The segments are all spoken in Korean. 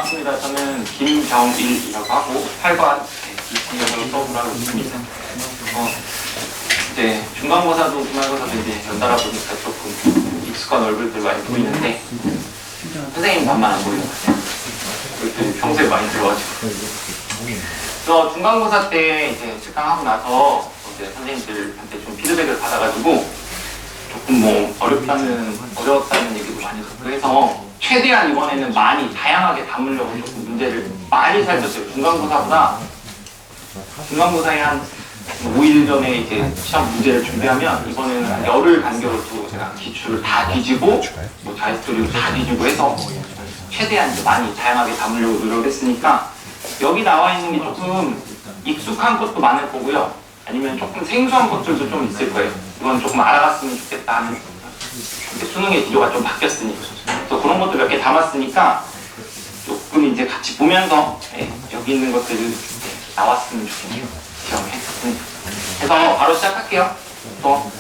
반갑습니다. 저는 김병일이라고 하고 8반 이진영으로 수업을 하고 있습니다. 이제 중간고사도 기말고사도 이제 연달아 보니까 조금 익숙한 얼굴들 많이 보이는데 선생님 반만 안 보이는 것 같아요. 얼굴들이 평소에 많이 들어가지고. 그래서 중간고사 때 이제 측강하고 나서 이제 선생님들한테 좀 피드백을 받아가지고 조금 뭐 어려웠다는 얘기도 많이 듣고 해서 최대한 이번에는 많이 다양하게 담으려고 조금 문제를 많이 살폈어요. 중간고사에 한 5일 전에 이제 시험 문제를 준비하면 이번에는 한 열흘 간격으로 제가 기출을 다 뒤지고 뭐 자유스토리도 다 뒤지고 해서 최대한 이제 많이 다양하게 담으려고 노력했으니까 여기 나와 있는 게 조금 익숙한 것도 많을 거고요. 아니면 조금 생소한 것들도 좀 있을 거예요. 이건 조금 알아갔으면 좋겠다 하는 수능의 기조가 좀 바뀌었으니까 또 그런 것도 몇 개 담았으니까 조금 이제 같이 보면서 여기 있는 것들이 나왔으면 좋겠네요. 시험에. 그래서 바로 시작할게요. 평소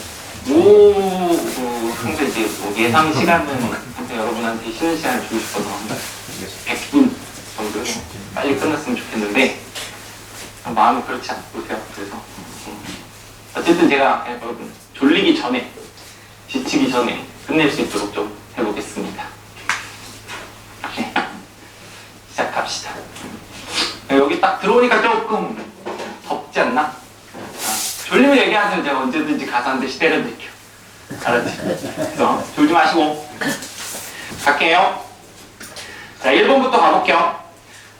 이제 뭐 예상 시간은 항상 여러분한테 쉬는 시간을 주고 싶어서 100분 정도 빨리 끝났으면 좋겠는데 마음이 그렇지 않으세요. 그래서 어쨌든 제가 여러분 졸리기 전에 지치기 전에 끝낼 수 있도록 좀 해보겠습니다. 네. 시작합시다. 여기 딱 들어오니까 조금 덥지 않나? 졸리면 얘기하세요. 제가 언제든지 가서 한 대씩 때려드릴게요. 알았지? 그래서 졸지 마시고 갈게요. 자, 1번부터 가볼게요.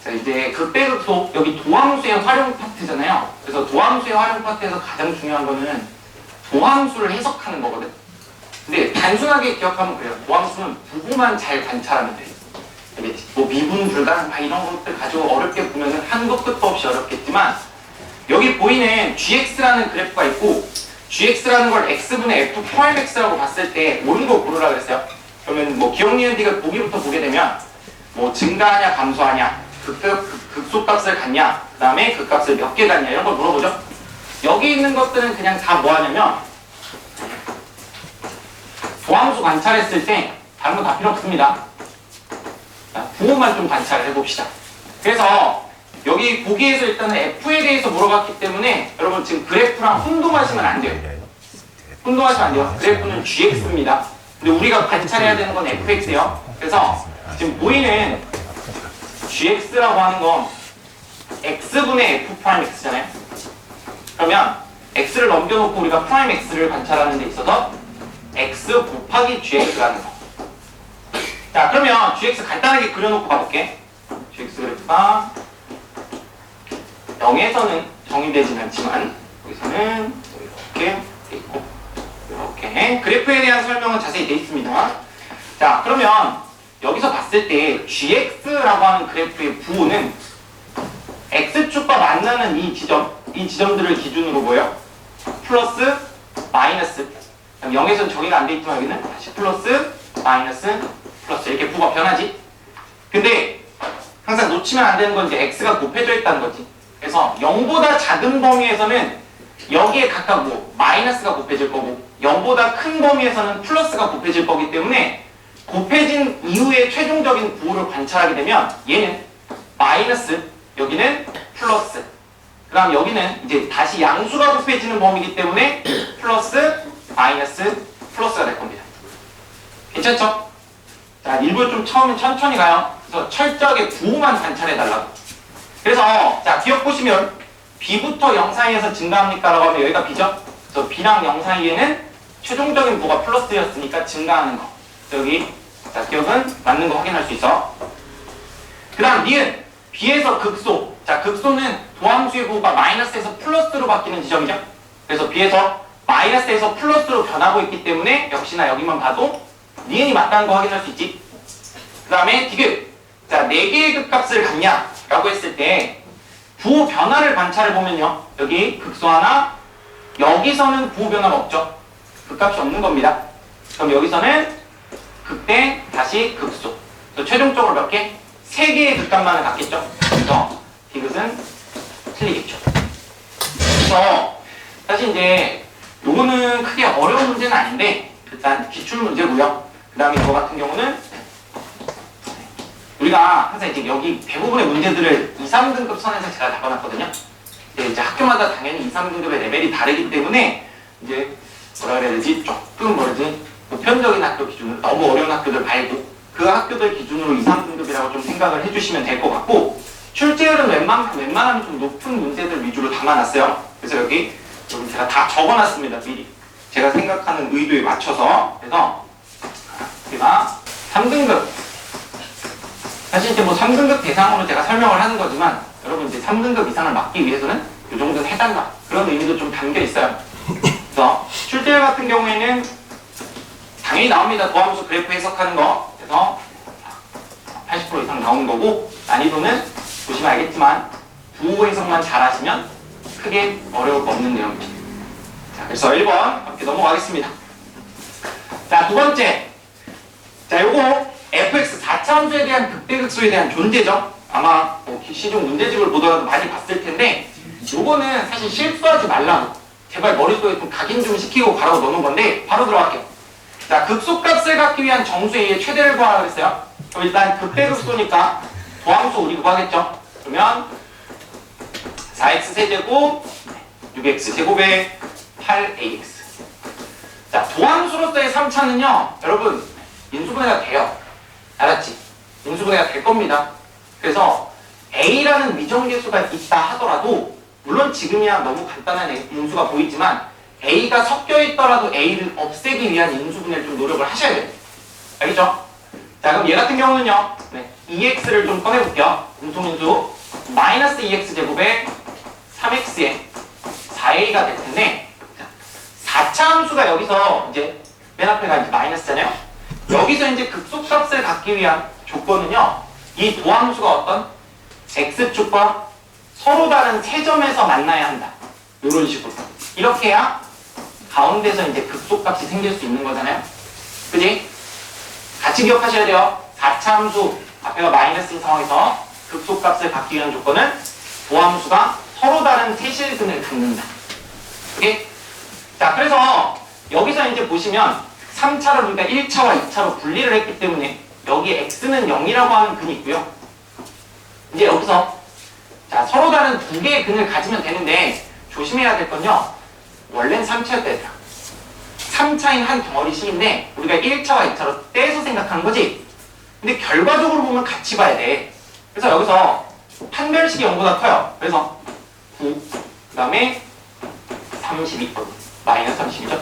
자, 이제 극대극소 여기 도함수의 활용 파트잖아요. 그래서 도함수의 활용 파트에서 가장 중요한 거는 도함수를 해석하는 거거든. 근데 단순하게 기억하면 그래요. 도함수는 부호만 잘 관찰하면 돼요. 뭐 미분, 불가능 이런 것들 가지고 어렵게 보면은 한도 끝도 없이 어렵겠지만 여기 보이는 gx라는 그래프가 있고 gx라는 걸 x분의 f'(x라고 봤을 때 옳은 거 고르라 그랬어요. 그러면 뭐 기억, 니은, 디귿 보기부터 보게 되면 뭐 증가하냐 감소하냐 극소값을 갖냐 그 다음에 그 값을 몇 개 갖냐 이런 걸 물어보죠. 여기 있는 것들은 그냥 다 뭐 하냐면 도함수 관찰했을 때 다른 거 다 필요 없습니다. 부호만 좀 관찰을 해봅시다. 그래서 여기 보기에서 일단은 F에 대해서 물어봤기 때문에 여러분 지금 그래프랑 혼동하시면 안 돼요. 혼동하시면 안 돼요. 그래프는 GX입니다. 근데 우리가 관찰해야 되는 건 FX예요. 그래서 지금 보이는 GX라고 하는 건 X분의 F'X잖아요. 그러면 X를 넘겨놓고 우리가 프라임 X를 관찰하는 데 있어서 X 곱하기 GX라는 거. 자, 그러면 GX 간단하게 그려놓고 가볼게. GX 그래프가 0에서는 정의되진 않지만 여기서는 이렇게 돼 있고 이렇게 그래프에 대한 설명은 자세히 돼 있습니다. 자, 그러면 여기서 봤을 때 GX라고 하는 그래프의 부호는 X축과 만나는 이 지점들을 기준으로 뭐예요? 플러스, 마이너스 0에서는 정의가 안 돼 있지만 여기는 다시 플러스, 마이너스, 플러스 이렇게 부호가 변하지? 근데 항상 놓치면 안 되는 건 이제 X가 곱해져 있다는 거지. 그래서 0보다 작은 범위에서는 여기에 각각 뭐 마이너스가 곱해질 거고 0보다 큰 범위에서는 플러스가 곱해질 거기 때문에 곱해진 이후에 최종적인 부호를 관찰하게 되면 얘는 마이너스, 여기는 플러스, 그 다음 여기는 이제 다시 양수가 곱해지는 범위이기 때문에 플러스, 마이너스, 플러스가 될 겁니다. 괜찮죠? 자, 일부 좀 처음엔 천천히 가요. 그래서 철저하게 부호만 관찰해달라고. 그래서 자, 기억 보시면 B부터 0 사이에서 증가합니까? 라고 하면 여기가 B죠? 그래서 B랑 0 사이에는 최종적인 부호가 플러스였으니까 증가하는 거. 여기 자, 기억은 맞는 거 확인할 수 있어. 그 다음 니은 B에서 극소. 자, 극소는 도함수의 부호가 마이너스에서 플러스로 바뀌는 지점이죠. 그래서 B에서 마이너스에서 플러스로 변하고 있기 때문에 역시나 여기만 봐도 니은이 맞다는 거 확인할 수 있지. 그 다음에 디귿. 자, 4개의 극값을 갖냐? 라고 했을 때 부호 변화를 관찰해 보면요. 여기 극소 하나, 여기서는 부호 변화가 없죠. 극값이 없는 겁니다. 그럼 여기서는 극대 다시 극소. 최종적으로 몇 개? 3개의 극값만을 갖겠죠. 그래서 디귿은 틀리겠죠. 그래서 사실 이제 요거는 크게 어려운 문제는 아닌데 일단 기출 문제고요. 그 다음에 이거 같은 경우는 우리가 항상 이제 여기 대부분의 문제들을 2, 3등급 선에서 제가 잡아놨거든요. 이제 학교마다 당연히 2, 3등급의 레벨이 다르기 때문에 이제 뭐라 그래야 되지? 조금 뭐지? 보편적인 학교 기준으로 너무 어려운 학교들 말고 그 학교들 기준으로 2, 3등급이라고 좀 생각을 해주시면 될 것 같고 출제율은 웬만하면 좀 높은 문제들 위주로 담아놨어요. 그래서 여기 제가 다 적어놨습니다. 미리 제가 생각하는 의도에 맞춰서. 그래서 우리가 3등급 사실 이제 뭐 3등급 대상으로 제가 설명을 하는 거지만 여러분 이제 3등급 이상을 맞기 위해서는 이 정도는 해달라 그런 의미도 좀 담겨 있어요. 그래서 출제율 같은 경우에는 당연히 나옵니다. 도함수 그래프 해석하는 거. 그래서 80% 이상 나오는 거고 난이도는 보시면 알겠지만 부호 해석만 잘하시면 크게 어려울 거 없는 내용입니다. 자, 그래서 1번 이렇게 넘어가겠습니다. 자, 두 번째. 자, 요거 fx 4차 함수에 대한 극대극소에 대한 존재죠. 아마 뭐 시중 문제집을 보더라도 많이 봤을 텐데 요거는 사실 실수하지 말라고 제발 머릿속에 좀 각인 좀 시키고 가라고 넣는 건데 바로 들어갈게요. 자, 극소값을 갖기 위한 정수 A의 최대를 구하라고 했어요. 그럼 일단 극대극소니까 도함수 우리 구하겠죠. 그러면 4x 세제곱 6x 제곱에 8ax. 자, 도함수로서의 3차는요 여러분 인수분해가 돼요. 알았지? 인수분해가 될 겁니다. 그래서 a라는 미정계수가 있다 하더라도 물론 지금이야 너무 간단한 인수가 보이지만 a가 섞여 있더라도 a를 없애기 위한 인수분해를 좀 노력을 하셔야 돼요. 알겠죠? 자, 그럼 얘 같은 경우는요 2x를 좀 꺼내볼게요. 공통인수 마이너스 2x 제곱에 3x에 4a가 될 텐데 4차 함수가 여기서 이제 맨 앞에가 이제 마이너스잖아요. 여기서 이제 극소값을 갖기 위한 조건은요 이 도함수가 어떤 x축과 서로 다른 세 점에서 만나야 한다. 이런 식으로 이렇게 해야 가운데서 이제 극소값이 생길 수 있는 거잖아요. 그지? 같이 기억하셔야 돼요. 4차 함수 앞에가 마이너스인 상황에서 극소값을 갖기 위한 조건은 도함수가 서로 다른 세실근을 갖는다. 오케이? 자, 그래서 여기서 이제 보시면 3차를 우리가 1차와 2차로 분리를 했기 때문에 여기 x는 0이라고 하는 근이 있고요. 이제 여기서 자, 서로 다른 두 개의 근을 가지면 되는데 조심해야 될 건요. 원래는 3차였다 얘들아. 3차인 한 덩어리 식인데 우리가 1차와 2차로 떼서 생각하는 거지. 근데 결과적으로 보면 같이 봐야 돼. 그래서 여기서 판별식이 0보다 커요. 그래서 9, 그 다음에 32, 마이너스 32죠.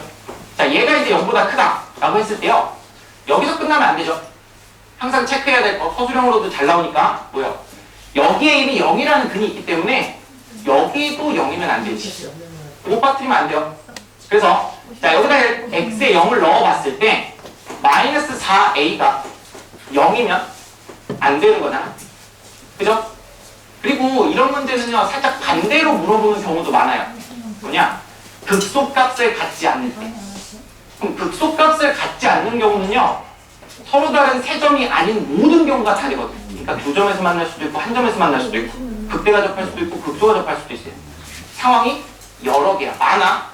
자, 얘가 이제 0보다 크다 라고 했을 때요. 여기서 끝나면 안 되죠. 항상 체크해야 될 거, 서술형으로도 잘 나오니까 뭐요? 여기에 이미 0이라는 근이 있기 때문에 여기도 0이면 안 되지. 못 빠뜨리면 안 돼요. 그래서 자, 여기다 x에 0을 넣어봤을 때 마이너스 4a가 0이면 안 되는 거잖아. 그죠? 그리고 이런 문제는요 살짝 반대로 물어보는 경우도 많아요. 뭐냐? 극소값을 갖지 않을 때. 그럼 극소값을 갖지 않는 경우는요 서로 다른 세 점이 아닌 모든 경우가 다르거든요. 그러니까 두 점에서 만날 수도 있고 한 점에서 만날 수도 있고 극대가 접할 수도 있고 극소가 접할 수도 있어요. 상황이 여러 개야. 많아.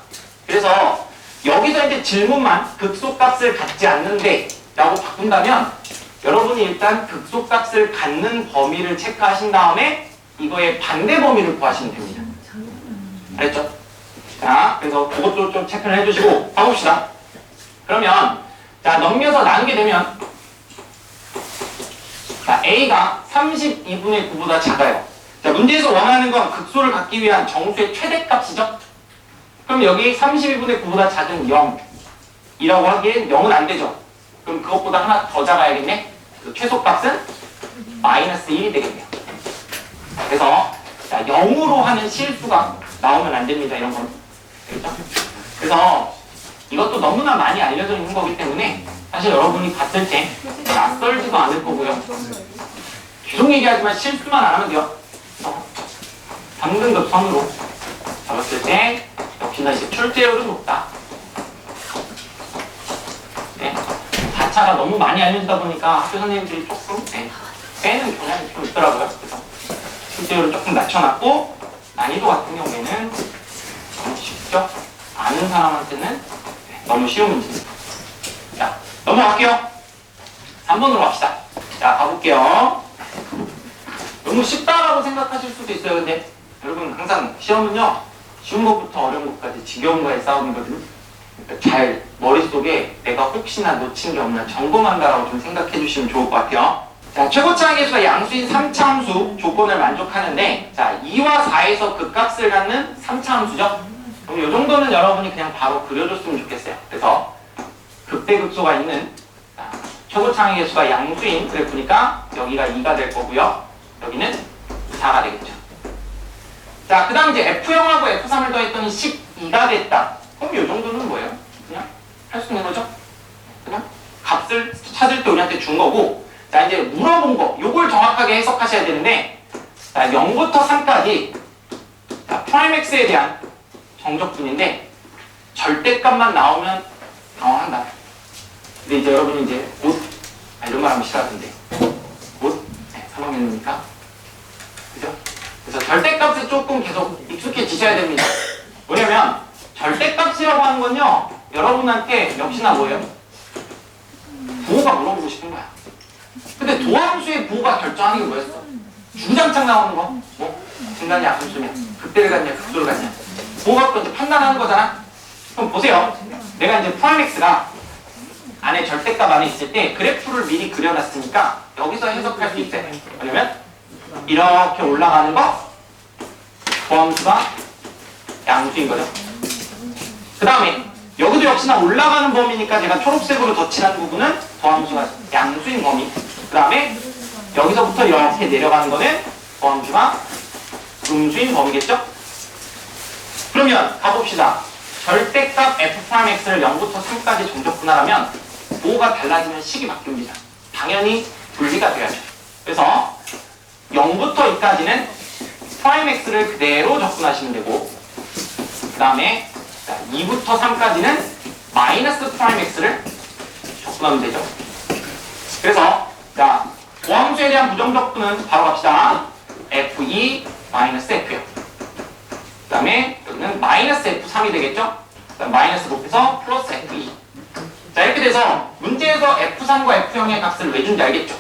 그래서 여기서 이제 질문만 극소값을 갖지 않는데 라고 바꾼다면 여러분이 일단 극소값을 갖는 범위를 체크하신 다음에 이거의 반대 범위를 구하시면 됩니다. 알겠죠? 자, 그래서 그것도 좀 체크를 해주시고 가봅시다. 그러면 자, 넘겨서 나누게 되면 자, a가 32분의 9보다 작아요. 자, 문제에서 원하는 건 극소를 갖기 위한 정수의 최대값이죠. 그럼 여기 32분의 9보다 작은 0이라고 하기엔 0은 안 되죠. 그럼 그것보다 하나 더 작아야겠네. 그 최소값은 마이너스 1이 되겠네요. 그래서 자, 0으로 하는 실수가 나오면 안 됩니다. 이런 건. 되겠죠? 그래서 이것도 너무나 많이 알려져 있는 거기 때문에 사실 여러분이 봤을 때 낯설지도 않을 거고요. 계속 얘기하지만 실수만 안 하면 돼요. 3등급 선으로 잡았을 때 역시나 이제 출제율은 높다. 네. 4차가 너무 많이 알려지다 보니까 학교 선생님들이 조금 빼는 경향이 좀 있더라고요. 그래서 출제율을 조금 낮춰놨고 난이도 같은 경우에는 너무 쉽죠? 아는 사람한테는 너무 쉬운 문제입니다. 자, 넘어갈게요. 3번으로 갑시다. 자, 가볼게요. 너무 쉽다라고 생각하실 수도 있어요. 근데 여러분 항상 시험은요 쉬운 것부터 어려운 것까지 지겨운 거의 싸움이거든요. 그러니까 잘 머릿속에 내가 혹시나 놓친 게 없나 점검한다라고 좀 생각해 주시면 좋을 것 같아요. 자, 최고차항 계수가 양수인 3차 함수 조건을 만족하는데, 자, 2와 4에서 그 값을 갖는 3차 함수죠. 그럼 이 정도는 여러분이 그냥 바로 그려줬으면 좋겠어요. 그래서 극대극소가 있는 최고차항 계수가 양수인 그래프니까 여기가 2가 될 거고요. 여기는 4가 되겠죠. 자, 그 다음 이제 F형하고 F3을 더했더니 12가 됐다. 그럼 이 정도는 뭐예요? 그냥 할 수 있는 거죠? 그냥 값을 찾을 때 우리한테 준 거고, 자, 이제 물어본 거, 요걸 정확하게 해석하셔야 되는데, 자, 0부터 3까지, 자, 프라임 x에 대한 정적분인데, 절대값만 나오면 당황한다. 근데 이제 여러분이 이제, 이런 말 하면 싫어하던데. 네, 3학년이니까. 그죠? 그래서 절대값에 조금 계속 익숙해지셔야 됩니다. 뭐냐면, 절대값이라고 하는 건요, 여러분한테 역시나 뭐예요? 부호가 물어보고 싶은 거야. 근데 도함수의 부호가 결정하는 게 뭐였어? 주구장창 나오는 거? 뭐? 중간이 약함수냐? 극대를 갖냐? 극소를 갖냐? 부호가 또 이제 판단하는 거잖아? 그럼 보세요. 내가 이제 프라임 x가 안에 절대값 안에 있을 때 그래프를 미리 그려놨으니까 여기서 해석할 수 있어요. 왜냐면 이렇게 올라가는 거 도함수가 양수인 거죠. 그 다음에 여기도 역시나 올라가는 범위니까 제가 초록색으로 덧칠한 부분은 도함수가 양수인 범위. 그 다음에 여기서부터 이렇게 내려가는 거는 도함수가 음수인 범위겠죠? 그러면 가봅시다. 절대값 f'x를 0부터 3까지 정적분할하면 뭐가 달라지면 식이 바뀝니다. 당연히 분리가 돼야죠. 그래서 0부터 2까지는 프라임 x를 그대로 적분하시면 되고, 그 다음에 2부터 3까지는 마이너스 프라임 x를 적분하면 되죠. 그래서 자, 도함수에 대한 부정적분은 바로 갑시다. f2 마이너스 f요. 그 다음에 여기는 마이너스 f3이 되겠죠. 그 다음 마이너스 곱해서 플러스 f2. 자, 이렇게 돼서 문제에서 f3과 f형의 값을 왜 준지 알겠죠?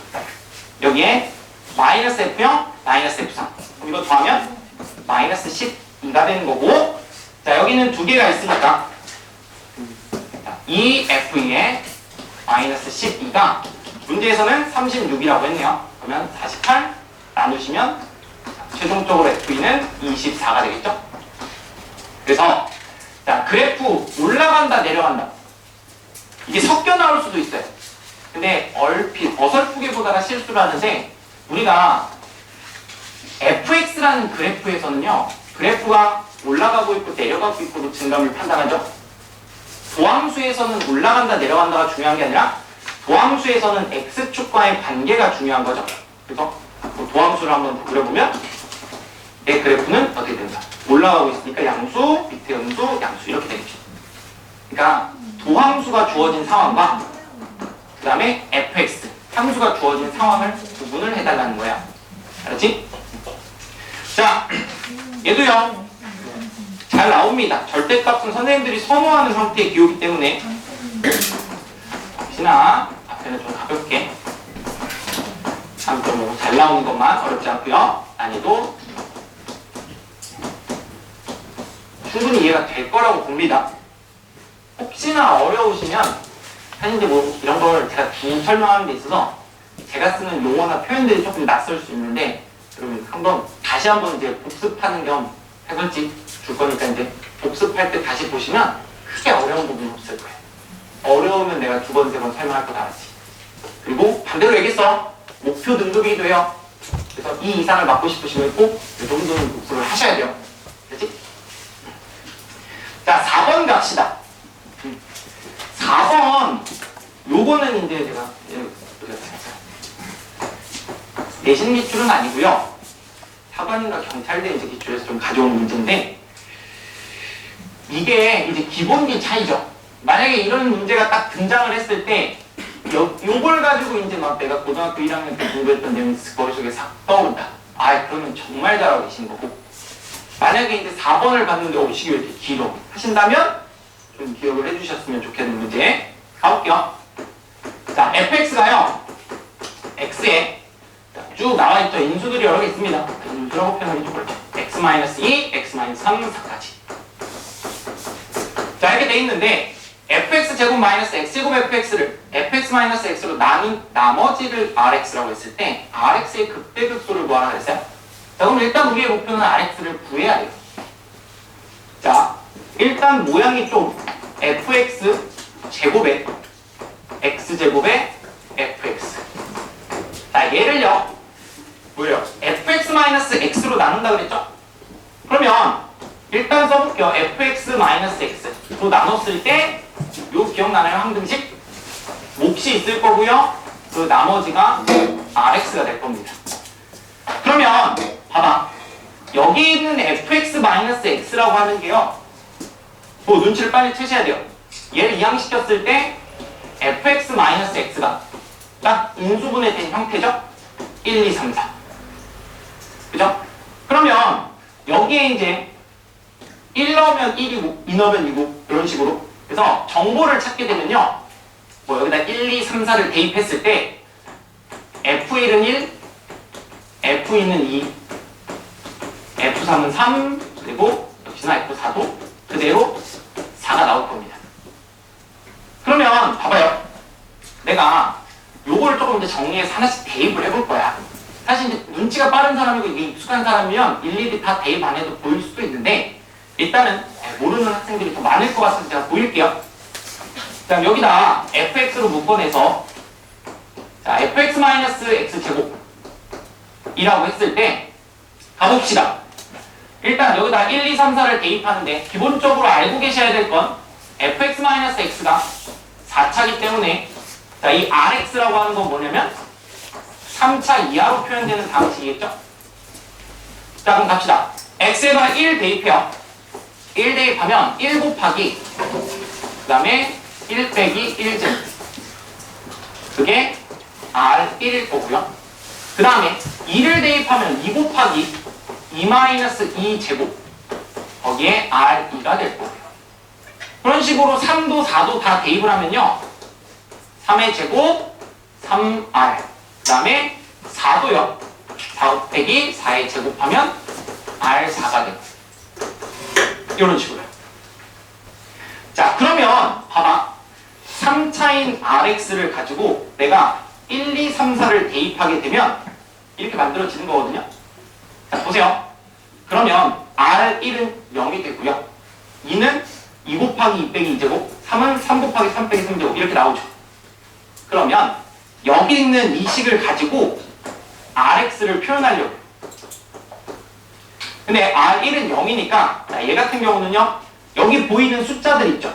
여기에 마이너스 f형, 마이너스 f3. 그럼 이거 더하면 마이너스 12가 되는 거고, 자, 여기는 두 개가 있으니까 이 f2에 마이너스 12가 문제에서는 36이라고 했네요. 그러면 48 나누시면 최종적으로 f2는 24가 되겠죠? 그래서 자, 그래프 올라간다 내려간다 이게 섞여 나올 수도 있어요. 근데 얼핏 어설프게 보다가 실수를 하는데, 우리가 fx라는 그래프에서는요, 그래프가 올라가고 있고 내려가고 있고로 증감을 판단하죠. 도함수에서는 올라간다 내려간다가 중요한 게 아니라 도함수에서는 x축과의 관계가 중요한 거죠. 그래서 도함수를 한번 더 그려보면 내 그래프는 어떻게 된다? 올라가고 있으니까 양수, 밑에 음수, 양수 이렇게 되겠죠. 그러니까 도함수가 주어진 상황과 그 다음에 fx, 함수가 주어진 상황을 구분을 해달라는 거야. 알았지? 자, 얘도요. 잘 나옵니다. 절대값은 선생님들이 선호하는 형태의 기호이기 때문에 혹시나 앞에는 좀 가볍게 3.5 잘 나오는 것만 어렵지 않고요. 난이도 충분히 이해가 될 거라고 봅니다. 혹시나 어려우시면 사실 이제 뭐 이런 걸 제가 쭉 설명하는 데 있어서 제가 쓰는 용어나 표현들이 조금 낯설 수 있는데, 여러분 한번 다시 한번 이제 복습하는 겸 해설지 줄 거니까 이제 복습할 때 다시 보시면 크게 어려운 부분이 없을 거예요. 어려우면 내가 두 번, 세 번 설명할 거 다 알지. 그리고 반대로 얘기했어. 목표 등급이기도 해요. 그래서 이 이상을 받고 싶으시면 꼭 이 정도는 복습을 하셔야 돼요. 그렇지? 자, 4번 갑시다. 4번 요거는 이제 제가 내신 기출은 아니고요. 사관인가 경찰대 이제 기출에서 좀 가져온 문제인데, 이게 이제 기본기 차이죠. 만약에 이런 문제가 딱 등장을 했을 때 요걸 가지고 이제 막 내가 고등학교 1학년 때 공부했던 내용이 머릿속에 싹 떠오른다. 그러면 정말 잘하고 계신 거고, 만약에 이제 4번을 봤는데 식이 왜 이렇게 길어 하신다면 좀 기억을 해주셨으면 좋겠는 문제 가볼게요. 자, fx가요 x에 쭉 쭉 나와 있죠. 인수들이 여러 개 있습니다. 인수라고 표현하기 좀 그렇죠. x-2, x-3, 4까지. 자, 이렇게 돼 있는데 fx 제곱 마이너스 x 제곱 fx를 fx 마이너스 x로 나눈 나머지를 rx라고 했을 때 rx의 극대극소를 구하라 그랬어요. 자, 그럼 일단 우리의 목표는 rx를 구해야 돼요. 자, 일단 모양이 좀 fx 제곱에 x 제곱에 fx. 자, 얘를요 뭐예요? fx-x로 나눈다 그랬죠? 그러면 일단 써볼게요. fx-x로 나눴을 때 요 기억나나요? 항등식? 몫이 있을 거고요. 그 나머지가 rx가 될 겁니다. 그러면 봐봐. 여기 있는 fx-x라고 하는 게요. 뭐 눈치를 빨리 채셔야 돼요. 얘를 이항시켰을 때 fx-x가 딱 인수분해 된 형태죠? 1, 2, 3, 4. 그죠? 그러면 여기에 이제 1 넣으면 1이고 2 넣으면 2고 이런 식으로. 그래서 정보를 찾게 되면요. 뭐 여기다 1, 2, 3, 4를 대입했을 때 F1은 1, F2는 2, F3은 3, 그리고 역시나 F4도 그대로 4가 나올 겁니다. 그러면 봐봐요. 내가 요걸 조금 이제 정리해서 하나씩 대입을 해볼 거야. 사실 이제 눈치가 빠른 사람이고 이게 익숙한 사람이면 일일이 다 대입 안 해도 보일 수도 있는데 일단은 모르는 학생들이 더 많을 것 같아서 제가 보일게요. 자, 여기다 fx로 묶어내서 자, fx-x 제곱이라고 했을 때 가봅시다. 일단 여기다 1, 2, 3, 4를 대입하는데 기본적으로 알고 계셔야 될 건 fx-x가 4차기 때문에 자, 이 rx라고 하는 건 뭐냐면 3차 이하로 표현되는 방식이겠죠? 자, 그럼 갑시다. x에다 1 대입해요. 1 대입하면 1 곱하기 그 다음에 1 빼기 1제곱 그게 R1일 거고요. 그 다음에 2를 대입하면 2 곱하기 2-2제곱 거기에 R2가 될 거고요. 그런 식으로 3도 4도 다 대입을 하면요. 3의 제곱 3R 그 다음에 4도요. 4 빼기 4의 제곱하면 R4가 되고 이런 식으로요. 자, 그러면 봐봐. 3차인 Rx를 가지고 내가 1, 2, 3, 4를 대입하게 되면 이렇게 만들어지는 거거든요. 자, 보세요. 그러면 R1은 0이 되고요. 2는 2 곱하기 2 빼기 2제곱 3은 3 곱하기 3 빼기 3제곱 이렇게 나오죠. 그러면 여기 있는 이 식을 가지고 Rx를 표현하려고. 근데 R1은 0이니까 얘 같은 경우는요. 여기 보이는 숫자들 있죠.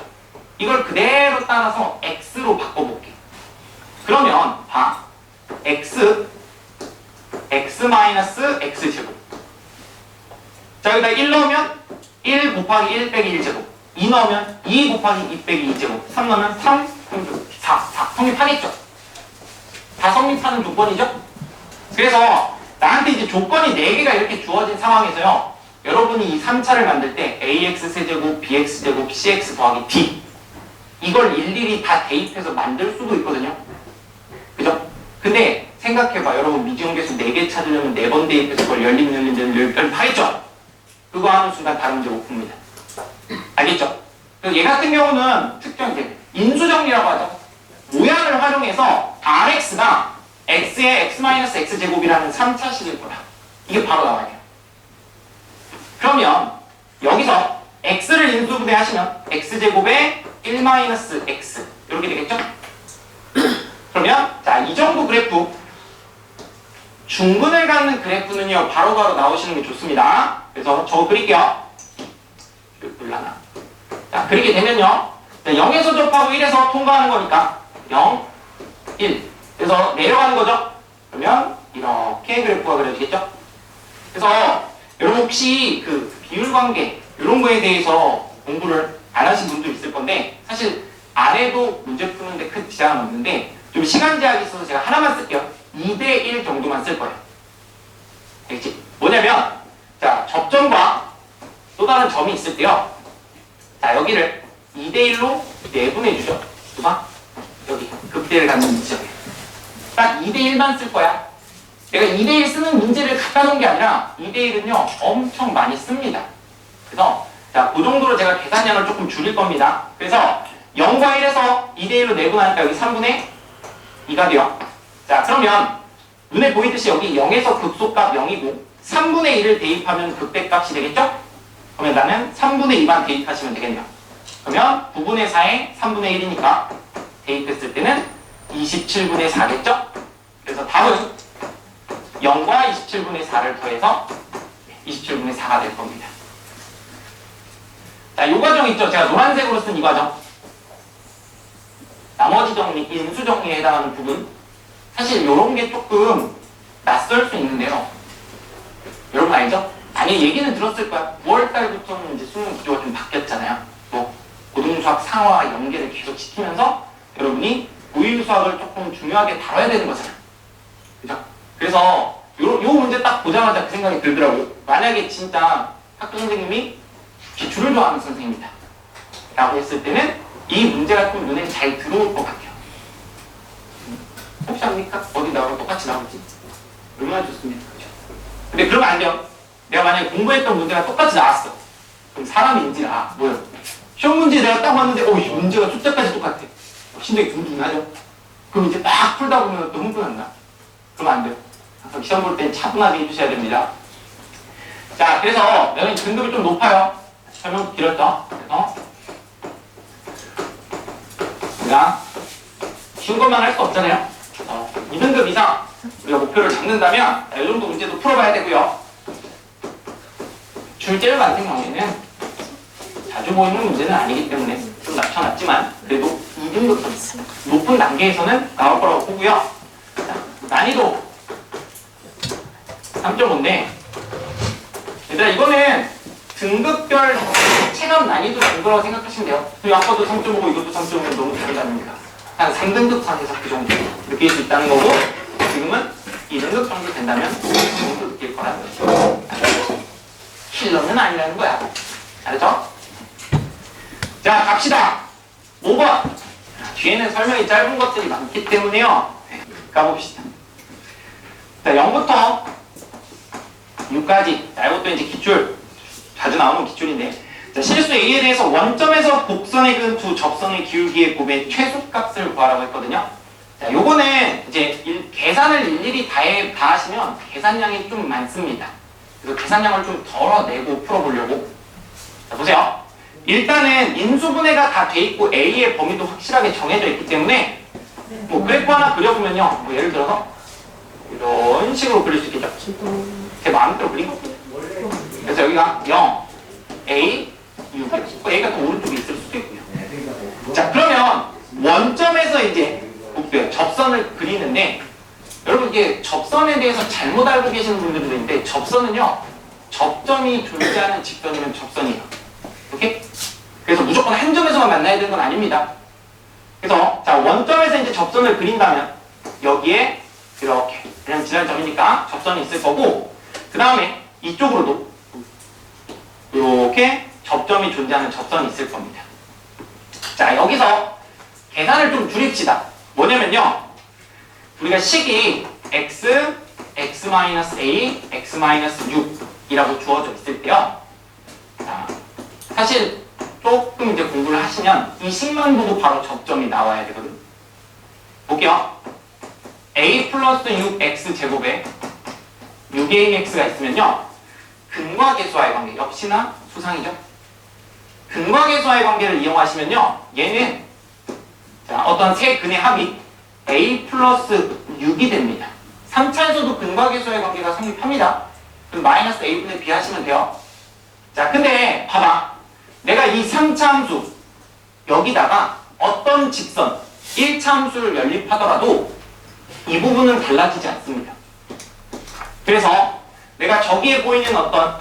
이걸 그대로 따라서 X로 바꿔볼게요. 그러면 봐. X X-X제곱 자, 여기다 1 넣으면 1 곱하기 1 빼기 1제곱 2 넣으면 2 곱하기 2 빼기 2제곱 3 넣으면 3, 4 성립하겠죠? 다 성립하는 조건이죠? 그래서 나한테 이제 조건이 4개가 이렇게 주어진 상황에서요. 여러분이 이 3차를 만들 때 AX세제곱, BX제곱, CX 더하기 D 이걸 일일이 다 대입해서 만들 수도 있거든요. 그죠? 근데 생각해봐. 여러분 미지용계수 4개 찾으려면 4번 대입해서 그걸 열림 하겠죠? 그거 하는 순간 다른 문제 못 풉니다. 알겠죠? 얘 같은 경우는 특정 이제 인수정리라고 하죠. 모양을 활용해서 Rx가 X의 X-X제곱이라는 3차식일 거야. 이게 바로 나와야 돼요. 그러면 여기서 X를 인수분해하시면 X제곱에 1-X 이렇게 되겠죠? 그러면 자, 이 정도 그래프 중근을 갖는 그래프는요 바로바로 나오시는 게 좋습니다. 그래서 저거 그릴게요. 몰라나. 자, 그리게 되면요 0에서 접하고 1에서 통과하는 거니까 0, 1 그래서 내려가는 거죠. 그러면 이렇게 그래프가 그려지겠죠. 그래서 여러분 혹시 그 비율관계 이런 거에 대해서 공부를 안 하신 분도 있을 건데 사실 안 해도 문제 푸는데 큰 지장은 없는데 좀 시간 제약이 있어서 제가 하나만 쓸게요. 2대1 정도만 쓸 거예요. 알겠지? 뭐냐면 자, 접점과 또 다른 점이 있을 때요. 자, 여기를 2대1로 내분해 주죠. 봐. 여기 극대를 갖는 이 지점에 딱 2대1만 쓸 거야. 내가 2대1 쓰는 문제를 갖다 놓은 게 아니라 2대1은요 엄청 많이 씁니다. 그래서 자, 그 정도로 제가 계산량을 조금 줄일 겁니다. 그래서 0과 1에서 2대1로 내분하니까 여기 3분의 2가 돼요. 자, 그러면 눈에 보이듯이 여기 0에서 극소값 0이고 3분의 1을 대입하면 극대값이 되겠죠? 그러면 나는 3분의 2만 대입하시면 되겠네요. 그러면 9분의 4에 3분의 1이니까 대입했을 때는 27분의 4겠죠? 그래서 답은 0과 27분의 4를 더해서 27분의 4가 될 겁니다. 자, 이 과정 있죠? 제가 노란색으로 쓴 이 과정. 나머지 정리, 인수 정리에 해당하는 부분. 사실 이런 게 조금 낯설 수 있는데요. 여러분 알죠? 아니, 얘기는 들었을 거야. 9월달부터는 이제 수능 구조가 좀 바뀌었잖아요. 뭐, 고등수학 상화 연계를 계속 지키면서 여러분이 고유 수학을 조금 중요하게 다뤄야 되는 거잖아요. 그죠? 그래서 요 문제 딱 보자마자 그 생각이 들더라고요. 만약에 진짜 학교 선생님이 기출을 좋아하는 선생님이다 라고 했을 때는 이 문제가 좀 눈에 잘 들어올 것 같아요. 혹시 압니까? 어디 나오고 똑같이 나오지? 얼마나 좋습니까? 그죠? 근데 그러면 안 돼요. 내가 만약에 공부했던 문제가 똑같이 나왔어. 그럼 사람인지라 뭐요? 시험 문제 내가 딱 왔는데 이 문제가 숫자까지 똑같아. 심장이 둥둥하죠? 그럼 이제 막 풀다 보면 또 흥분한다. 그러면 안 돼요. 항상 시험 볼 땐 차분하게 해주셔야 됩니다. 자, 그래서 내가 등급이 좀 높아요. 설명 길었죠? 그래서 우리가 쉬운 것만 할 수 없잖아요. 2등급 이상 우리가 목표를 잡는다면 이 정도 문제도 풀어봐야 되고요. 출제를 같은 경우에는 자주 보이는 문제는 아니기 때문에 좀 낮춰놨지만 그래도 2등급 높은 단계에서는 나올 거라고 보고요. 자, 난이도 3.5인데 얘들아 이거는 등급별 체감 난이도 정도라고 생각하시면 돼요. 아까도 3.5고 이것도 3.5면 너무 다르지 않습니까? 한 3등급 선에서 그 정도 느낄 수 있다는 거고 지금은 2등급 정도 된다면 그 정도 느낄 거라는 거죠. 킬러는 아니라는 거야. 알았죠? 자, 갑시다. 5번. 뒤에는 설명이 짧은 것들이 많기 때문에요. 가봅시다. 자, 0부터 6까지. 자, 이것도 이제 기출. 자주 나오는 기출인데. 자, 실수 A에 대해서 원점에서 곡선의 근 두 접선의 기울기의 곱의 최소값을 구하라고 했거든요. 자, 요거는 이제 계산을 일일이 다 하시면 계산량이 좀 많습니다. 그래서 계산량을 좀 덜어내고 풀어보려고. 자, 보세요. 일단은 인수분해가 다 돼 있고 A의 범위도 확실하게 정해져 있기 때문에 뭐 그래프 하나 그려보면요. 뭐 예를 들어서 이런 식으로 그릴 수 있겠죠. 제 마음대로 그린 거거든요. 그래서 여기가 0, A, 6. A가 더 오른쪽에 있을 수도 있고요. 자, 그러면 원점에서 이제 볼게요. 접선을 그리는데 여러분 이게 접선에 대해서 잘못 알고 계시는 분들도 있는데 접선은요. 접점이 존재하는 직선이면 접선이에요. 오케이? 그래서 무조건 한 점에서만 만나야 되는 건 아닙니다. 그래서 자 원점에서 이제 접선을 그린다면 여기에 이렇게 그냥 지난 점이니까 접선이 있을 거고 그 다음에 이쪽으로도 이렇게 접점이 존재하는 접선이 있을 겁니다. 자 여기서 계산을 좀 줄입시다. 뭐냐면요. 우리가 식이 x, x-a, x-6이라고 주어져 있을 때요. 자, 사실 조금 이제 공부를 하시면 이 식만 보고 바로 접점이 나와야 되거든. 볼게요. a 플러스 6x 제곱에 6ax가 있으면요. 근과 계수와의 관계, 역시나 수상이죠. 근과 계수와의 관계를 이용하시면요. 얘는 자, 어떤 세 근의 합이 a 플러스 6이 됩니다. 3차에서도 근과 계수와의 관계가 성립합니다. 그럼 마이너스 a분의 b 하시면 돼요. 자, 근데 봐봐. 내가 이 3차 함수 여기다가 어떤 직선 1차 함수를 연립하더라도 이 부분은 달라지지 않습니다. 그래서 내가 저기에 보이는 어떤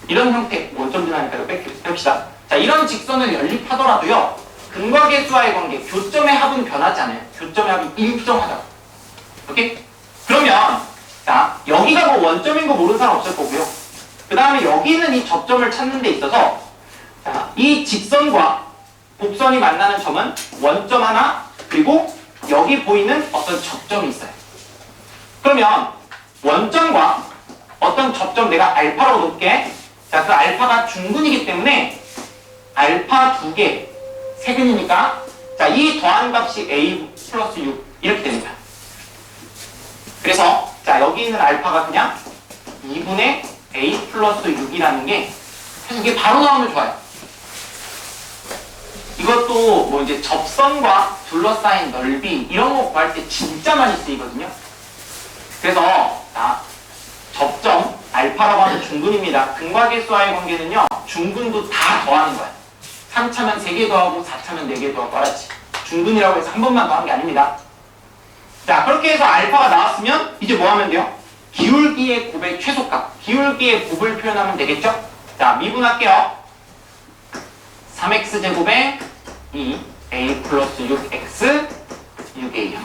이런 형태 원점 지나니까 뺍시다. 자, 이런 직선을 연립하더라도요. 근과 계수와의 관계, 교점의 합은 변하지 않아요. 교점의 합이 일정하다고. 오케이? 그러면 자, 여기가 뭐 원점인 거 모르는 사람 없을 거고요. 그 다음에 여기 있는 이 접점을 찾는 데 있어서 자, 이 직선과 곡선이 만나는 점은 원점 하나 그리고 여기 보이는 어떤 접점이 있어요. 그러면 원점과 어떤 접점 내가 알파라고 놓을게. 자, 그 알파가 중근이기 때문에 알파 2개, 세근이니까 자, 이 더한 값이 a 플러스 6 이렇게 됩니다. 그래서 자, 여기 있는 알파가 그냥 2분의 a 플러스 6이라는 게 사실 이게 바로 나오면 좋아요. 이것도 뭐 이제 접선과 둘러싸인 넓이 이런 거 구할 때 진짜 많이 쓰이거든요. 그래서 자, 접점 알파라고 하는 중근입니다. 근과계수와의 관계는요, 중근도 다 더하는 거야. 3차면 3개 더하고 4차면 4개 더하고 알았지? 중근이라고 해서 한 번만 더한 게 아닙니다. 자, 그렇게 해서 알파가 나왔으면 이제 뭐 하면 돼요? 기울기의 곱의 최소값, 기울기의 곱을 표현하면 되겠죠? 자, 미분할게요. 3x제곱에 2a 플러스 6x 6a요.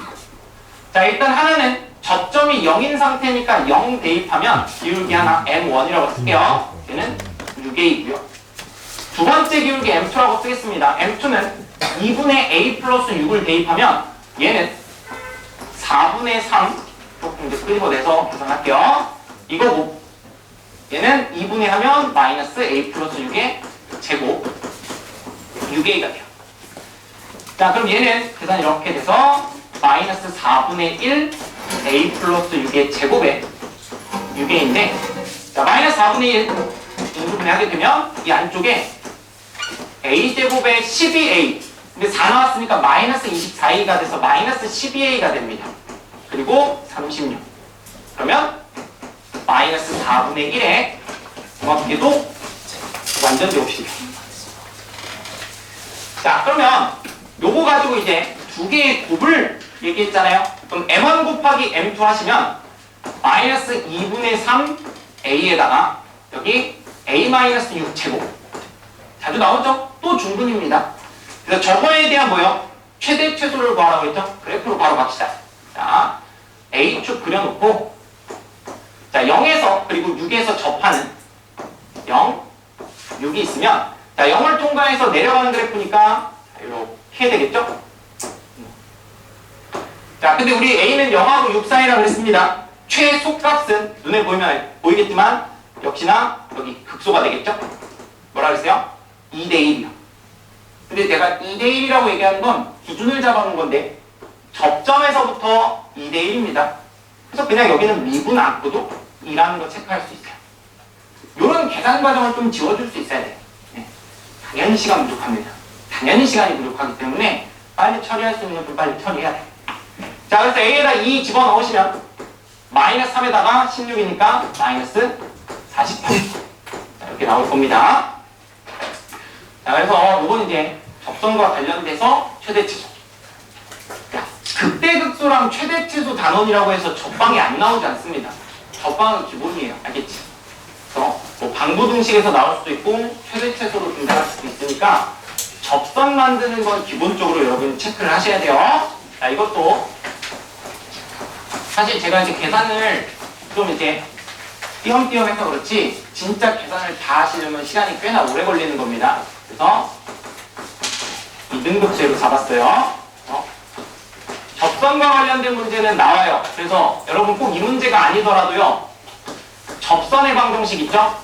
자, 일단 하나는 접점이 0인 상태니까 0 대입하면 기울기 하나 m1이라고 쓸게요. 얘는 6a이고요. 두 번째 기울기 m2라고 쓰겠습니다. m2는 2분의 a 플러스 6을 대입하면 얘는 4분의 3 조금 이제 끌어내서 계산할게요. 이거고 얘는 2분의 하면 마이너스 a 플러스 6의 제곱 6a가 돼요. 자, 그럼 얘는 계산 이렇게 돼서 마이너스 4분의 1 a 플러스 6의 제곱에 6a인데 자, 마이너스 4분의 1 인수분해 하게 되면 이 안쪽에 a제곱에 12a 근데 4 나왔으니까 마이너스 24a가 돼서 마이너스 12a가 됩니다. 그리고 36 그러면 마이너스 4분의 1에 정확히도 완전 제곱식이에요. 자, 그러면 요거 가지고 이제 두 개의 곱을 얘기했잖아요. 그럼 m1 곱하기 m2 하시면 마이너스 2분의 3 a에다가 여기 a 마이너스 6 제곱 자주 나오죠? 또 중근입니다. 그래서 저거에 대한 뭐요? 최대 최소를 구하라고 했죠? 그래프로 바로 갑시다. 자, A축 그려놓고 자, 0에서 그리고 6에서 접하는 0, 6이 있으면 자, 0을 통과해서 내려가는 그래프니까 이렇게 해야 되겠죠? 자, 근데 우리 A는 0하고 6 사이라고 그랬습니다. 최소값은 눈에 보이면 보이겠지만 역시나 여기 극소가 되겠죠? 뭐라 그랬어요? 2대 1이요. 근데 내가 2대 1이라고 얘기하는 건 기준을 잡아놓은 건데 접점에서부터 2대 1입니다. 그래서 그냥 여기는 미분 안고도 2라는 거 체크할 수 있어요. 이런 계산 과정을 좀 지워줄 수 있어야 돼요. 네. 당연히 시간 부족합니다. 당연히 시간이 부족하기 때문에 빨리 처리할 수 있는 것도 빨리 처리해야 돼요. 자, 그래서 A에다 2 집어넣으시면 마이너스 3에다가 16이니까 마이너스 48 이렇게 나올 겁니다. 자, 그래서 이건 이제 접선과 관련돼서 최대치수. 극대극소랑 최대치수 단원이라고 해서 접방이 안 나오지 않습니다. 접방은 기본이에요. 알겠지? 그래서 뭐 방부등식에서 나올 수도 있고 최대치수로 등장할 수도 있으니까 접선 만드는 건 기본적으로 여러분 체크를 하셔야 돼요. 자, 이것도 사실 제가 이제 계산을 좀 이제 띄엄띄엄 해서 그렇지 진짜 계산을 다 하시려면 시간이 꽤나 오래 걸리는 겁니다. 그래서 2등급제로 잡았어요. 접선과 관련된 문제는 나와요. 그래서 여러분 꼭 이 문제가 아니더라도요. 접선의 방정식 있죠?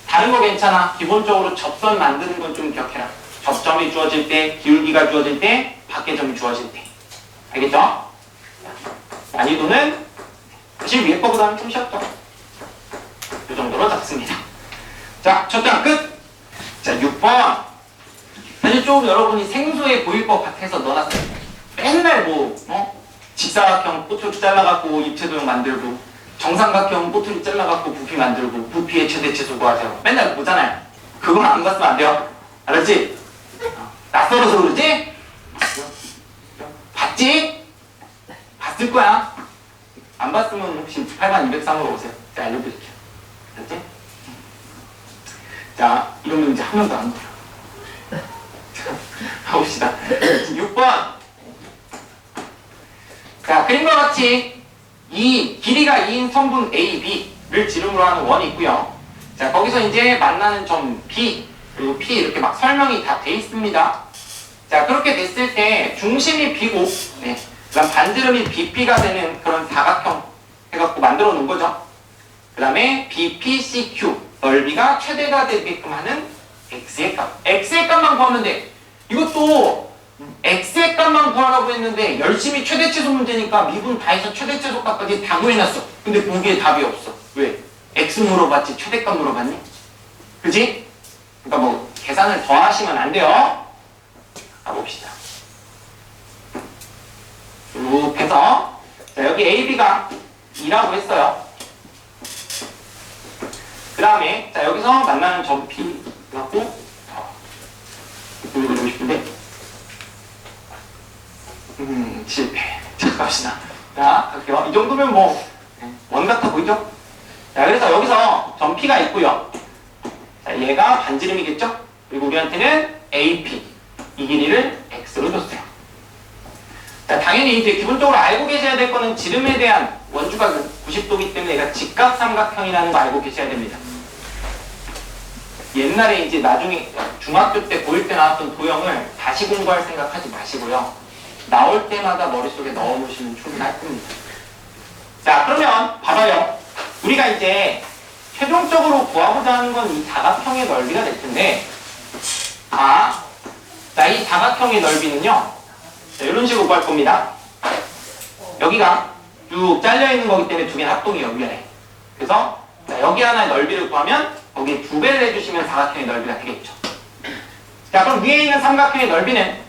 다른 거 괜찮아. 기본적으로 접선 만드는 건 좀 기억해라. 접점이 주어질 때, 기울기가 주어질 때, 밖의 점이 주어질 때. 알겠죠? 난이도는 사실 위에 거보다는 좀 쉬웠죠? 이 정도로 잡습니다. 자, 첫 장 끝! 자, 6번. 사실 좀 여러분이 생소해 보일 것 같아서 넣어놨어요. 맨날 직사각형 꼬투리 잘라갖고 입체도형 만들고 정삼각형 꼬투리 잘라갖고 부피 만들고 부피의 최대치수 구하세요. 맨날 보잖아요. 그건 안 봤으면 안 돼요. 알았지? 낯설어서 그러지? 봤지? 봤을 거야. 안 봤으면 혹시 8반 203으로 오세요. 제가 알려드릴게요. 알았지? 자, 이런 문제 한 명도 안 보여. 가봅시다. 6번. 자, 그림과 같이 이 길이가 2인 성분 A, B를 지름으로 하는 원이 있고요. 자, 거기서 이제 만나는 점 B, 그리고 P 이렇게 막 설명이 다 돼 있습니다. 자, 그렇게 됐을 때 중심이 B고, 네. 그다음 반지름이 BP가 되는 그런 사각형 해갖고 만들어 놓은 거죠. 그 다음에 BPCQ, 넓이가 최대가 되게끔 하는 X의 값. X의 값만 구하면 돼. 이것도 X의 값만 구하라고 했는데 열심히 최대치수 문제니까 미분 다 해서 최대치수 값까지 다 구해놨어. 근데 거기에 답이 없어. 왜? X 물어봤지 최대값 물어봤니? 그지? 그러니까 뭐 계산을 더 하시면 안 돼요. 가봅시다. 쭉 해서 자, 여기 AB가 2라고 했어요. 그 다음에 자 여기서 만나는 점 P 갖고 보여드리고 싶은데 실패. 자 갑시다. 자 갈게요. 이 정도면 뭐 원 같아 보이죠? 자 그래서 여기서 점 P가 있고요. 자 얘가 반지름이겠죠? 그리고 우리한테는 AP 이 길이를 X로 줬어요. 자, 당연히 이제 기본적으로 알고 계셔야 될 거는 지름에 대한 원주각은 90도이기 때문에 얘가 직각삼각형이라는 거 알고 계셔야 됩니다. 옛날에 이제 나중에 중학교 때 고1 때 나왔던 도형을 다시 공부할 생각하지 마시고요. 나올 때마다 머릿속에 넣어놓으시면 충분할 겁니다. 자, 그러면 봐봐요. 우리가 이제 최종적으로 구하고자 하는 건 이 사각형의 넓이가 될 텐데 자, 이 사각형의 넓이는요. 자, 이런 식으로 구할 겁니다. 여기가 쭉 잘려있는 거기 때문에 두 개는 합동이에요, 위아래. 그래서 자, 여기 하나의 넓이를 구하면 거기에 2배를 해주시면 사각형의 넓이가 되겠죠. 자, 그럼 위에 있는 삼각형의 넓이는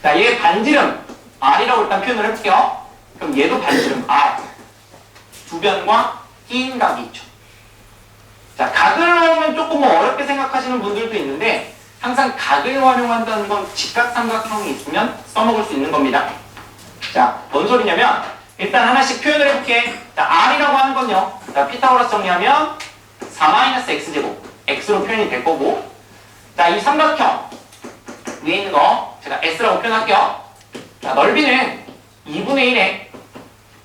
자, 얘 반지름 R이라고 일단 표현을 해볼게요. 그럼 얘도 반지름 R. 두 변과 낀 각이 있죠. 자, 각을 넣으면 조금 어렵게 생각하시는 분들도 있는데 항상 각을 활용한다는 건 직각삼각형이 있으면 써먹을 수 있는 겁니다. 자, 뭔 소리냐면 일단 하나씩 표현을 해볼게. 자, R이라고 하는 건요. 자, 피타고라스 정리하면 4-x제곱 x로 표현이 될 거고 자, 이 삼각형 위에 있는 거 제가 s라고 표현할게요. 자, 넓이는 2분의 1의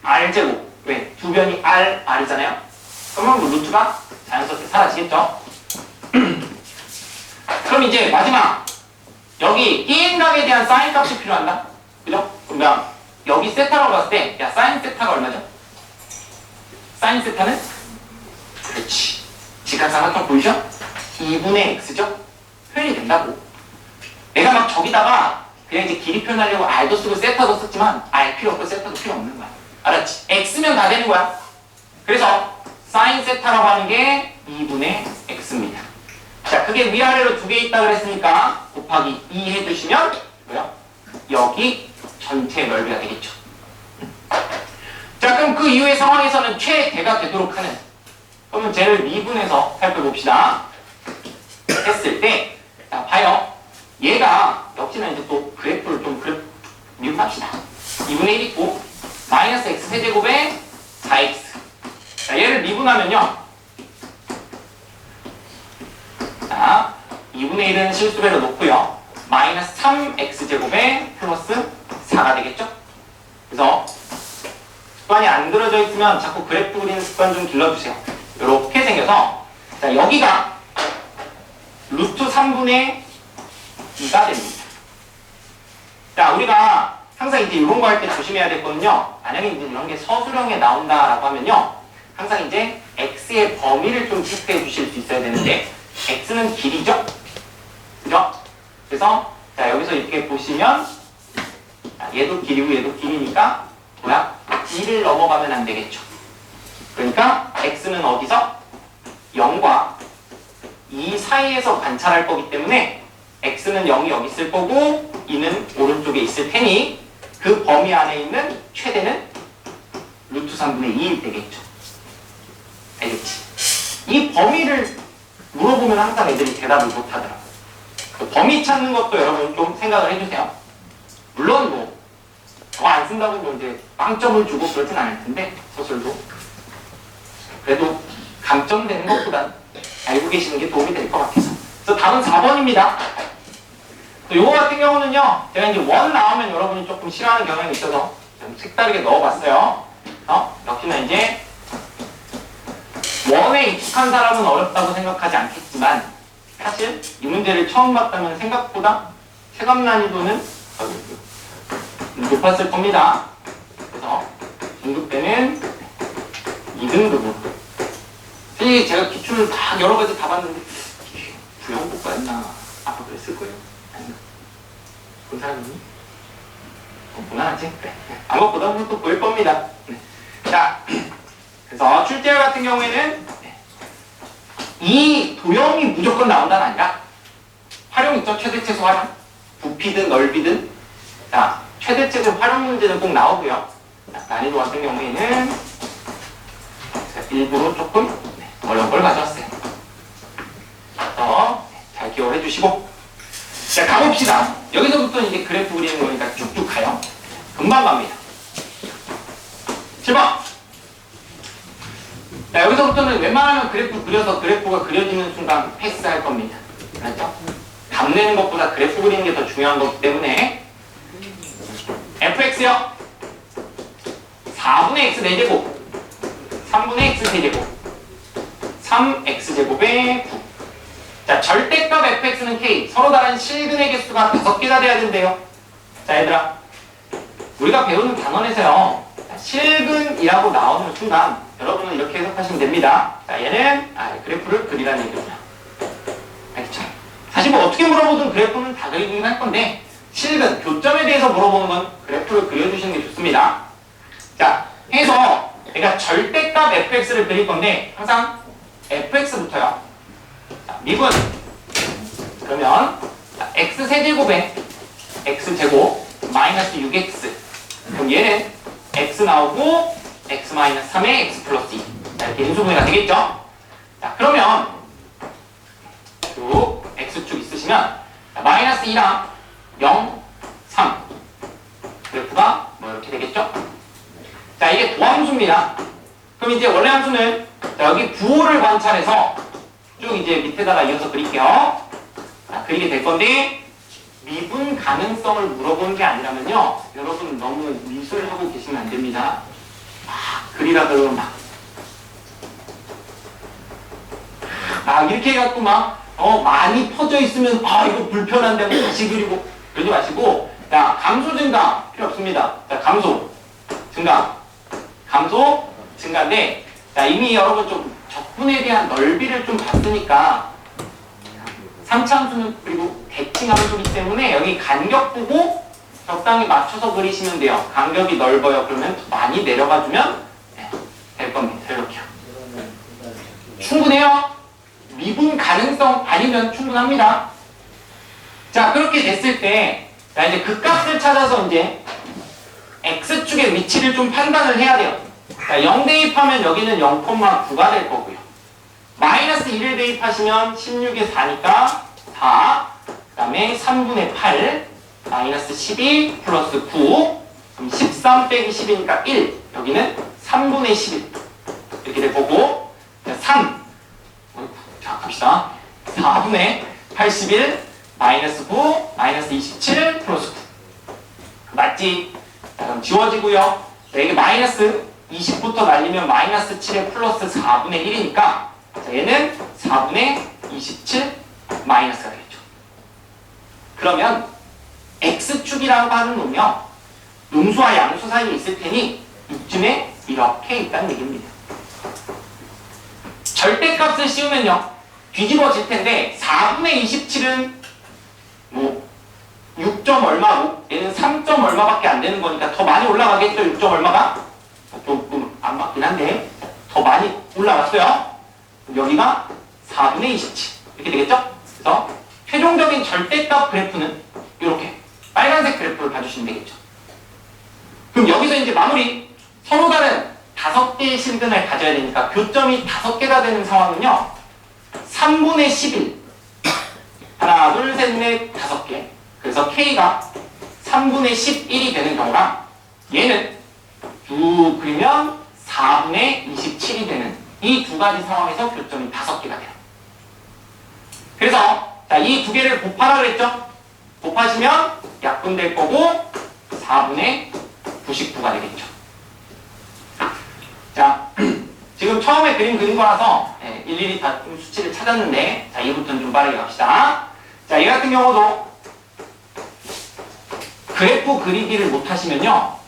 r제곱 왜? 두 변이 r이잖아요. 그러면 뭐 루트가 자연스럽게 사라지겠죠. 그럼 이제 마지막 여기 끼인각에 대한 사인 값이 필요한다. 그죠? 그러면 여기 세타라고 봤을 때 야 사인 세타가 얼마죠? 사인 세타는? 그렇지. 직각삼각형 보이죠? 2분의 x죠? 표현이 된다고. 내가 막 저기다가 그냥 이제 길이 표현하려고 r도 쓰고 세타도 썼지만 r 필요 없고 세타도 필요 없는 거야. 알았지? x면 다 되는 거야. 그래서 사인 세타라고 하는 게 2분의 x입니다. 자, 그게 위아래로 두 개 있다 그랬으니까 곱하기 2 해주시면 뭐요? 여기 전체 넓이가 되겠죠. 자, 그럼 그 이후의 상황에서는 최대가 되도록 하는 그러면 쟤를 미분해서 살펴봅시다. 했을 때 자, 봐요. 얘가 역시나 이제 또 그래프를 좀 미분합시다. 2분의 1 있고 마이너스 x 세제곱에 4x 자, 얘를 미분하면요. 자, 2분의 1은 실수배로 놓고요. 마이너스 3x제곱에 플러스 4가 되겠죠? 그래서 습관이 안 들어져 있으면 자꾸 그래프 그리는 습관 좀 길러주세요. 이렇게 생겨서 자, 여기가 루트 3분의 2가 됩니다. 자, 우리가 항상 이제 이런 거 할 때 조심해야 될 거는요. 만약에 이제 이런 게 서술형에 나온다라고 하면요. 항상 이제 x의 범위를 좀 체크해 주실 수 있어야 되는데 x는 길이죠? 그죠? 그래서 자 여기서 이렇게 보시면 자, 얘도 길이고 얘도 길이니까 뭐야? 2를 넘어가면 안 되겠죠. 그러니까 x는 어디서? 0과 2 사이에서 관찰할 거기 때문에 x는 0이 여기 있을 거고 2는 오른쪽에 있을 테니 그 범위 안에 있는 최대는 루트 3분의 2일 되겠죠. 알겠지? 이 범위를 물어보면 항상 애들이 대답을 못하더라고요. 그 범위 찾는 것도 여러분 좀 생각을 해주세요. 물론 뭐 더 안 쓴다고 뭐 이제 빵점을 주고 그러진 않을 텐데 서술도 그래도 감점되는 것보단 알고 계시는 게 도움이 될 것 같아서. 그래서 답은 4번입니다. 또 요거 같은 경우는요, 제가 이제 원 나오면 여러분이 조금 싫어하는 경향이 있어서 좀 색다르게 넣어봤어요. 역시나 이제 원에 익숙한 사람은 어렵다고 생각하지 않겠지만 사실 이 문제를 처음 봤다면 생각보다 체감 난이도는 높았을 겁니다. 그래서 중급 때는 2등급으로. 사실 제가 기출을 다 여러 가지 다 봤는데 부영국가였나? 아까 그랬을 거예요. 아닌가? 본 사람 있니? 없구나 아직? 그래. 아마 보다 보면 또 보일 겁니다. 자, 그래서 출제열 같은 경우에는 이 도형이 무조건 나온다는 아니라 활용 있죠? 최대 최소 활용. 부피든 넓이든. 자, 최대 최소 활용 문제는 꼭 나오고요. 난이도 같은 경우에는 일부러 조금 어려운 걸 가져왔어요. 그래서 잘 기억을 해주시고, 자, 가봅시다. 여기서부터 이제 그래프 그리는 거니까 쭉쭉 가요. 금방 갑니다. 7번. 자, 여기서부터는 웬만하면 그래프 그려서 그래프가 그려지는 순간 패스할 겁니다. 알았죠? 답 내는 것보다 그래프 그리는 게 더 중요한 거기 때문에 fx요. 4분의 x 4제곱 3분의 x 세제곱 3x제곱에 9. 자, 절대값 fx는 k. 서로 다른 실근의 개수가 5개가 돼야 된대요. 자, 얘들아, 우리가 배우는 단원에서요, 실근이라고 나오는 순간 여러분은 이렇게 해석하시면 됩니다. 자, 얘는 그래프를 그리라는 얘기구나. 알겠죠? 사실 뭐 어떻게 물어보든 그래프는 다 그리긴 할 건데, 실근, 교점에 대해서 물어보는 건 그래프를 그려주시는 게 좋습니다. 자, 해서 그러니까 절대값 fx를 그릴 건데 항상 fx부터요. 자, 미분. 그러면 자, x 세제곱에 x제곱 마이너스 6x. 그럼 얘는 x 나오고 x 마이너스 3에 x 플러스 2. 자, 이렇게 인수분해가 되겠죠? 자, 그러면 쭉 x축 있으시면 자, 마이너스 2랑 0, 3 그래프가 뭐 이렇게 되겠죠? 자, 이게 도함수입니다. 그럼 이제 원래 함수는 자, 여기 부호를 관찰해서 쭉 이제 밑에다가 이어서 그릴게요. 자, 그리게 될 건데 미분 가능성을 물어보는 게 아니라면요, 여러분 너무 미술하고 계시면 안 됩니다. 막 그리라 그러면 막 이렇게 해갖고 막 많이 퍼져 있으면 이거 불편한데 뭐 다시 그리고 그러지 마시고, 자, 감소 증가 필요 없습니다. 자, 감소 증가 감소 증가인데, 자, 이미 여러분 좀 적분에 대한 넓이를 좀 봤으니까 3차 함수는 그리고 대칭 함수이기 때문에 여기 간격 보고 적당히 맞춰서 그리시면 돼요. 간격이 넓어요. 그러면 더 많이 내려가주면 될 겁니다. 이렇게요. 충분해요? 미분 가능성 아니면 충분합니다. 자, 그렇게 됐을 때, 자, 이제 그 값을 찾아서 이제 x축의 위치를 좀 판단을 해야 돼요. 자, 0 대입하면 여기는 0,9가 될 거고요. 마이너스 1을 대입하시면 16에 4니까 4. 그 다음에 3분의 8, 마이너스 12 플러스 9. 그럼 13 빼기 10이니까 1. 여기는 3분의 11. 이렇게 될 거고. 자, 3. 자, 갑시다. 4분의 81, 마이너스 9, 마이너스 27 플러스 9. 맞지? 자, 그럼 지워지고요. 자, 이게 마이너스 20부터 날리면 마이너스 7에 플러스 4분의 1이니까 자, 얘는 4분의 27 마이너스가 되겠죠. 그러면 x축이라고 하는 놈이요, 음수와 양수 사이에 있을 테니 이쯤에 이렇게 있다는 얘기입니다. 절대값을 씌우면요 뒤집어질 텐데 4분의 27은 뭐 6점 얼마고 얘는 3점 얼마밖에 안 되는 거니까 더 많이 올라가겠죠. 6점 얼마가 조금 안 맞긴 한데 더 많이 올라갔어요. 여기가 4분의 27 이렇게 되겠죠. 그래서 최종적인 절대값 그래프는 이렇게 빨간색 그래프를 봐주시면 되겠죠. 그럼 여기서 이제 마무리. 서로 다른 5개의 실근을 가져야 되니까 교점이 5개가 되는 상황은요 3분의 11 하나 둘 셋 넷 5개. 그래서 K가 3분의 11이 되는 경우랑 얘는 쭉 그리면 4분의 27이 되는 이 두 가지 상황에서 교점이 5개가 돼요. 그래서 자, 이 두 개를 곱하라 그랬죠? 곱하시면 약분될 거고 4분의 99가 되겠죠. 자, 지금 처음에 그림 그린 거라서 일일이 다 수치를 찾았는데, 자, 이부터는 좀 빠르게 갑시다. 자, 이 같은 경우도 그래프 그리기를 못하시면요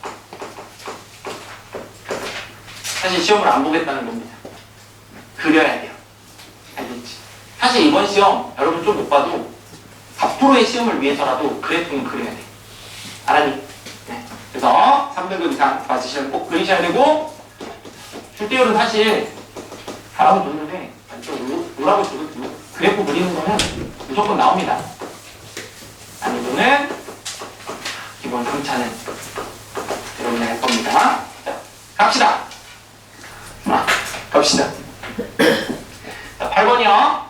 사실 시험을 안 보겠다는 겁니다. 그려야 돼요. 알겠지? 사실 이번 시험 여러분 좀 못 봐도 앞으로의 시험을 위해서라도 그래프는 그려야 돼. 알았니? 네. 그래서 3등급 이상 맞으시면 꼭 그리셔야 되고 출제율은 사실 잘하고 줬는데 뭐라고 줘도 그래프 그리는 거는 무조건 나옵니다. 아니면은 기본 3차는 여러분이 할 겁니다. 자, 갑시다. 갑시다. 자, 8번이요.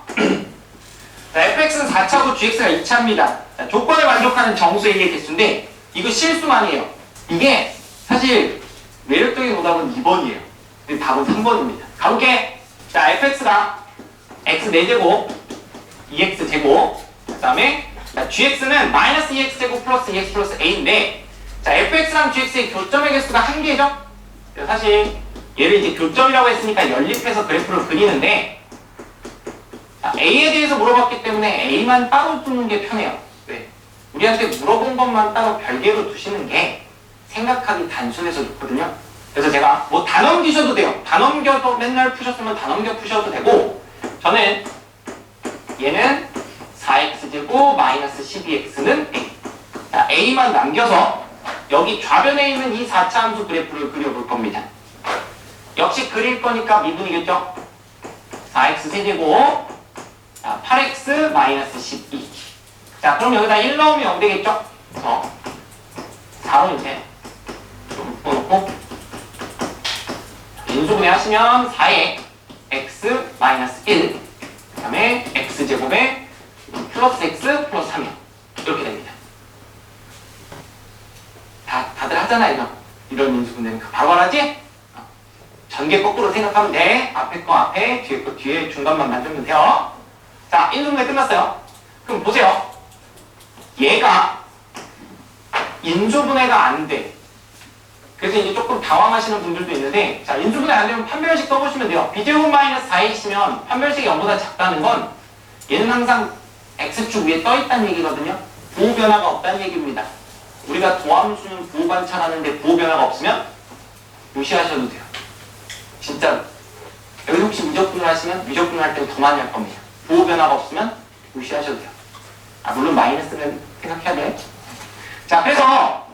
자, fx는 4차고 gx가 2차입니다. 자, 조건을 만족하는 정수의 개수인데 이거 실수만이에요. 이게 사실 매력적인 오답은 2번이에요. 근데 답은 3번입니다. 가볼게. 자, fx가 x 4제곱 2x제곱 그 다음에 gx는 마이너스 2x제곱 플러스 2x 플러스 a인데 자, fx랑 gx의 교점의 개수가 1개죠? 사실 얘를 이제 교점이라고 했으니까 연립해서 그래프를 그리는데 자, a에 대해서 물어봤기 때문에 a만 따로 두는 게 편해요. 왜? 우리한테 물어본 것만 따로 별개로 두시는 게 생각하기 단순해서 좋거든요. 그래서 제가 뭐 다 넘기셔도 돼요. 다 넘겨도 맨날 푸셨으면 다 넘겨 푸셔도 되고 저는 얘는 4x제곱 마이너스 12x는 a. 자, a만 남겨서 여기 좌변에 있는 이 4차 함수 그래프를 그려볼 겁니다. 역시 그릴 거니까 미분이겠죠? 4x 세제곱 8x 마이너스 12. 자, 그럼 여기다 1 넣으면 0 되겠죠? 그래서 4로 이제 좀 묶어놓고 인수분해 하시면 4에 x 마이너스 1 그 다음에 x제곱에 플러스 x 플러스 3 이렇게 됩니다. 다들 하잖아 이런 인수분해는 바로 하지? 전개 거꾸로 생각하면 돼. 앞에 거 앞에, 뒤에 거 뒤에, 중간만 만들면 돼요. 자, 인수분해 끝났어요. 그럼 보세요. 얘가 인수분해가 안 돼. 그래서 이제 조금 당황하시는 분들도 있는데 자, 인수분해 안 되면 판별식 써보시면 돼요. b제곱 마이너스 4x면 판별식이 0보다 작다는 건 얘는 항상 x축 위에 떠있다는 얘기거든요. 부호 변화가 없다는 얘기입니다. 우리가 도함수는 부호 관찰하는데 부호 변화가 없으면 무시하셔도 돼요. 진짜 여기 혹시 미적분을 하시면 미적분을 할 때는 더 많이 할 겁니다. 부호 변화가 없으면 무시하셔도 돼요. 물론 마이너스는 생각해야 돼. 자, 그래서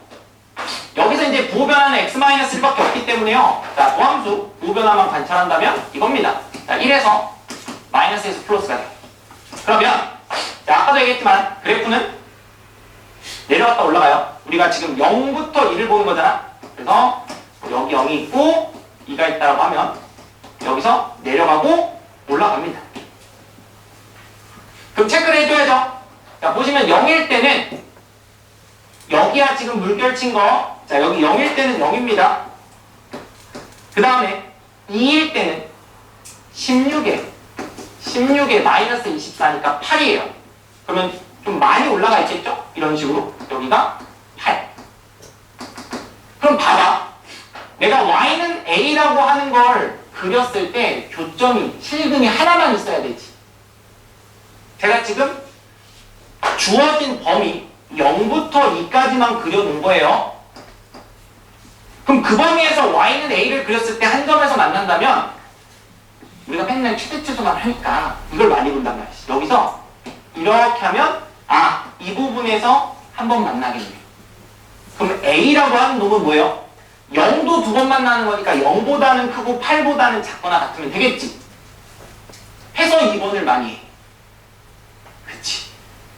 여기서 이제 부호 변화는 x-1밖에 없기 때문에요. 자, 도함수 부호 변화만 관찰한다면 이겁니다. 자, 1에서 마이너스에서 플러스가 돼요. 그러면 자, 아까도 얘기했지만 그래프는 내려갔다 올라가요. 우리가 지금 0부터 1을 보는 거잖아. 그래서 여기 0이 있고 2가 있다고 하면 여기서 내려가고 올라갑니다. 그럼 체크를 해줘야죠. 자, 보시면 0일 때는 여기야 지금 물결친 거. 자, 여기 0일 때는 0입니다. 그 다음에 2일 때는 16에 마이너스 24니까 8이에요. 그러면 좀 많이 올라가 있겠죠? 이런 식으로. 여기가 8. 그럼 봐봐. 내가 y는 a라고 하는 걸 그렸을 때 교점이 실근이 하나만 있어야 되지. 제가 지금 주어진 범위 0부터 2까지만 그려놓은 거예요. 그럼 그 범위에서 y는 a를 그렸을 때 한 점에서 만난다면 우리가 맨날 최대치수만 하니까 이걸 많이 본단 말이지. 여기서 이렇게 하면 이 부분에서 한 번 만나겠네. 그럼 a라고 하는 놈은 뭐예요? 0도 2번 만나는 거니까 0보다는 크고 8보다는 작거나 같으면 되겠지. 해서 2번을 많이 해. 그치.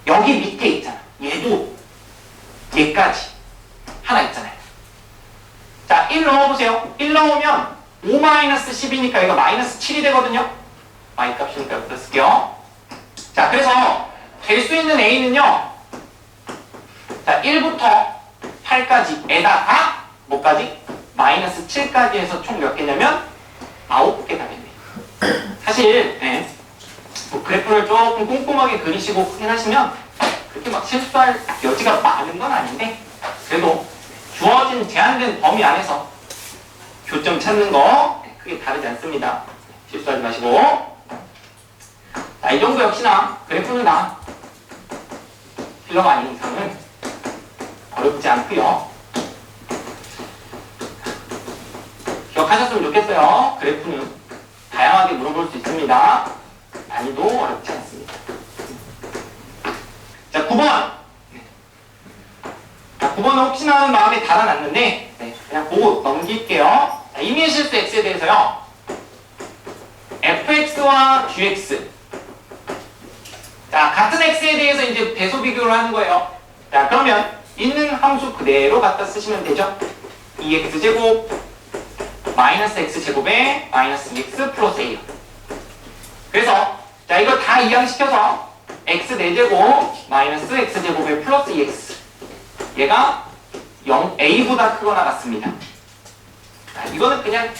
여기 밑에 있잖아. 얘도 얘까지 하나 있잖아요. 자, 1 넣어보세요. 1 넣으면 5-10이니까 얘가 마이너스 7이 되거든요. y값이니까 여기다 쓸게요. 자, 그래서 될 수 있는 a는요. 자, 1부터 8까지에다가 뭐까지? 마이너스 7까지 해서 총 몇 개냐면 9개 답이네. 사실 뭐 그래프를 조금 꼼꼼하게 그리시고 확인하시면 그렇게 막 실수할 여지가 많은 건 아닌데 그래도 주어진 제한된 범위 안에서 교점 찾는 거 크게 다르지 않습니다. 실수하지 마시고. 자, 이 정도 역시나 그래프는 필러가 아닌 이상은 어렵지 않고요. 기억하셨으면 좋겠어요. 그래프는 다양하게 물어볼 수 있습니다. 난이도 어렵지 않습니다. 자, 9번. 자, 9번은 혹시나 하는 마음에 달아놨는데 그냥 보고 넘길게요. 자, 임의의 실수 x에 대해서요. fx와 gx. 자, 같은 x에 대해서 이제 배수 비교를 하는 거예요. 자, 그러면 있는 함수 그대로 갖다 쓰시면 되죠. 2x제곱 마이너스 x제곱에 마이너스 2x 플러스 a. 그래서 자, 이거 다 이항시켜서 x 4제곱 마이너스 x제곱에 플러스 2x. 얘가 0a보다 크거나 같습니다. 자, 이거는 그냥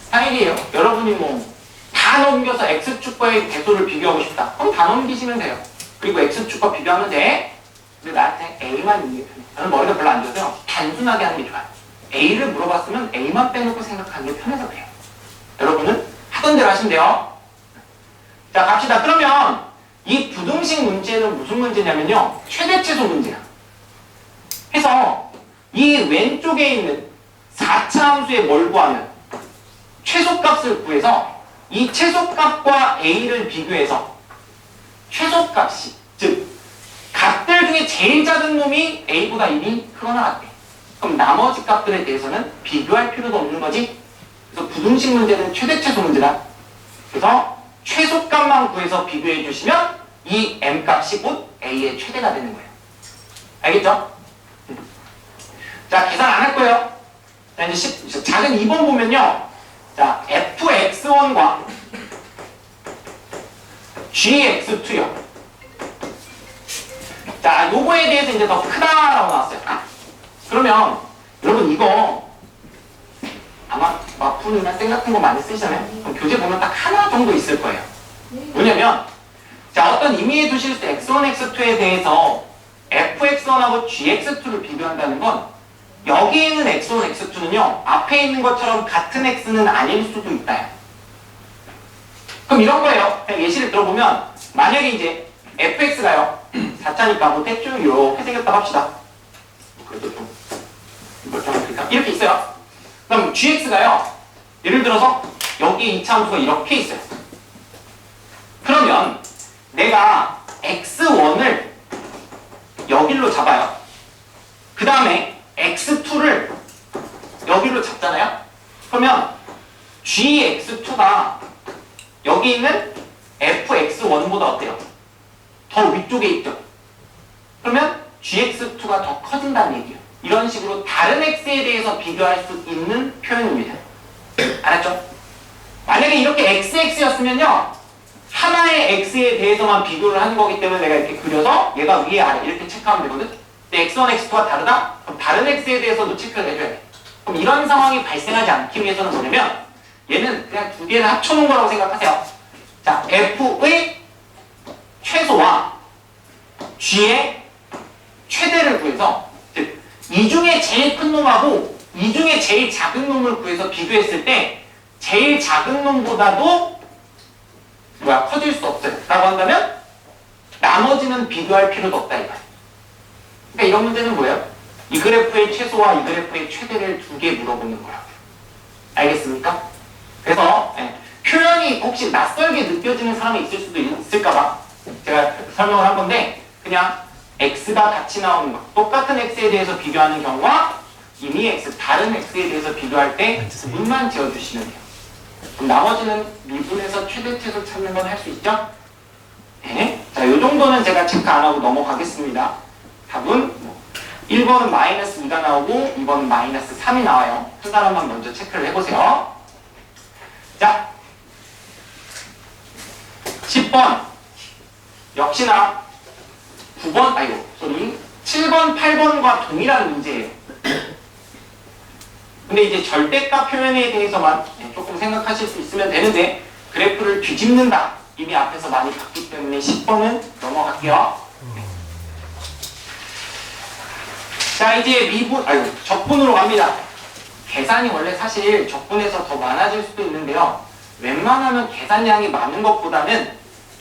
스타일이에요. 여러분이 뭐 다 넘겨서 x축과의 배수를 비교하고 싶다. 그럼 다 넘기시면 돼요. 그리고 x축과 비교하면 돼. 근데 나한테 a만 있는 게 편해. 저는 머리가 별로 안 좋아서요. 단순하게 하는 게 좋아요. a를 물어봤으면 a만 빼놓고 생각하는 게 편해서 그래요. 여러분은 하던 대로 하시면 돼요. 자, 갑시다. 그러면 이 부등식 문제는 무슨 문제냐면요. 최대최소 문제야. 해서 이 왼쪽에 있는 4차 함수에 뭘 구하면 최소값을 구해서 이 최소값과 a를 비교해서 최소값이, 즉 값들 중에 제일 작은 놈이 a보다 1이 크거나 같대. 그럼 나머지 값들에 대해서는 비교할 필요도 없는 거지. 그래서 부등식 문제는 최대최소 문제다. 그래서 최소값만 구해서 비교해 주시면 이 m값이 곧 a의 최대가 되는 거예요. 알겠죠? 자, 계산 안 할 거예요. 자, 이제 작은 2번 보면요. 자, fx1과 gx2요. 자, 요거에 대해서 이제 더 크다라고 나왔어요. 그러면 여러분 이거 아마 마푼이나 땡 같은 거 많이 쓰시잖아요. 그럼 교재 보면 딱 하나 정도 있을 거예요. 뭐냐면 자, 어떤 임의의 두 실수 x1, x2에 대해서 fx1하고 gx2를 비교한다는 건 여기 있는 x1, x2는요 앞에 있는 것처럼 같은 x는 아닐 수도 있다. 그럼 이런 거예요. 그냥 예시를 들어보면 만약에 이제 fx가요 4차니까 뭐 대충 이렇게 생겼다고 합시다. 그래도 좀 이걸 좀 이렇게 있어요. 그럼 gx가요 예를 들어서 여기 2차 함수가 이렇게 있어요. 그러면 내가 x1을 여기로 잡아요. 그 다음에 x2를 여기로 잡잖아요. 그러면 gx2가 여기 있는 fx1보다 어때요? 더 위쪽에 있죠. 그러면 gx2가 더 커진다는 얘기예요. 이런 식으로 다른 x에 대해서 비교할 수 있는 표현입니다. 알았죠? 만약에 이렇게 xx였으면요 하나의 x에 대해서만 비교를 하는 거기 때문에 내가 이렇게 그려서 얘가 위에 아래 이렇게 체크하면 되거든. 근데 x1, x2가 다르다? 그럼 다른 x에 대해서도 체크를 해줘야 돼. 그럼 이런 상황이 발생하지 않기 위해서는 뭐냐면 얘는 그냥 두 개를 합쳐놓은 거라고 생각하세요. 자, f의 최소와 g의 최대를 구해서 즉 이 중에 제일 큰 놈하고 이 중에 제일 작은 놈을 구해서 비교했을 때 제일 작은 놈보다도 커질 수 없어요. 라고 한다면 나머지는 비교할 필요도 없다 이거야. 그러니까 이런 문제는 뭐예요? 이 그래프의 최소와 이 그래프의 최대를 두 개 물어보는 거라고요. 알겠습니까? 그래서 표현이 혹시 낯설게 느껴지는 사람이 있을 수도 있을까봐 제가 설명을 한 건데 그냥 x가 같이 나오는 거 똑같은 x에 대해서 비교하는 경우와 이미 x 다른 x에 대해서 비교할 때 문만 지어주시면 돼요. 그럼 나머지는 미분에서 최대 최소 찾는 건 할 수 있죠? 네. 자, 요 정도는 제가 체크 안 하고 넘어가겠습니다. 답은 1번은 마이너스 2가 나오고 2번은 마이너스 3이 나와요. 한 사람만 먼저 체크를 해보세요. 자, 10번 역시나 7번, 8번과 동일한 문제예요. 근데 이제 절대값 표현에 대해서만 조금 생각하실 수 있으면 되는데 그래프를 뒤집는다. 이미 앞에서 많이 봤기 때문에 10번은 넘어갈게요. 자, 이제 적분으로 갑니다. 계산이 원래 사실 적분에서 더 많아질 수도 있는데요. 웬만하면 계산량이 많은 것보다는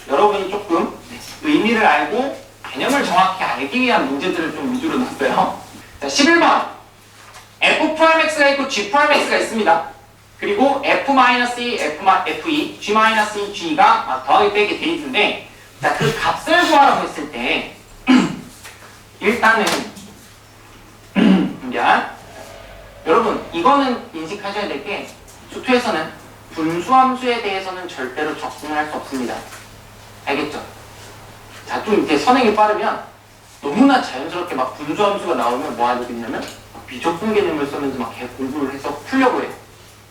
여러분이 조금 의미를 알고 개념을 정확히 알기 위한 문제들을 좀 위주로 놨어요. 자, 11번. F'X가 있고 G'X가 있습니다. 그리고 F-E, F-E, G-E, G가 더하기 빼기 돼 있는데, 자, 그 값을 구하라고 했을 때, 일단은, 여러분, 이거는 인식하셔야 될 게, 수투에서는 분수함수에 대해서는 절대로 적분을 할 수 없습니다. 알겠죠? 자, 좀 이렇게 선행이 빠르면, 너무나 자연스럽게 막 분수함수가 나오면 뭐 하게 되냐면, 비적분 개념을 쓰면서 막 공부를 해서 풀려고 해요.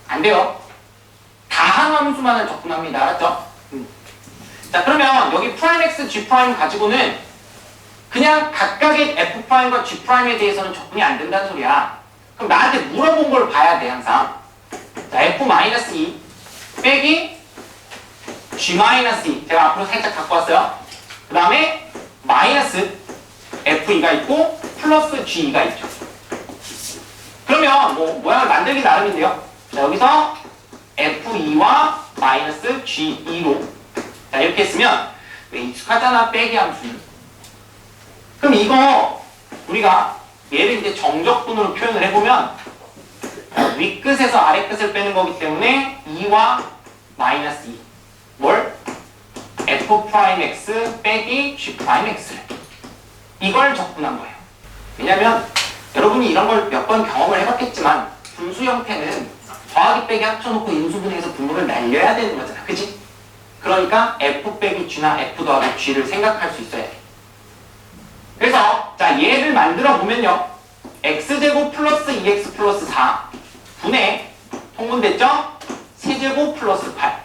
안 돼요. 다항함수만을 적분합니다. 알았죠? 자, 그러면 여기 프라임 X, G 프라임 가지고는 그냥 각각의 F 프라임과 G 프라임에 대해서는 적분이 안 된다는 소리야. 그럼 나한테 물어본 걸 봐야 돼, 항상. 자, F-E 빼기 G-E. 제가 앞으로 살짝 갖고 왔어요. 그 다음에 마이너스 F-E가 있고 플러스 G-E가 있죠. 그러면 뭐 모양을 만들기 나름인데요. 자, 여기서 F2와 마이너스 G2로 자, 이렇게 했으면 왜 익숙하잖아, 빼기 함수는. 그럼 이거 우리가 얘를 이제 정적분으로 표현을 해보면 윗끝에서 아래끝을 빼는 거기 때문에 2와 마이너스 2 뭘? F'X 빼기 G'X를 이걸 적분한 거예요. 왜냐면 여러분이 이런 걸 몇 번 경험을 해봤겠지만 분수 형태는 더하기 빼기 합쳐놓고 인수분해해서 분모를 날려야 되는 거잖아. 그치? 그러니까 F 빼기 G나 F 더하기 G를 생각할 수 있어야 돼. 그래서 자, 얘를 만들어 보면요. X제곱 플러스 2X 플러스 4 분의 통분됐죠? 세제곱 플러스 8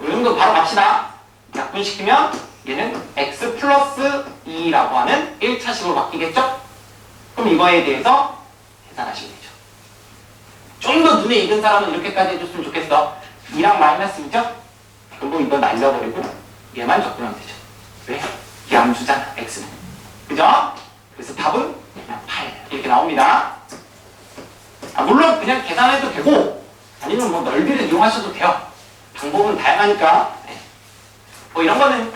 이 정도 바로 갑시다. 약분시키면 얘는 X 플러스 2라고 하는 1차식으로 바뀌겠죠? 그럼 이거에 대해서 계산하시면 되죠. 좀 더 눈에 익은 사람은 이렇게까지 해줬으면 좋겠어. 2랑 마이너스 2죠? 그럼 뭐 이거 날려버리고 얘만 적분하면 되죠. 왜? 이게 함수잖아, x는. 그죠? 그래서 답은 그냥 8 이렇게 나옵니다. 물론 그냥 계산해도 되고 아니면 뭐 넓이를 이용하셔도 돼요. 방법은 다양하니까. 네. 뭐 이런 거는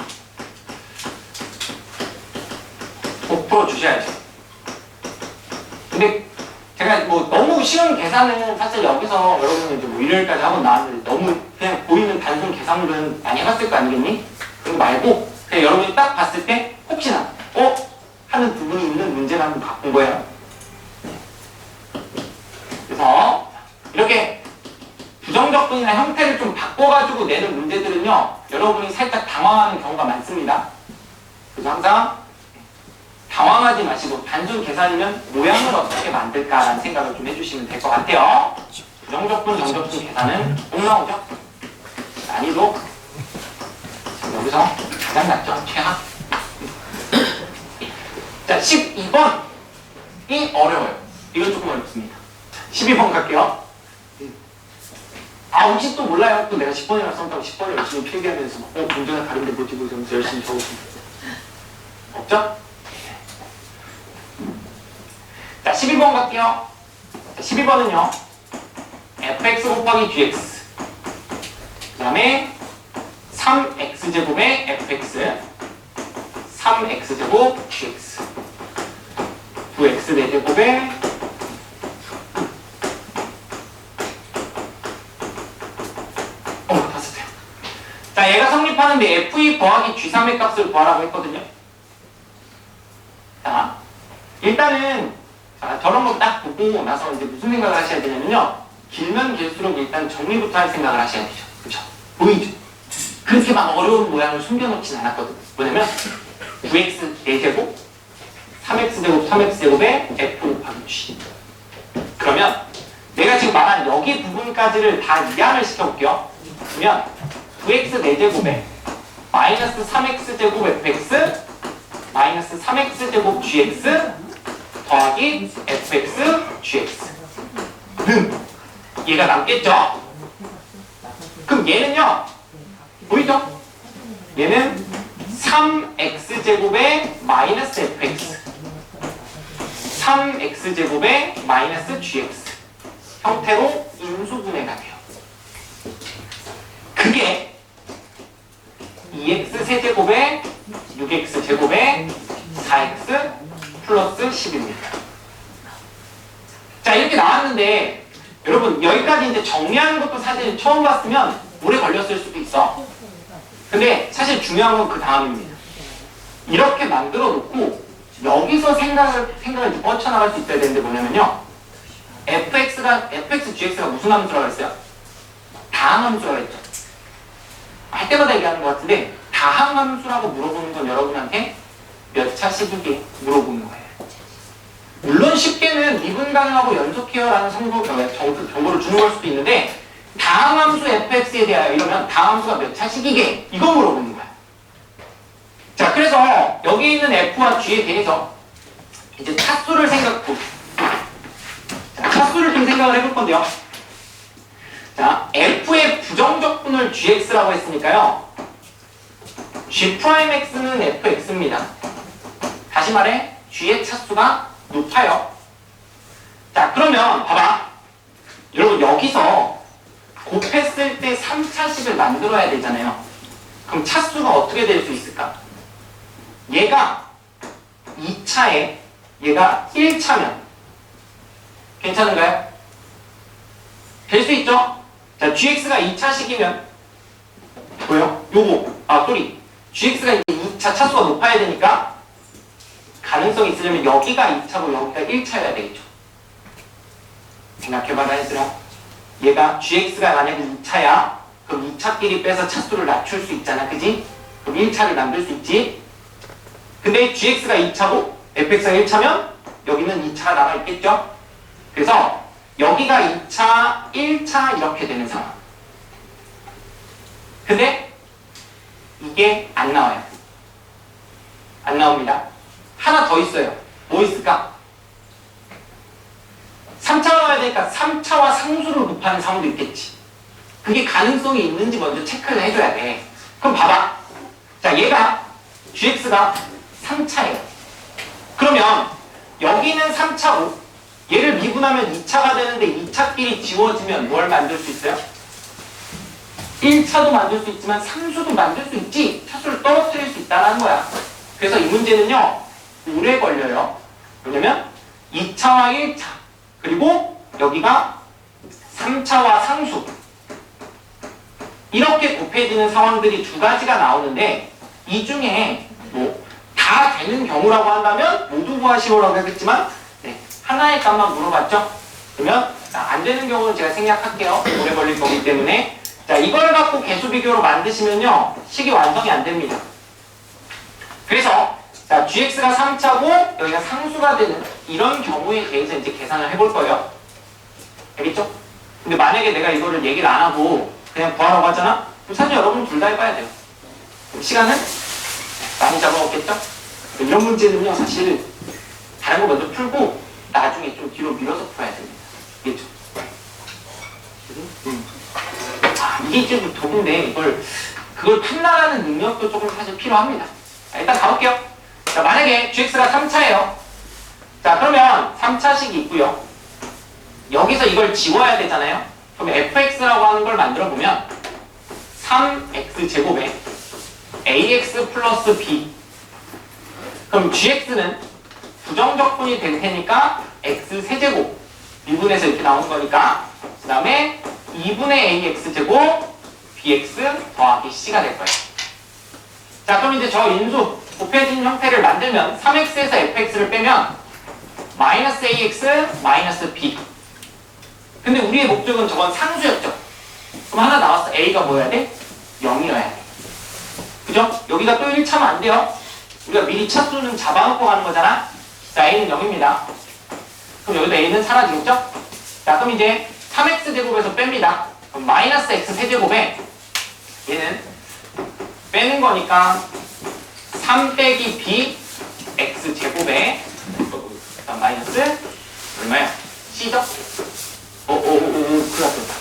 꼭 풀어주셔야죠. 근데 제가 뭐 너무 쉬운 계산은 사실 여기서 여러분이 이제 뭐 일요일까지 하고 나왔는데 너무 그냥 보이는 단순 계산들은 많이 해봤을 거 아니겠니? 그런 거 말고 그냥 여러분이 딱 봤을 때 혹시나 하는 부분이 있는 문제를 한번 바꾼 거예요. 그래서 이렇게 부정적분이나 형태를 좀 바꿔가지고 내는 문제들은요 여러분이 살짝 당황하는 경우가 많습니다. 그래서 항상 당황하지 마시고 단순 계산이면 모양을 어떻게 만들까라는 생각을 좀 해주시면 될 것 같아요. 부정적분, 정적분 계산은 꼭 나오죠. 난이도 여기서 가장 낮죠. 최하. 자, 12번이 어려워요. 이건 조금 어렵습니다. 12번 갈게요. 혹시 또 몰라요? 또 내가 10번이나 썼다고 10번을 열심히 필기하면서 문제가 다른데 뭐지 보면서 열심히 적었습니다. 없죠? 자, 12번 갈게요. 자, 12번은요. fx 곱하기 gx 그 다음에 3x제곱의 fx 3x제곱 gx 9x 4제곱의 다 썼어요. 자, 얘가 성립하는데 f2 더하기 g3의 값을 구하라고 했거든요. 자, 일단은 저런 거 딱 보고 나서 이제 무슨 생각을 하셔야 되냐면요. 길면 길수록 일단 정리부터 할 생각을 하셔야 되죠. 그쵸? 보이죠? 그렇게 막 어려운 모양을 숨겨놓진 않았거든. 뭐냐면 9x 4제곱 3x제곱 3x제곱에 f 곱하기 g. 그러면 내가 지금 말한 여기 부분까지를 다 이항을 시켜볼게요. 그러면 9x 4제곱에 마이너스 3x제곱 fx 마이너스 3x제곱 gx 더하기 fx gx는 얘가 남겠죠? 그럼 얘는요 보이죠? 얘는 3x제곱에 마이너스 fx 3x제곱에 마이너스 gx 형태로 인수분해가 돼요. 그게 2x 세제곱에 6x 제곱에 4x 플러스 10입니다. 여러분 여기까지 이제 정리하는 것도 사실 처음 봤으면 오래 걸렸을 수도 있어. 근데 사실 중요한 건 그 다음입니다. 이렇게 만들어 놓고 여기서 생각을 이제 뻗쳐나갈 수 있어야 되는데 뭐냐면요. fx, gx가 무슨 함수라고 했어요? 다항함수라고 했죠. 할 때마다 얘기하는 것 같은데 다항함수라고 물어보는 건 여러분한테 몇 차식이게 물어보는 거예요. 물론 쉽게는 미분 가능하고 연속해요라는 정보를 주는 걸 수도 있는데 다항함수 fx에 대하여 이러면 다항함수가 몇 차식이게 이거 물어보는 거야. 자, 그래서 여기 있는 f와 g에 대해서 이제 차수를 차수를 좀 생각을 해볼 건데요. 자, f의 부정적분을 gx라고 했으니까요. g'x는 fx입니다. 다시 말해 g의 차수가 높아요. 자, 그러면 봐봐. 여러분 여기서 곱했을 때 3차식을 만들어야 되잖아요. 그럼 차수가 어떻게 될 수 있을까? 얘가 2차에 얘가 1차면 괜찮은가요? 될 수 있죠? 자, gx가 2차식이면 뭐요? gx가 이제 2차 차수가 높아야 되니까 가능성이 있으려면 여기가 2차고 여기가 1차여야 되겠죠. 생각해봐라 얘들아. 얘가 gx가 만약에 2차야 그럼 2차끼리 빼서 차수를 낮출 수 있잖아. 그지? 그럼 1차를 남길 수 있지. 근데 gx가 2차고 fx가 1차면 여기는 2차가 남아있겠죠. 그래서 여기가 2차, 1차 이렇게 되는 상황. 근데 이게 안 나와요. 안 나옵니다. 하나 더 있어요. 뭐 있을까? 3차가 나와야 되니까 3차와 상수를 곱하는 상황도 있겠지. 그게 가능성이 있는지 먼저 체크를 해줘야 돼. 그럼 봐봐. 자, 얘가 gx가 3차예요. 그러면 여기는 3차고 얘를 미분하면 2차가 되는데 2차끼리 지워지면 뭘 만들 수 있어요? 1차도 만들 수 있지만 상수도 만들 수 있지. 차수를 떨어뜨릴 수 있다는 거야. 그래서 이 문제는요. 오래 걸려요. 왜냐면 2차와 1차 그리고 여기가 3차와 상수 이렇게 곱해지는 상황들이 두 가지가 나오는데 이 중에 뭐 다 되는 경우라고 한다면 모두 구하시오라고 했지만 하나의 값만 물어봤죠? 그러면 안 되는 경우는 제가 생략할게요. 오래 걸릴 거기 때문에 자, 이걸 갖고 개수 비교로 만드시면요. 식이 완성이 안 됩니다. 그래서 자, gx가 3차고 여기가 상수가 되는 이런 경우에 대해서 이제 계산을 해볼 거예요. 알겠죠? 근데 만약에 내가 이거를 얘기를 안 하고 그냥 구하라고 하잖아? 그럼 사실 여러분 둘 다 해봐야 돼요. 시간은 많이 잡아먹겠죠? 이런 문제는요. 사실 다른 거 먼저 풀고 나중에 좀 뒤로 밀어서 풀어야 됩니다. 알겠죠? 이게 좀 도구인데 그걸 판단하는 능력도 조금 사실 필요합니다. 자, 일단 가볼게요. 자, 만약에 gx가 3차예요. 자, 그러면 3차식이 있고요. 여기서 이걸 지워야 되잖아요. 그럼 fx라고 하는 걸 만들어 보면 3x 제곱에 ax 플러스 b 그럼 gx는 부정적분이 될 테니까 x 세제곱 미분해서 이렇게 나오는 거니까 그 다음에 2분의 ax 제곱 bx 더하기 c가 될 거예요. 자, 그럼 이제 저 인수 곱해진 형태를 만들면 3x에서 fx를 빼면 마이너스 ax 마이너스 b 근데 우리의 목적은 저건 상수였죠. 그럼 하나 나왔어. a가 뭐여야 돼? 0이어야 돼. 그죠? 여기가 또 1차면 안 돼요. 우리가 미리 차수는 잡아놓고 가는 거잖아. 자, a는 0입니다. 그럼 여기도 a는 사라지겠죠? 자, 그럼 이제 3x 제곱에서 뺍니다. 그럼 마이너스 x 세제곱에 얘는 빼는 거니까 3 빼기 b x 제곱에 마이너스 얼마야? c죠? 큰일 났다.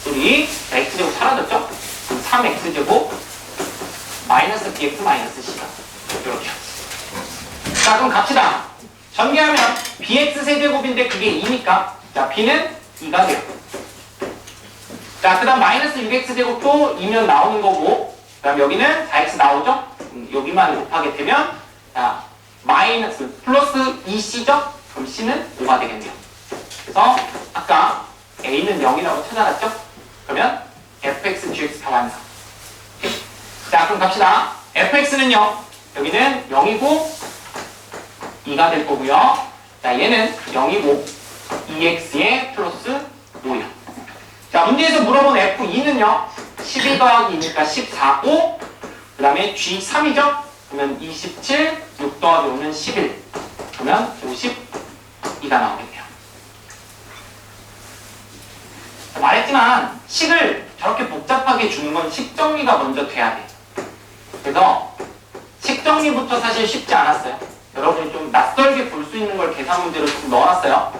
우리 x 제곱 사라졌죠? 그럼 3x 제곱 마이너스 bx 마이너스 c가 이렇게. 자, 그럼 갑시다. 전개하면 bx 세제곱인데 그게 2니까 자, b는 2가 돼요. 자, 그 다음 마이너스 6x 제곱도 2면 나오는 거고 그 다음 여기는 4x 나오죠? 여기만 곱하게 되면 자, 마이너스 플러스 2c죠? 그럼 c는 5가 되겠네요. 그래서 아까 a는 0이라고 찾아놨죠? 그러면 fx, gx 다 완성. 자, 그럼 갑시다. fx는요, 여기는 0이고 2가 될 거고요. 자, 얘는 0이고 2x에 플러스 5요. 자, 문제에서 물어본 f2는요, 12 더하기 2니까 14고, 그 다음에 g3이죠? 그러면 27, 6 더하기 5는 11. 그러면 52가 나오겠네요. 자, 말했지만 식을 저렇게 복잡하게 주는 건 식정리가 먼저 돼야 돼. 그래서 식정리부터 사실 쉽지 않았어요. 여러분이 좀 낯설게 볼 수 있는 걸 계산 문제로 좀 넣어놨어요.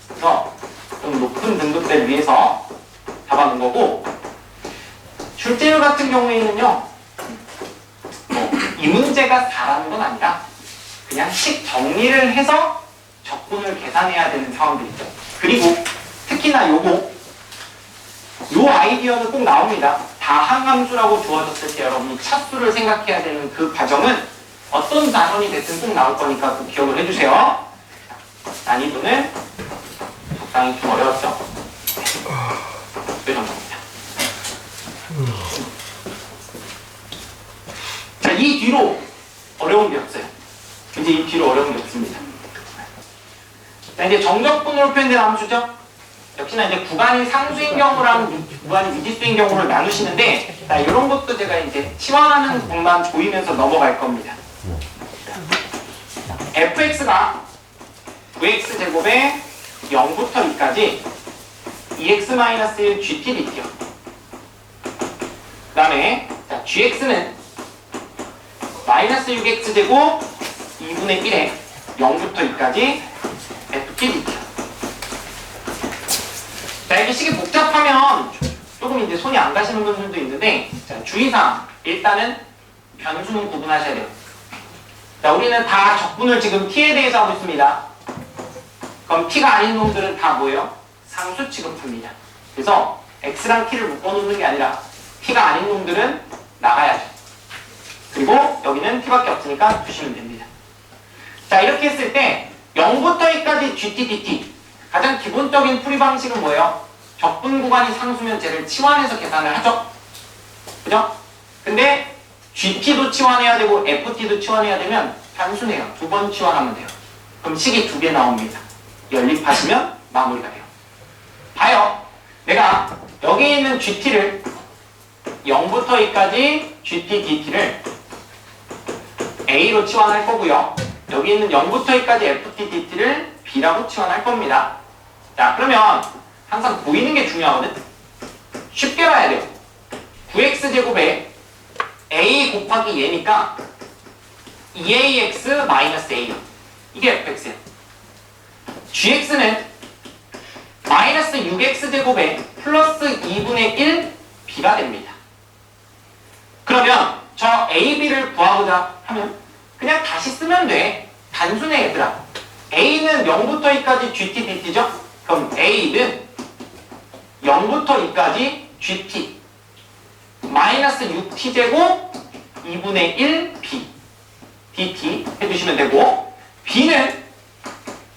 그래서 좀 높은 등급대를 위해서 잡아놓은 거고, 출제율 같은 경우에는요, 이 문제가 4라는 건 아니라 그냥 식 정리를 해서 적분을 계산해야 되는 상황들이죠. 그리고 특히나 요 아이디어는 꼭 나옵니다. 다항함수라고 주어졌을 때 여러분이 차수를 생각해야 되는 그 과정은 어떤 단원이 됐든 꼭 나올 거니까 꼭 기억을 해주세요. 난이도는 적당히 좀 어려웠죠? 이 정도입니다. 자, 이 뒤로 어려운 게 없어요. 이제 이 뒤로 어려운 게 없습니다. 자, 이제 정적분으로 표현된 함수죠? 역시나 이제 구간이 상수인 경우랑 구간이 미지수인 경우를 나누시는데, 자, 이런 것도 제가 이제 치환하는 것만 보이면서 넘어갈 겁니다. fx가 9x제곱에 0부터 2까지 2x-1 GTdt요. 그 다음에 gx는 마이너스 6x제곱 2분의 1에 0부터 2까지 ftdt요. 자, 이게 식이 복잡하면 조금 이제 손이 안 가시는 분들도 있는데, 자, 주의사항. 일단은 변수는 구분하셔야 돼요. 자, 우리는 다 적분을 지금 t에 대해서 하고 있습니다. 그럼 t가 아닌 놈들은 다 뭐예요? 상수 취급합니다. 그래서 x랑 t를 묶어놓는 게 아니라 t가 아닌 놈들은 나가야죠. 그리고 여기는 t밖에 없으니까 두시면 됩니다. 자, 이렇게 했을 때 0부터 2까지 gt, dt. 가장 기본적인 풀이 방식은 뭐예요? 적분 구간이 상수면 쟤를 치환해서 계산을 하죠. 그죠? 근데 GT도 치환해야 되고 FT도 치환해야 되면 단순해요. 2번 치환하면 돼요. 그럼 식이 2개 나옵니다. 연립하시면 마무리가 돼요. 봐요. 내가 여기 있는 GT를 0부터 2까지 GT, DT를 A로 치환할 거고요. 여기 있는 0부터 2까지 FT, DT를 B라고 치환할 겁니다. 자, 그러면 항상 보이는 게 중요하거든? 쉽게 봐야 돼요. 9x제곱에 a 곱하기 얘니까 2ax 마이너스 a. 이게 fx예요. gx는 마이너스 6x제곱에 플러스 2분의 1 b가 됩니다. 그러면 저 a, b를 구하고자 하면 그냥 다시 쓰면 돼. 단순해, 얘들아. a는 0부터 2까지 gt, dt죠? 그럼 a는 0부터 2까지 gt 마이너스 6t제곱 2분의 1 b dt 해주시면 되고, b는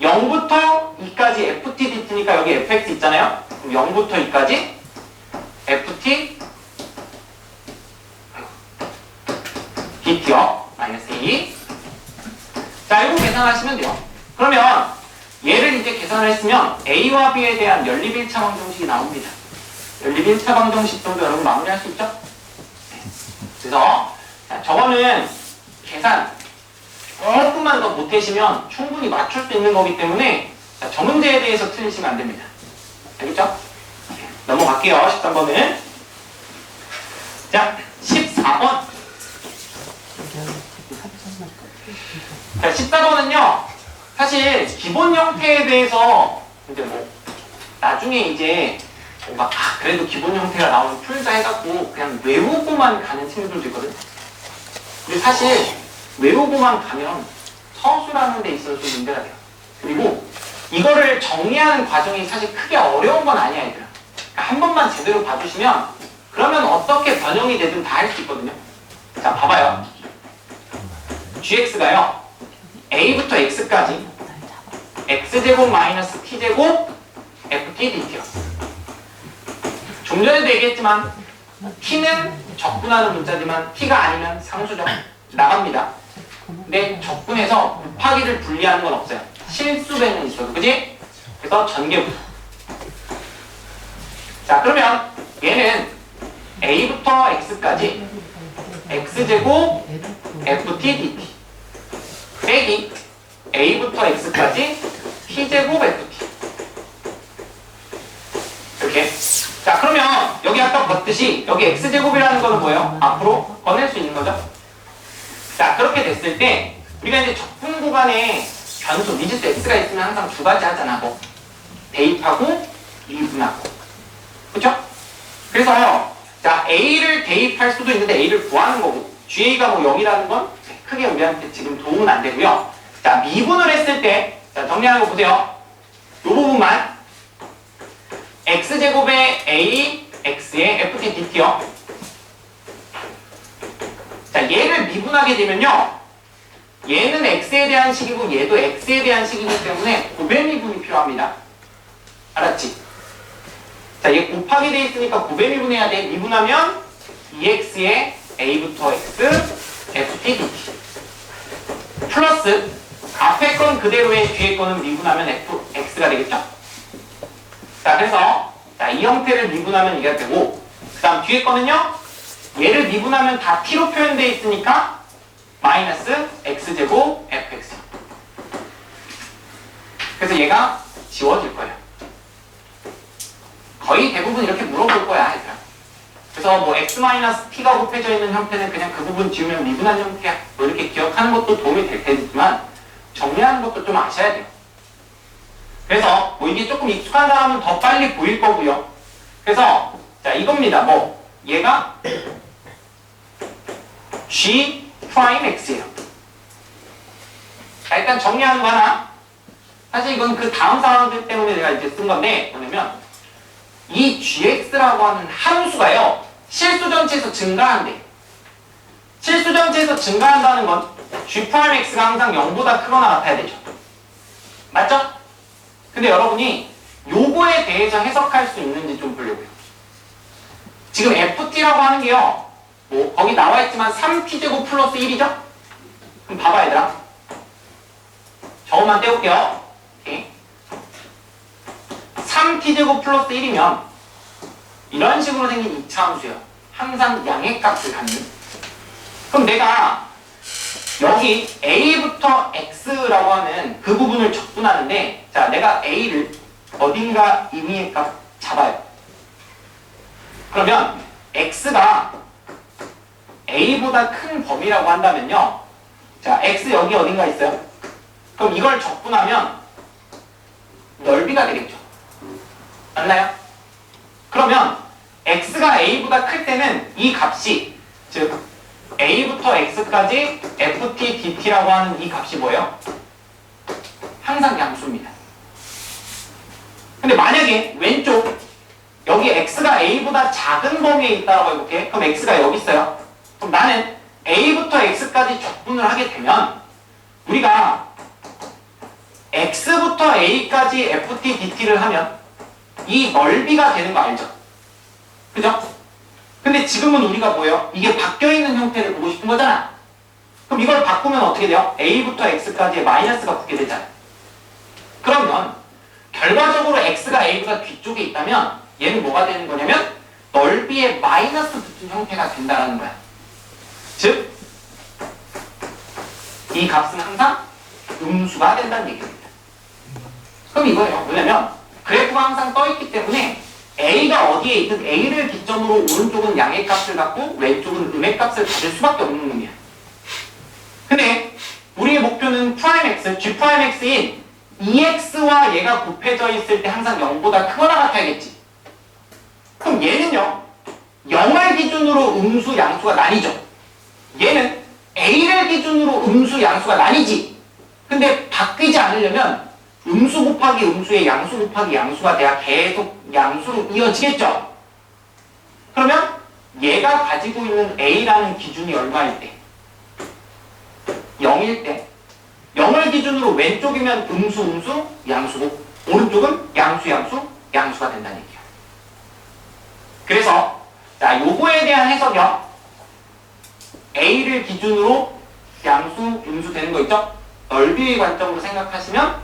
0부터 2까지 ft dt니까 여기 fx 있잖아요. 그럼 0부터 2까지 ft dt요. 마이너스 2. 자, 이거 계산하시면 돼요. 그러면 얘를 이제 계산을 했으면 a와 b에 대한 연립 1차 방정식이 나옵니다. 연립 1차 방정식 정도 여러분 마무리할 수 있죠? 네. 그래서 자, 저거는 계산 조금만 더 못하시면 충분히 맞출 수 있는 거기 때문에 자, 저 문제에 대해서 틀리시면 안 됩니다. 알겠죠? 네. 넘어갈게요. 13번은. 자, 14번. 자, 14번은요. 사실 기본 형태에 대해서 이제 뭐 나중에 이제 막 그래도 기본 형태가 나오면 풀자 해갖고 그냥 외우고만 가는 친구들도 있거든. 근데 사실 외우고만 가면 서술하는 데 있어서 좀 문제가 돼요. 그리고 이거를 정리하는 과정이 사실 크게 어려운 건 아니야, 얘들아. 그러니까 한 번만 제대로 봐주시면 그러면 어떻게 변형이 되든 다 할 수 있거든요. 자, 봐봐요. gx가요 a부터 x까지 x제곱 마이너스 t제곱 ft dt요. 좀 전에도 얘기했지만 t는 적분하는 문자지만 t가 아니면 상수죠. 나갑니다. 근데 적분해서 곱하기를 분리하는 건 없어요. 실수배는 있어도, 그지? 그래서 전개부. 자, 그러면 얘는 a부터 x까지 x제곱 ft dt 빼기 a부터 x까지 t제곱 ft. 이렇게. 자, 그러면 여기 아까 봤듯이 여기 x제곱이라는 거는 뭐예요? 앞으로 꺼낼 수 있는 거죠. 자, 그렇게 됐을 때 우리가 이제 적분 구간에 변수 미지수 x가 있으면 항상 두 가지 하잖아. 뭐 대입하고 미분하고. 그렇죠? 그래서 자, a를 대입할 수도 있는데 a를 구하는 거고 ga가 뭐 0이라는 건 크게 우리한테 지금 도움은 안 되고요. 자, 미분을 했을 때 자, 정리하는 거 보세요. 이 부분만 x제곱의 a x의 ft dt요. 자, 얘를 미분하게 되면요, 얘는 x에 대한 식이고 얘도 x에 대한 식이기 때문에 고배 미분이 필요합니다. 알았지? 자, 얘 곱하기 돼 있으니까 고배 미분해야 돼. 미분하면 2x의 a부터 x ft dt 플러스 앞에 건 그대로의 뒤에 거는 미분하면 x가 되겠죠? 자, 그래서 자, 이 형태를 미분하면 이게 되고, 그 다음 뒤에 거는요, 얘를 미분하면 다 t로 표현되어 있으니까 마이너스 x제곱 fx. 그래서 얘가 지워질 거예요. 거의 대부분 이렇게 물어볼 거야, 얘들아. 그래서 뭐 x-t가 곱해져 있는 형태는 그냥 그 부분 지우면 미분한 형태야. 뭐 이렇게 기억하는 것도 도움이 될 테지만 정리하는 것도 좀 아셔야 돼요. 그래서 뭐 이게 조금 익숙한 사람은 더 빨리 보일 거고요. 그래서 자, 이겁니다. 뭐 얘가 g 프라임 x예요. 자, 일단 정리하는 거 하나. 사실 이건 그 다음 상황들 때문에 내가 이제 쓴 건데, 뭐냐면 이 gx라고 하는 함수가요, 실수 전체에서 증가한대. 실수 전체에서 증가한다는 건 g 프라임 x가 항상 0보다 크거나 같아야 되죠. 맞죠? 근데 여러분이 요거에 대해서 해석할 수 있는지 좀 보려고요. 지금 ft라고 하는 게요, 뭐 거기 나와 있지만 3t제곱 플러스 1이죠? 그럼 봐봐 얘들아. 저것만 떼올게요. 오케이. 3t제곱 플러스 1이면 이런 식으로 생긴 2차 함수예요. 항상 양의 값을 갖는. 그럼 내가 여기 a부터 x라고 하는 그 부분을 적분하는데, 자, 내가 a를 어딘가 임의의 값 잡아요. 그러면 x가 a보다 큰 범위라고 한다면요, 자, x 여기 어딘가 있어요. 그럼 이걸 적분하면 넓이가 되겠죠. 맞나요? 그러면 x가 a보다 클 때는 이 값이, 즉 a부터 x까지 ft dt라고 하는 이 값이 뭐예요? 항상 양수입니다. 근데 만약에 왼쪽 여기 x가 a보다 작은 범위에 있다고 해볼게. 그럼 x가 여기 있어요. 그럼 나는 a부터 x까지 적분을 하게 되면 우리가 x부터 a까지 ft dt를 하면 이 넓이가 되는 거 알죠? 그죠? 근데 지금은 우리가 뭐예요? 이게 바뀌어있는 형태를 보고 싶은 거잖아. 그럼 이걸 바꾸면 어떻게 돼요? a부터 x까지의 마이너스가 붙게 되잖아. 그러면 결과적으로 x가 a보다 뒤쪽에 있다면 얘는 뭐가 되는 거냐면 넓이에 마이너스 붙은 형태가 된다는 거야. 즉, 이 값은 항상 음수가 된다는 얘기입니다. 그럼 이거예요. 왜냐면 그래프가 항상 떠있기 때문에 a가 어디에 있든 a를 기점으로 오른쪽은 양의 값을 갖고 왼쪽은 음의 값을 가질 수밖에 없는 놈이야. 근데 우리의 목표는 프라임 x, g 프라임 x인 2x와 얘가 곱해져 있을 때 항상 0보다 크거나 같아야겠지. 그럼 얘는요, 0을 기준으로 음수 양수가 나뉘죠. 얘는 a를 기준으로 음수 양수가 나뉘지. 근데 바뀌지 않으려면 음수 곱하기 음수에 양수 곱하기 양수가 돼야 계속 양수로 이어지겠죠. 그러면 얘가 가지고 있는 a라는 기준이 얼마일 때? 0일 때 0을 기준으로 왼쪽이면 음수 음수 양수고 오른쪽은 양수 양수 양수가 된다는 얘기예요. 그래서 자, 요거에 대한 해석이요. A를 기준으로 양수, 음수 되는 거 있죠? 넓이의 관점으로 생각하시면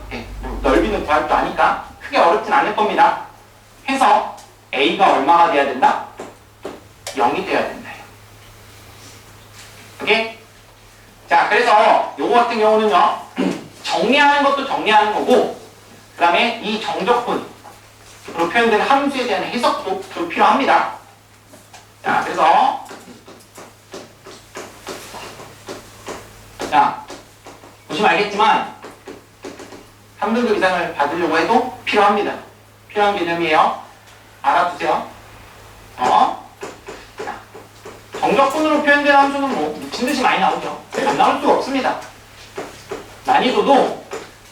넓이는 구할 줄 아니까 크게 어렵진 않을 겁니다. 해서 A가 얼마가 돼야 된다? 0이 돼야 된다. 오케이? 자, 그래서 요거 같은 경우는요. 정리하는 것도 정리하는 거고 그 다음에 이 정적분으로 표현된 함수에 대한 해석도 좀 필요합니다. 자, 그래서 자, 보시면 알겠지만 3등급 이상을 받으려고 해도 필요합니다. 필요한 개념이에요. 알아두세요. 정적분으로 표현된 함수는 뭐 미친듯이 많이 나오죠. 안 나올 수가 없습니다. 난이도도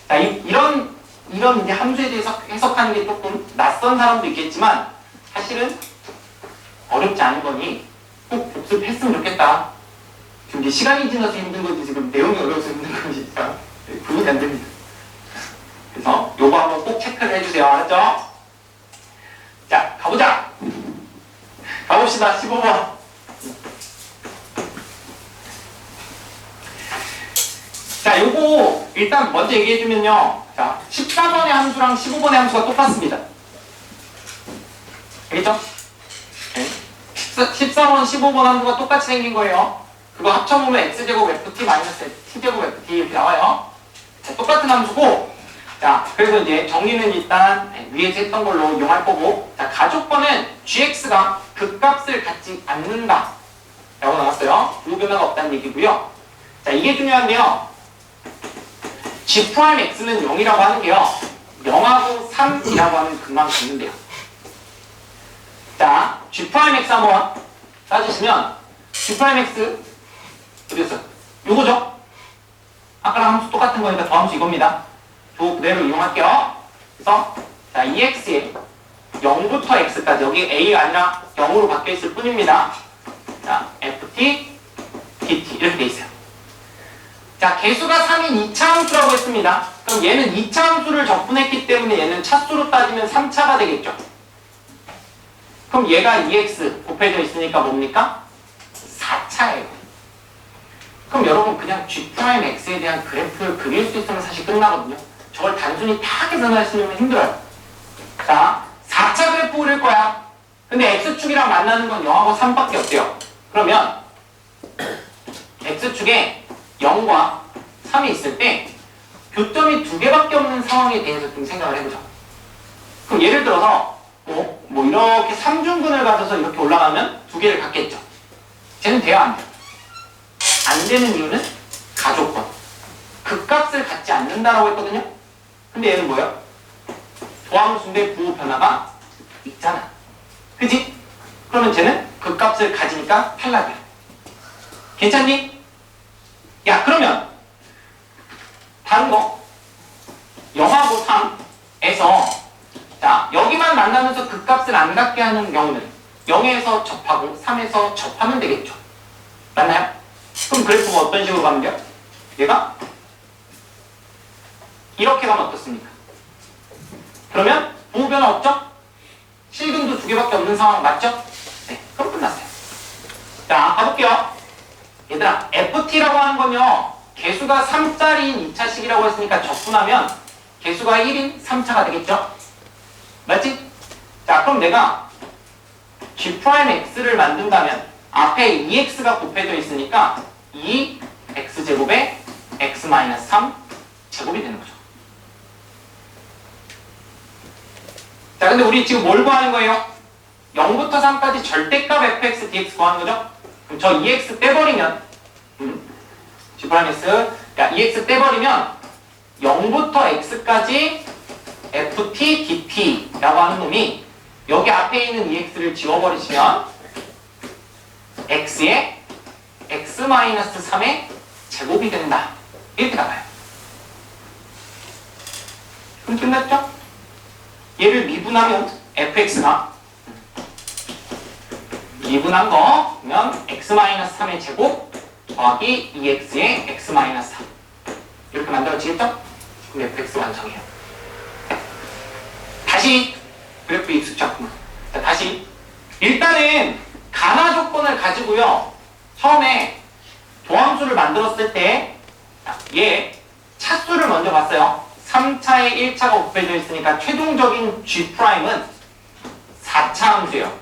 자, 이런 이제 함수에 대해서 해석하는 게 조금 낯선 사람도 있겠지만 사실은 어렵지 않은 거니 꼭 복습했으면 좋겠다. 지금 이제 시간이 지나서 힘든 거지 지금 내용이 어려워서 힘든 거니까 분이 안 됩니다. 그래서 요거 한번 꼭 체크를 해주세요. 알았죠? 자, 가보자. 가봅시다. 15번. 자, 요거 일단 먼저 얘기해주면요. 자, 14번의 함수랑 15번의 함수가 똑같습니다. 알겠죠? 네. 14번, 15번 함수가 똑같이 생긴 거예요. 그거 합쳐보면 x제곱 ft 마이너스 t제곱 ft 이렇게 나와요. 자, 똑같은 함수고, 자, 그래서 이제 정리는 일단 위에서 했던 걸로 이용할 거고, 자, 가족번은 gx가 극값을 갖지 않는다 라고 나왔어요. 부호변화가 없다는 얘기고요. 자, 이게 중요한데요. g'x는 0이라고 하는 게요. 0하고 3이라고 하는 근만 같는데요. 자, g'x 한번 따지시면 g'x 어디였어요? 요거죠? 아까랑 함수 똑같은 거니까 더함수 이겁니다. 조 그대로 이용할게요. 그래서 자, ex에 0부터 x까지 여기 a가 아니라 0으로 바뀌어 있을 뿐입니다. 자, ft, dt 이렇게 돼 있어요. 자, 개수가 3인 2차 함수라고 했습니다. 그럼 얘는 2차 함수를 적분했기 때문에 얘는 차수로 따지면 3차가 되겠죠. 그럼 얘가 2x 곱해져 있으니까 뭡니까? 4차예요. 그럼 여러분 그냥 g'x에 대한 그래프를 그릴 수 있으면 사실 끝나거든요. 저걸 단순히 다 계산하시려면 힘들어요. 자, 4차 그래프 그릴 거야. 근데 x축이랑 만나는 건 0하고 3밖에 없대요. 그러면 x축에 0과 3이 있을 때 교점이 2개밖에 없는 상황에 대해서 좀 생각을 해보자. 그럼 예를 들어서 뭐 이렇게 3중근을 가져서 이렇게 올라가면 2개를 갖겠죠. 쟤는 돼요, 안 돼요? 안 되는 이유는 가족권. 극값을 갖지 않는다라고 했거든요. 근데 얘는 뭐예요? 조함수인데 부호 변화가 있잖아. 그지? 그러면 쟤는 극값을 가지니까 탈락이야. 괜찮니? 야, 그러면 다른 거 0하고 3에서 자, 여기만 만나면서 극값을 안 갖게 하는 경우는 0에서 접하고 3에서 접하면 되겠죠. 맞나요? 그럼 그래프가 어떤 식으로 가면 돼요? 얘가 이렇게 가면 어떻습니까? 그러면 부호 변화 없죠? 실근도 2개밖에 없는 상황 맞죠? 네, 그럼 끝났어요. 자, 가볼게요. 얘들아, ft라고 하는 건요, 개수가 3짜리인 2차식이라고 했으니까 적분하면 개수가 1인 3차가 되겠죠? 맞지? 자, 그럼 내가 g'x를 만든다면 앞에 2x가 곱해져 있으니까 2x제곱에 x-3 제곱이 되는 거죠. 자, 근데 우리 지금 뭘 구하는 거예요? 0부터 3까지 절대값 fx, dx 구하는 거죠? 그럼 저 2x 떼버리면 g'x, 야, 2x 떼버리면 0부터 x까지 ft, dt라고 하는 놈이 여기 앞에 있는 2x를 지워버리시면 x에 x-3의 제곱이 된다. 이렇게 나와요. 그럼 끝났죠? 얘를 미분하면 fx가 미분한 거면 x-3의 제곱 더하기 2x의 x-3 이렇게 만들어지겠죠? 그럼 fx 완성이에요. 다시 그래프에 익숙치 않구만. 자, 다시. 일단은 가나 조건을 가지고요. 처음에 도함수를 만들었을 때 얘 차수를 먼저 봤어요. 3차에 1차가 곱해져 있으니까 최종적인 G'은 4차 함수예요.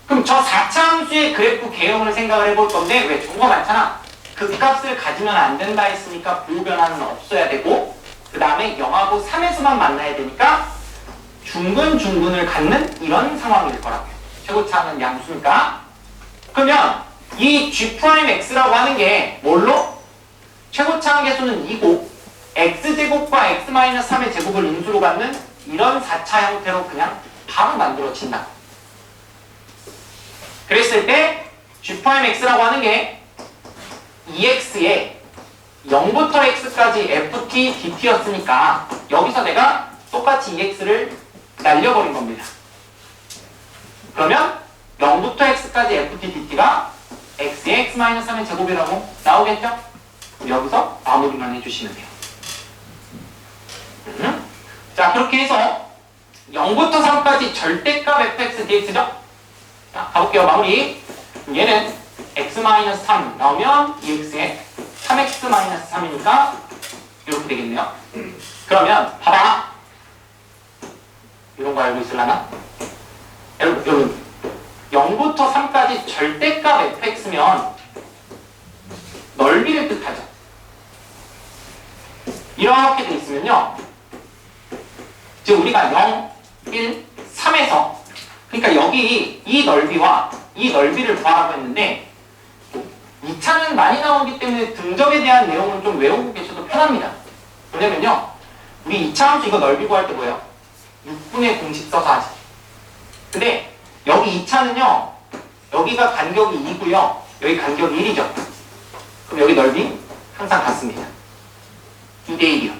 그럼 저 4차 함수의 그래프 개형을 생각을 해볼 건데 왜 좋은 거 많잖아. 극값을 가지면 안 된다 했으니까 부호 변화는 없어야 되고 그 다음에 0하고 3에서만 만나야 되니까 중근을 갖는 이런 상황일 거라고요. 최고차는 양수니까. 그러면 이 G'X라고 하는 게 뭘로? 최고차항 계수는 2고 X제곱과 X-3의 제곱을 인수로 갖는 이런 4차 형태로 그냥 바로 만들어진다. 그랬을 때 G'X라고 하는 게 2x에 0부터 x까지 ft, dt였으니까 여기서 내가 똑같이 2x를 날려버린 겁니다. 그러면 0부터 x까지 ft, dt가 x의 x-3의 제곱이라고 나오겠죠? 여기서 마무리만 해주시면 돼요. 자, 그렇게 해서 0부터 3까지 절대값 fx, dx죠? 자, 가볼게요. 마무리. 얘는 x-3 나오면 2x에 3x-3이니까 이렇게 되겠네요. 그러면 봐봐. 이런 거 알고 있으려나? 여러분 0부터 3까지 절대값 fx면 넓이를 뜻하죠. 이렇게 돼 있으면요. 지금 우리가 0, 1, 3에서 그러니까 여기 이 넓이와 이 넓이를 구하라고 했는데 2차는 많이 나오기 때문에 등적에 대한 내용을 좀 외우고 계셔도 편합니다. 왜냐면요. 우리 2차 함수 이거 넓이 구할 때 뭐예요? 6분의 공식 써서 하지. 근데 여기 2차는요. 여기가 간격이 2고요. 여기 간격이 1이죠. 그럼 여기 넓이 항상 같습니다. 2대1이요.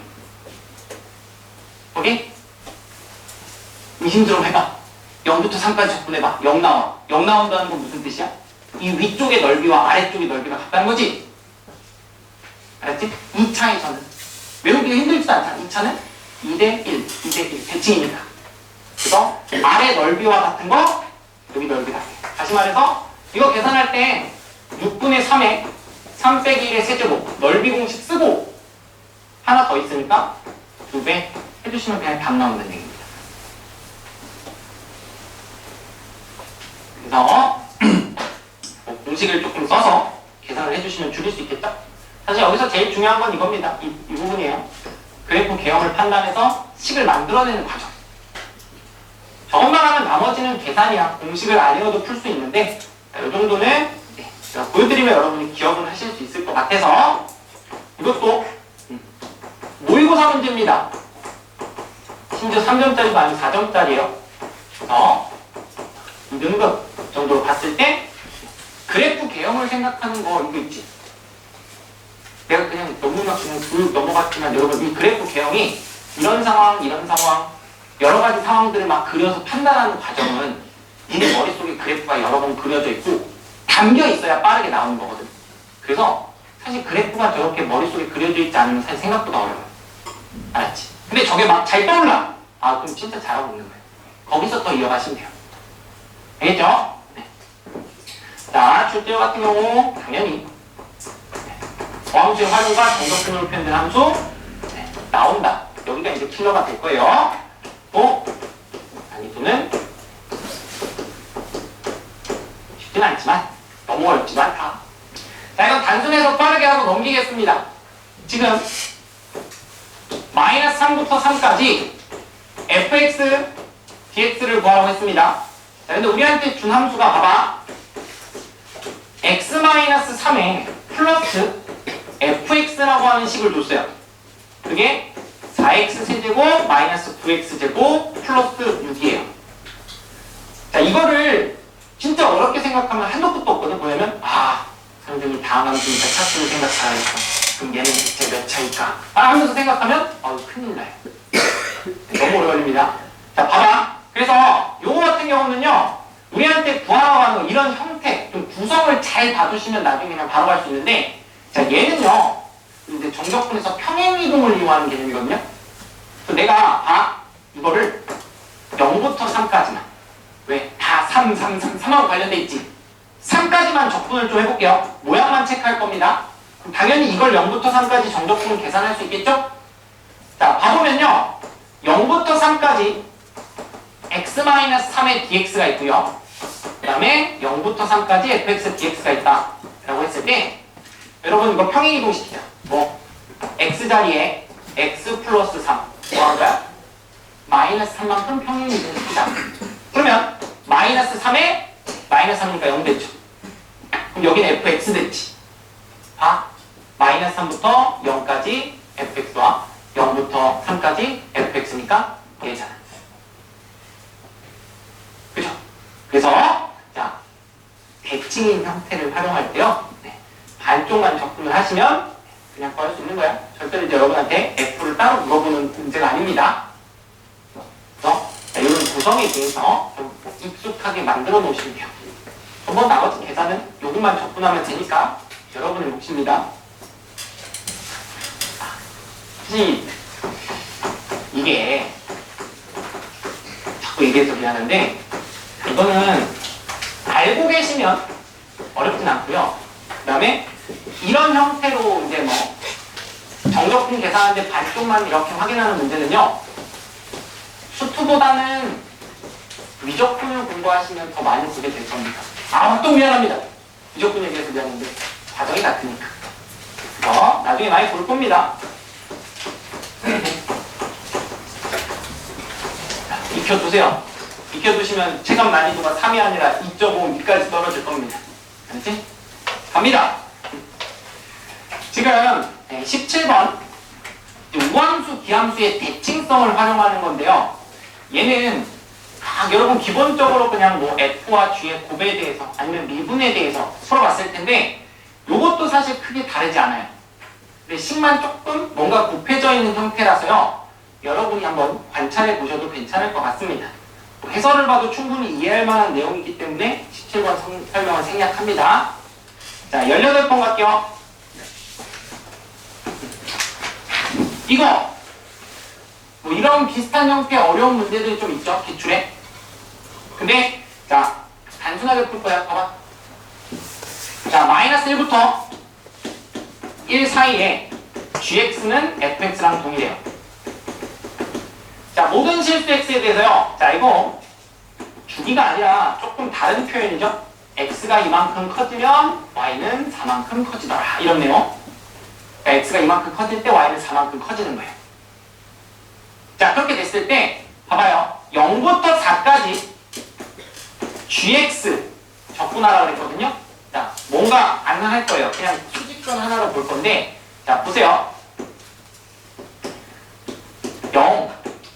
오케이? 의심스러움 해봐. 0부터 3까지 접근해봐. 0 나와. 0 나온다는 건 무슨 뜻이야? 이 위쪽의 넓이와 아래쪽의 넓이가 같다는 거지? 알았지? 2차에서는 외우기가 힘들지도 않잖아. 2차는 2대1, 2대1 대칭이니까. 그래서 아래 넓이와 같은 거 여기 넓이 같아. 다시 말해서 이거 계산할 때 6분의 3에 3 빼기 1의 세제곱 넓이 공식 쓰고 하나 더 있으니까 2배 해주시면 그냥 답 나온다는 얘기입니다. 그래서 공식을 조금 써서 계산을 해주시면 줄일 수 있겠죠? 사실 여기서 제일 중요한 건 이겁니다. 이 부분이에요. 그래프 개형을 판단해서 식을 만들어내는 과정. 저것만 하면 나머지는 계산이야. 공식을 안 외워도 풀 수 있는데 이 정도는 제가 보여드리면 여러분이 기억은 하실 수 있을 것 같아서 이것도 모의고사 문제입니다. 심지어 3점짜리도 아니고 4점짜리예요. 그래서 2등급 정도로 봤을 때 그래프 개형을 생각하는 거 이거 있지? 내가 그냥 너무 막 그냥 쭉 넘어갔지만 여러분 이 그래프 개형이 이런 상황 여러 가지 상황들을 막 그려서 판단하는 과정은 니네 머릿속에 그래프가 여러 번 그려져 있고 담겨 있어야 빠르게 나오는 거거든. 그래서 사실 그래프가 저렇게 머릿속에 그려져 있지 않으면 사실 생각보다 어려워요. 알았지? 근데 저게 막 잘 떠올라. 아 그럼 진짜 잘하고 있는 거예요. 거기서 더 이어가시면 돼요. 알겠죠? 네. 자, 출제어 같은 경우 당연히 어함수의 활용과 정적분으로 표현된 함수 나온다. 여기가 이제 킬러가 될 거예요. 또 난이도는 쉽진 않지만 너무 어렵지도 않다. 자, 이건 단순해서 빠르게 하고 넘기겠습니다. 지금 마이너스 3부터 3까지 fx, dx를 구하라고 했습니다. 자, 근데 우리한테 준 함수가 봐봐. x-3에 플러스 fx라고 하는 식을 줬어요. 그게 4x 세제곱 마이너스 9x 제곱 플러스 6이에요. 자, 이거를 진짜 어렵게 생각하면 한도 끝도 없거든. 뭐냐면 선생님이 다음 함수니까 차수를 생각하니까 그럼 얘는 대체 몇 차일까? 하면서 생각하면 큰일 나요. 너무 오래 걸립니다. 자, 봐봐. 그래서 요거 같은 경우는요, 우리한테 구하라고 하는 이런 형태, 좀 구성을 잘 봐주시면 나중에 그냥 바로 갈 수 있는데, 자, 얘는요, 이제 정적분에서 평행이동을 이용하는 개념이거든요. 그래서 내가, 이거를 0부터 3까지만. 왜? 다 3하고 관련돼 있지. 3까지만 적분을 좀 해볼게요. 모양만 체크할 겁니다. 그럼 당연히 이걸 0부터 3까지 정적분을 계산할 수 있겠죠? 자, 봐보면요. 0부터 3까지 x-3의 dx가 있고요. 그 다음에 0부터 3까지 fx dx가 있다 라고 했을 때 여러분 이거 평행이동시키자. 뭐 x자리에 x 플러스 3 뭐한거야? 마이너스 3만큼 평행이동시키자. 그러면 마이너스 3에 마이너스 3이니까 0 됐죠. 그럼 여기는 fx 됐지. 아, 마이너스 3부터 0까지 fx와 0부터 3까지 fx니까 얘잖아. 그죠? 그래서 자, 대칭인 형태를 활용할 때요. 네, 반쪽만 적분을 하시면 그냥 구할 수 있는 거야. 절대로 이제 여러분한테 f를 따로 물어보는 문제가 아닙니다. 그래서 자, 이런 구성에 대해서 좀 익숙하게 만들어 놓으시면 돼요. 한번 나머지 계산은 요것만 적분하면 되니까 여러분의 몫입니다. 혹시 이게 자꾸 얘기해서 미안한데 이거는 알고 계시면 어렵진 않고요. 그 다음에 이런 형태로 이제 뭐 정적분 계산하는데 반쪽만 이렇게 확인하는 문제는요. 수투보다는 미적분을 공부하시면 더 많이 보게 될 겁니다. 아, 또 미안합니다. 미적분 얘기해서 미안한데 과정이 같으니까. 그래서 나중에 많이 볼 겁니다. 익혀두세요. 익혀두시면 체감 난이도가 3이 아니라 2.5, 2까지 떨어질 겁니다. 알지? 갑니다. 지금 17번 우함수, 기함수의 대칭성을 활용하는 건데요. 얘는 여러분 기본적으로 그냥 뭐 F와 G의 곱에 대해서 아니면 미분에 대해서 풀어봤을 텐데 요것도 사실 크게 다르지 않아요. 근데 식만 조금 뭔가 곱해져 있는 형태라서요. 여러분이 한번 관찰해 보셔도 괜찮을 것 같습니다. 해설을 봐도 충분히 이해할 만한 내용이기 때문에 17번 설명을 생략합니다. 자, 18번 갈게요. 이거 뭐 이런 비슷한 형태의 어려운 문제들이 좀 있죠, 기출에. 근데 자, 단순하게 풀 거야. 봐봐. 자, 마이너스 1부터 1 사이에 gx는 fx랑 동일해요. 자, 모든 실수 x에 대해서요. 자, 이거 주기가 아니라 조금 다른 표현이죠. x가 이만큼 커지면 y는 4만큼 커지더라. 이런 내용. 자, x가 이만큼 커질 때 y는 4만큼 커지는 거예요. 자, 그렇게 됐을 때 봐봐요. 0부터 4까지 gx 적분하라고 그랬거든요. 자, 뭔가 안 할 거예요. 그냥 수직선 하나로 볼 건데, 자, 보세요. 0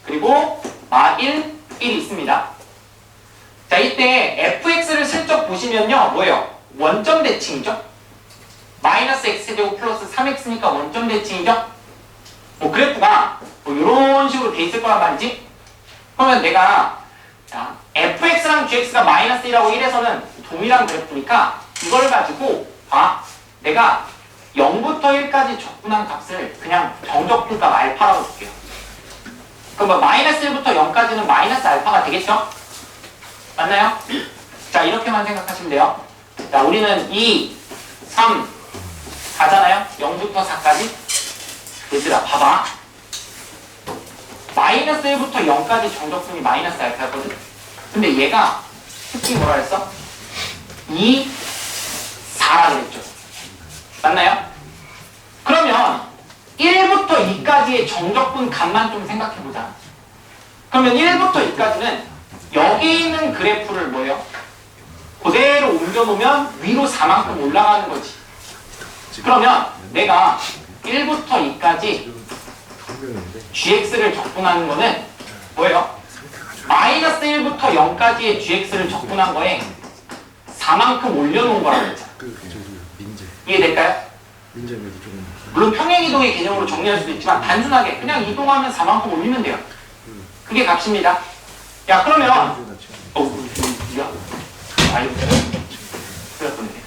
그리고 마1, 1이 있습니다. 자, 이때 fx를 슬쩍 보시면요. 뭐예요? 원점 대칭이죠? 마이너스 x제곱 플러스 3x니까 원점 대칭이죠? 뭐 그래프가 뭐 이런 식으로 돼 있을 거란 말이지? 그러면 내가 자, fx랑 gx가 마이너스 1하고 1에서는 동일한 그래프니까 이걸 가지고 내가 0부터 1까지 적분한 값을 그냥 정적분값 알파라고 줄게요. 그럼 뭐 마이너스 1부터 0까지는 마이너스 알파가 되겠죠? 맞나요? 자, 이렇게만 생각하시면 돼요. 자, 우리는 2, 3, 4잖아요? 0부터 4까지. 얘들아, 봐봐. 마이너스 1부터 0까지 정적분이 마이너스 알파거든? 근데 얘가 특징이 뭐라 했어? 2, 4라 그랬죠. 맞나요? 그러면 1부터 2까지의 정적분 값만 좀 생각해보자. 그러면 1부터 2까지는 여기 있는 그래프를 뭐예요? 그대로 옮겨놓으면 위로 4만큼 올라가는 거지. 그러면 내가 1부터 2까지 gx를 적분하는 거는 뭐예요? 마이너스 1부터 0까지의 gx를 적분한 거에 4만큼 올려놓은 거라고 했잖아. 이해될까요? 물론 평행이동의 개념으로 정리할 수도 있지만 단순하게 그냥 이동하면 4만큼 올리면 돼요. 그게 값입니다. 야, 그러면 야?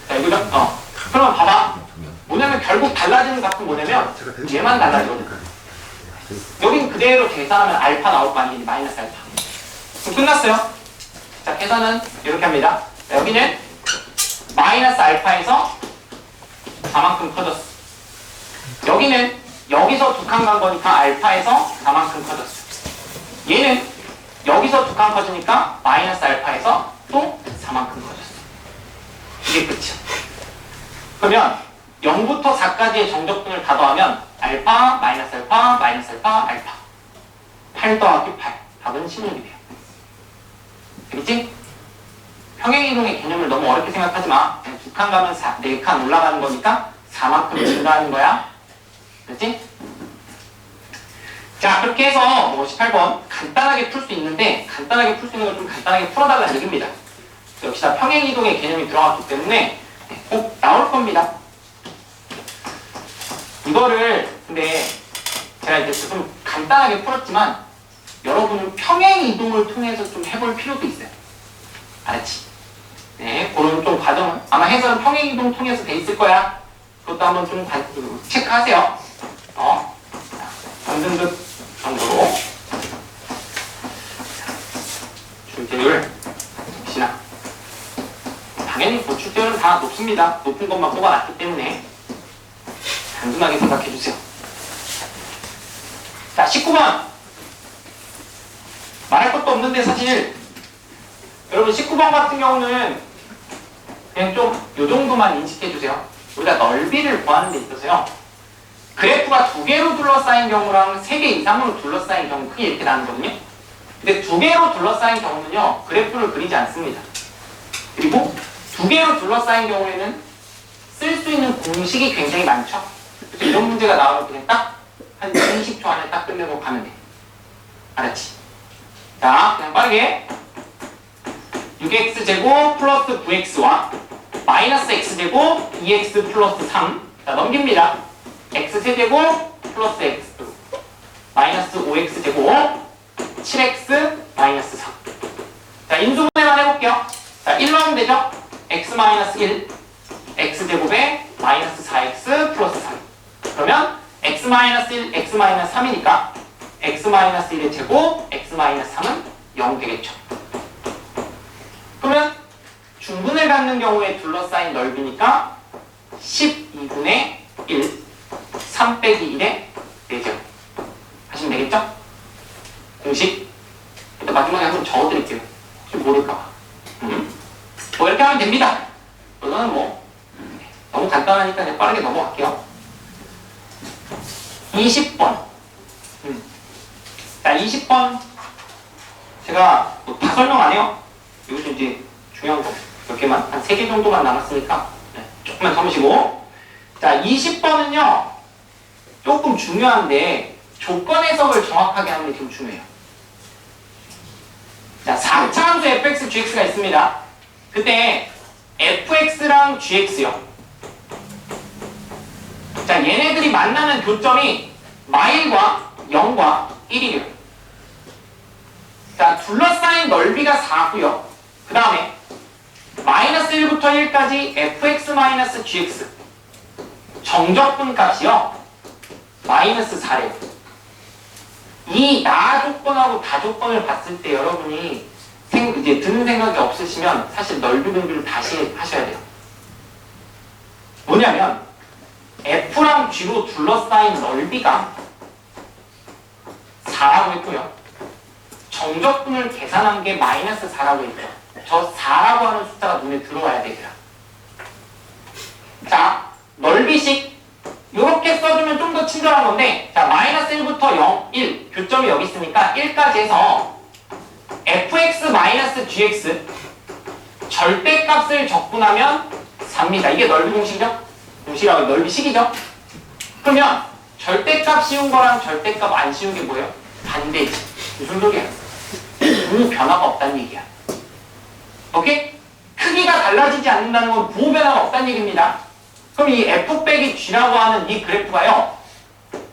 자, 이거죠? 그러면 봐봐. 뭐냐면 결국 달라지는 값은 뭐냐면 얘만 달라지거든. 여긴 그대로 계산하면 알파 나올 거 아니니 마이너스 알파. 그럼 끝났어요. 자, 계산은 이렇게 합니다. 여기는 마이너스 알파에서 4만큼 커졌어. 여기는 여기서 두 칸 간 거니까 알파에서 4만큼 커졌어. 얘는 여기서 두 칸 커지니까 마이너스 알파에서 또 4만큼 커졌어. 이게 끝이야. 그러면 0부터 4까지의 정적분을 다 더하면 알파, 마이너스 알파, 마이너스 알파, 알파. 8 더하기 8. 답은 16이 돼요. 알겠지? 평행이동의 개념을 너무 어렵게 생각하지 마. 그냥 두 칸 가면 4칸 올라가는 거니까 4만큼 증가하는 거야. 그렇지? 자, 그렇게 해서 뭐 18번 간단하게 풀 수 있는데 간단하게 풀 수 있는 걸 좀 간단하게 풀어달라는 얘기입니다. 역시 다 평행이동의 개념이 들어갔기 때문에 꼭 나올 겁니다. 이거를 근데 제가 이제 좀 간단하게 풀었지만 여러분은 평행이동을 통해서 좀 해볼 필요도 있어요. 알았지? 네, 그런 좀 과정은 아마 해설은 평행이동 통해서 돼 있을 거야. 그것도 한번 좀 체크하세요. 전등급 정도로 출제율 역시나 당연히 출제율은 다 높습니다. 높은 것만 뽑아놨기 때문에 단순하게 생각해주세요. 자, 19번 말할 것도 없는데 사실 여러분 19번 같은 경우는 그냥 좀 요 정도만 인식해주세요. 우리가 넓이를 구하는 데 있어서요. 그래프가 두 개로 둘러싸인 경우랑 세 개 이상으로 둘러싸인 경우 크게 이렇게 나누거든요. 근데 두 개로 둘러싸인 경우는요. 그래프를 그리지 않습니다. 그리고 두 개로 둘러싸인 경우에는 쓸 수 있는 공식이 굉장히 많죠. 그래서 이런 문제가 나오면 그냥 딱 한 20초 안에 딱 끝내고 가면 돼. 알았지? 자, 그냥 빠르게 6x제곱 플러스 9x와 마이너스 x제곱 2x 플러스 3. 자, 넘깁니다. x세제곱 플러스 x 마이너스 5x제곱 7x 마이너스 3. 자, 인수분해만 해볼게요. 자, 1로 하면 되죠? x 마이너스 1 x제곱에 마이너스 4x 플러스 3. 그러면 x 마이너스 1 x 마이너스 3이니까 x 마이너스 1의 제곱 x 마이너스 3은 0 되겠죠. 그러면 중분을 갖는 경우에 둘러싸인 넓이니까 12분의 1 3 빼기 1의 4제곱 하시면 되겠죠? 공식 일단 마지막에 한번 적어드릴게요. 혹시 모를까봐. 뭐 이렇게 하면 됩니다. 이거는 뭐 너무 간단하니까 그냥 빠르게 넘어갈게요. 20번 자, 20번 제가 뭐 다 설명 안 해요. 여기서 이제 중요한 거 몇 개만 한 3개 정도만 남았으니까 조금만 참으시고. 자, 20번은요 조금 중요한데 조건 해석을 정확하게 하는 게 좀 중요해요. 자, 4차 함수 fx, gx가 있습니다. 그때 fx랑 gx요. 자, 얘네들이 만나는 교점이 마일과 0과 1이래요. 자, 둘러싸인 넓이가 4고요. 그 다음에 마이너스 1부터 1까지 fx 마이너스 gx 정적분 값이요 마이너스 4래요. 이 나 조건하고 다 조건을 봤을 때 여러분이 이제 드는 생각이 없으시면 사실 넓이 공부를 다시 하셔야 돼요. 뭐냐면 f랑 g로 둘러싸인 넓이가 4라고 했고요. 정적분을 계산한 게 마이너스 4라고 했죠. 저 4라고 하는 숫자가 눈에 들어와야 되더라. 자, 넓이식 이렇게 써주면 좀 더 친절한 건데, 자, 마이너스 1부터 0, 1 교점이 여기 있으니까 1까지 해서 fx 마이너스 gx 절대값을 적분하면 4입니다. 이게 넓이 공식이죠? 공식이라고 넓이식이죠? 그러면 절대값 씌운 거랑 절대값 안 씌운 게 뭐예요? 반대지. 무슨 소리야? 아무 변화가 없다는 얘기야. 오케이? 크기가 달라지지 않는다는 건 부호 변화가 없다는 얘기입니다. 그럼 이 f 빼기 g라고 하는 이 그래프가요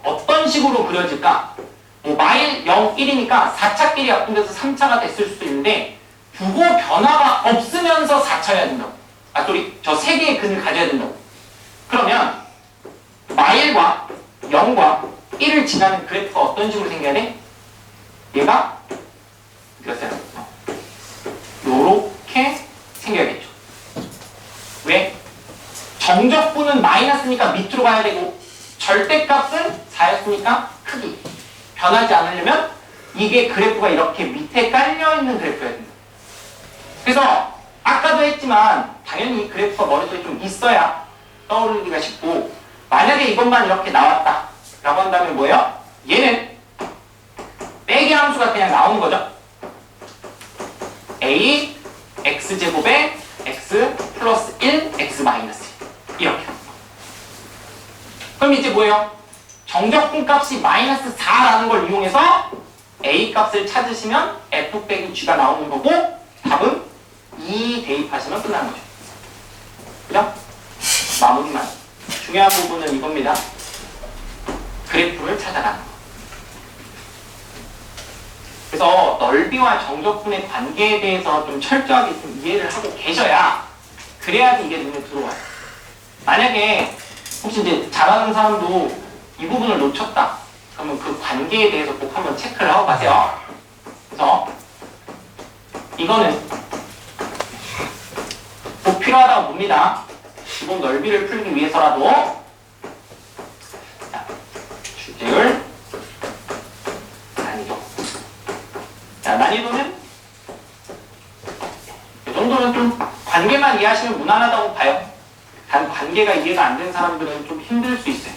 어떤 식으로 그려질까? 뭐 마일 0, 1이니까 4차끼리 합분돼서 3차가 됐을 수도 있는데 부호 변화가 없으면서 4차여야 된다고. 저 세 개의 근을 가져야 된다고. 그러면 마일과 0과 1을 지나는 그래프가 어떤 식으로 생겨야 돼? 얘가 그랬어요. 절대값은 4였으니까 크기. 변하지 않으려면 이게 그래프가 이렇게 밑에 깔려있는 그래프여야 됩니다. 그래서 아까도 했지만 당연히 이 그래프가 머릿속에 좀 있어야 떠오르기가 쉽고, 만약에 이것만 이렇게 나왔다 라고 한다면 뭐예요? 얘는 빼기 함수가 그냥 나오는 거죠. a x제곱에 x 플러스 1 x 마이너스 1 이렇게. 그럼 이제 뭐예요? 정적분 값이 마이너스 4라는 걸 이용해서 a 값을 찾으시면 f 빼기 g가 나오는 거고, 답은 2 대입하시면 끝나는 거죠. 그죠? 마무리만. 중요한 부분은 이겁니다. 그래프를 찾아가는 거. 그래서 넓이와 정적분의 관계에 대해서 좀 철저하게 좀 이해를 하고 계셔야, 그래야지 이게 눈에 들어와요. 만약에 혹시 이제 잘하는 사람도 이 부분을 놓쳤다 그러면 그 관계에 대해서 꼭 한번 체크를 하고 가세요. 그래서 이거는 꼭 필요하다고 봅니다. 기본 넓이를 풀기 위해서라도. 자, 출제율, 난이도. 자, 난이도는 이 정도는 좀 관계만 이해하시면 무난하다고 봐요. 단 관계가 이해가 안 되는 사람들은 좀 힘들 수 있어요.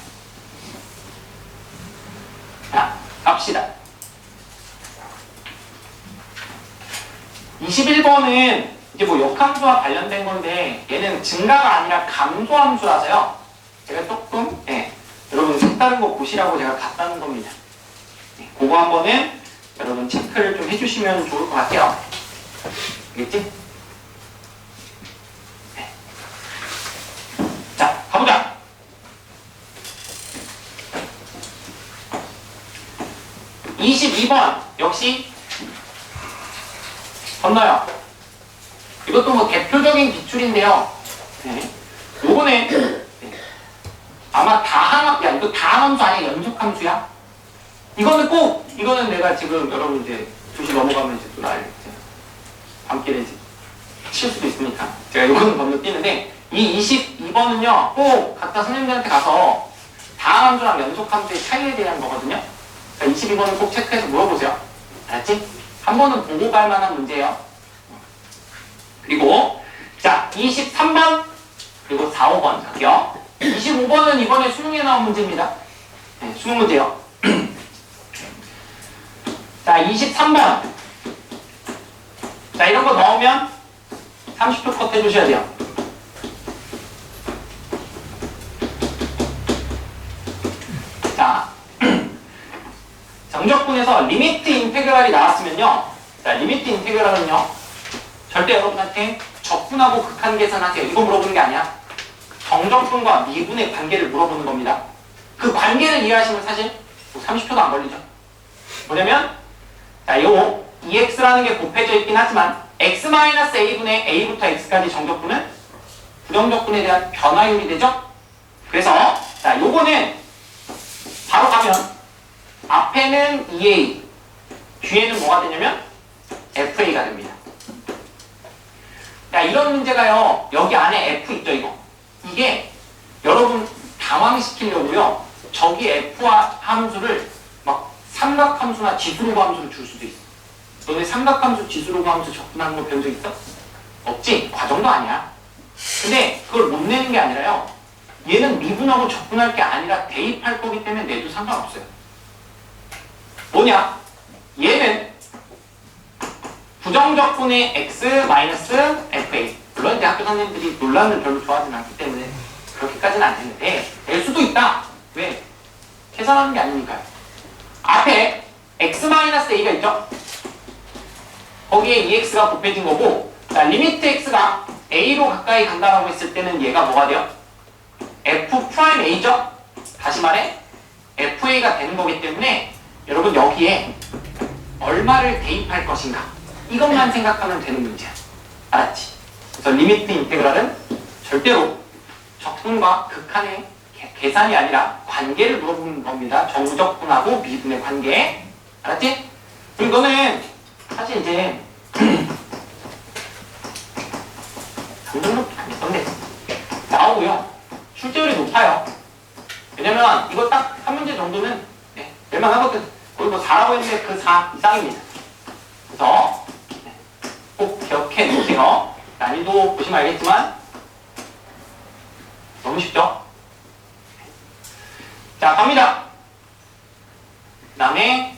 자, 갑시다. 21번은 이제 뭐 역함수와 관련된 건데, 얘는 증가가 아니라 감소함수라서요. 제가 조금, 여러분 색다른 거 보시라고 제가 갖다는 겁니다. 그거 한번은 여러분 체크를 좀 해주시면 좋을 것 같아요. 알겠지? 자, 가보자. 22번 역시 건너요. 이것도 뭐 대표적인 기출인데요. 요거는 아마 다항함, 이거 다항함수 아니야? 연속함수야? 이거는 내가 지금 여러분 이제 2시 넘어가면 이제 또 날 밤길에 이제 칠 수도 있으니까 제가 이거는 건너뛰는데, 이 22번은요 꼭 각자 선생님들한테 가서 다항함수랑 연속함수의 차이에 대한 거거든요. 그러니까 22번은 꼭 체크해서 물어보세요. 알았지? 한 번은 보고 갈 만한 문제예요. 그리고 자 23번 그리고 4, 5번 갈게요. 25번은 이번에 수능에 나온 문제입니다. 수능 문제요. 자 23번. 자 이런 거 넣으면 30초 컷 해주셔야 돼요. 자 정적분에서 리미트 인테그랄이 나왔으면요. 자 리미트 인테그랄은요 절대 여러분한테 적분하고 극한 계산하세요 이거 물어보는 게 아니야. 정적분과 미분의 관계를 물어보는 겁니다. 그 관계를 이해하시면 사실 30초도 안 걸리죠. 뭐냐면 자 요 EX라는 게 곱해져 있긴 하지만 X-A분의 A부터 X까지 정적분은 부정적분에 대한 변화율이 되죠. 그래서 자 요거는 바로 가면 앞에는 EA 뒤에는 뭐가 되냐면 FA가 됩니다. 자 이런 문제가요 여기 안에 F 있죠 이거. 이게 여러분 당황시키려고요 저기 F와 함수를 막 삼각함수나 지수로그 함수를 줄 수도 있어. 너네 삼각함수 지수로그 함수 접근하는 거 배운 적 있어? 없지? 과정도 아니야. 근데 그걸 못 내는 게 아니라요 얘는 미분하고 접근할 게 아니라 대입할 거기 때문에 내도 상관없어요. 뭐냐? 얘는 부정적분의 X-FA. 물론 이제 학교 선생님들이 논란을 별로 좋아하지 않기 때문에 그렇게까지는 안 했는데 될 수도 있다. 왜? 계산하는 게 아니니까요. 앞에 X-A가 있죠? 거기에 EX가 곱해진 거고, 자, 리미트 X가 A로 가까이 간다라고 했을 때는 얘가 뭐가 돼요? F'A죠? 다시 말해 FA가 되는 거기 때문에 여러분 여기에 얼마를 대입할 것인가 이것만 생각하면 되는 문제야. 알았지? 그래서 리미트 인테그랄은 절대로 적분과 극한의 계산이 아니라 관계를 물어보는 겁니다. 정적분하고 미분의 관계. 알았지? 그리고 너는 사실 이제 당근도 안 했던데 나오고요. 출제율이 높아요. 왜냐면 그러면 이거 딱 한 문제 정도는 네, 낼만하거든. 거기 뭐 4라고 했는데 그 4 이상입니다. 그래서 네, 꼭 기억해 놓으세요. 난이도 보시면 알겠지만 너무 쉽죠? 자, 갑니다. 그 다음에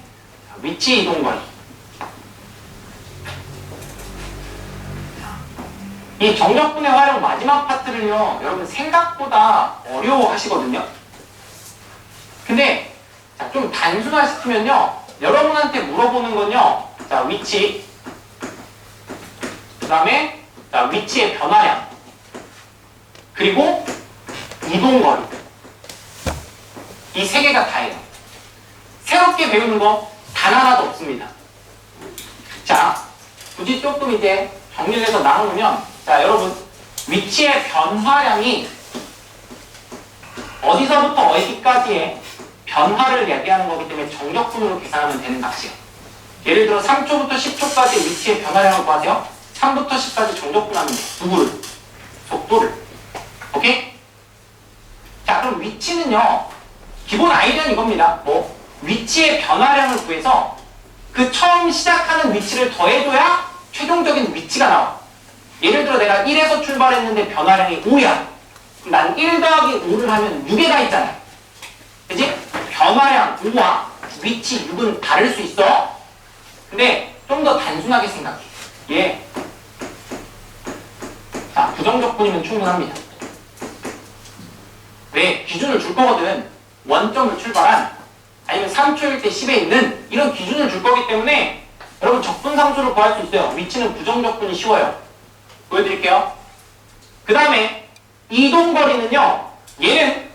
위치 이동거리. 이 정적분의 활용 마지막 파트를요, 여러분 생각보다 어려워하시거든요. 근데 자, 좀 단순화시키면요, 여러분한테 물어보는 건요, 자, 위치, 그 다음에 자, 위치의 변화량, 그리고 이동거리. 이 세 개가 다예요. 새롭게 배우는 거 단 하나도 없습니다. 자, 굳이 조금 이제 정리를 해서 나누면, 자, 여러분, 위치의 변화량이 어디서부터 어디까지의 변화를 얘기하는 거기 때문에 정적분으로 계산하면 되는 값이에요. 예를 들어 3초부터 10초까지 위치의 변화량을 구하세요. 3부터 10까지 정적분하면 돼요. 누구를? 속도를. 오케이? 자, 그럼 위치는요, 기본 아이디어는 이겁니다. 뭐, 위치의 변화량을 구해서 그 처음 시작하는 위치를 더해줘야 최종적인 위치가 나와. 예를 들어 내가 1에서 출발했는데 변화량이 5야. 그럼 난 1 더하기 5를 하면 6에가 있잖아. 그치? 변화량 5와 위치 6은 다를 수 있어. 근데 좀 더 단순하게 생각해. 예. 자, 부정적분이면 충분합니다. 왜? 기준을 줄 거거든. 원점을 출발한 아니면 3초일 때 10에 있는 이런 기준을 줄 거기 때문에 여러분 적분상수를 구할 수 있어요. 위치는 부정적분이 쉬워요. 보여드릴게요. 그 다음에 이동거리는요, 얘는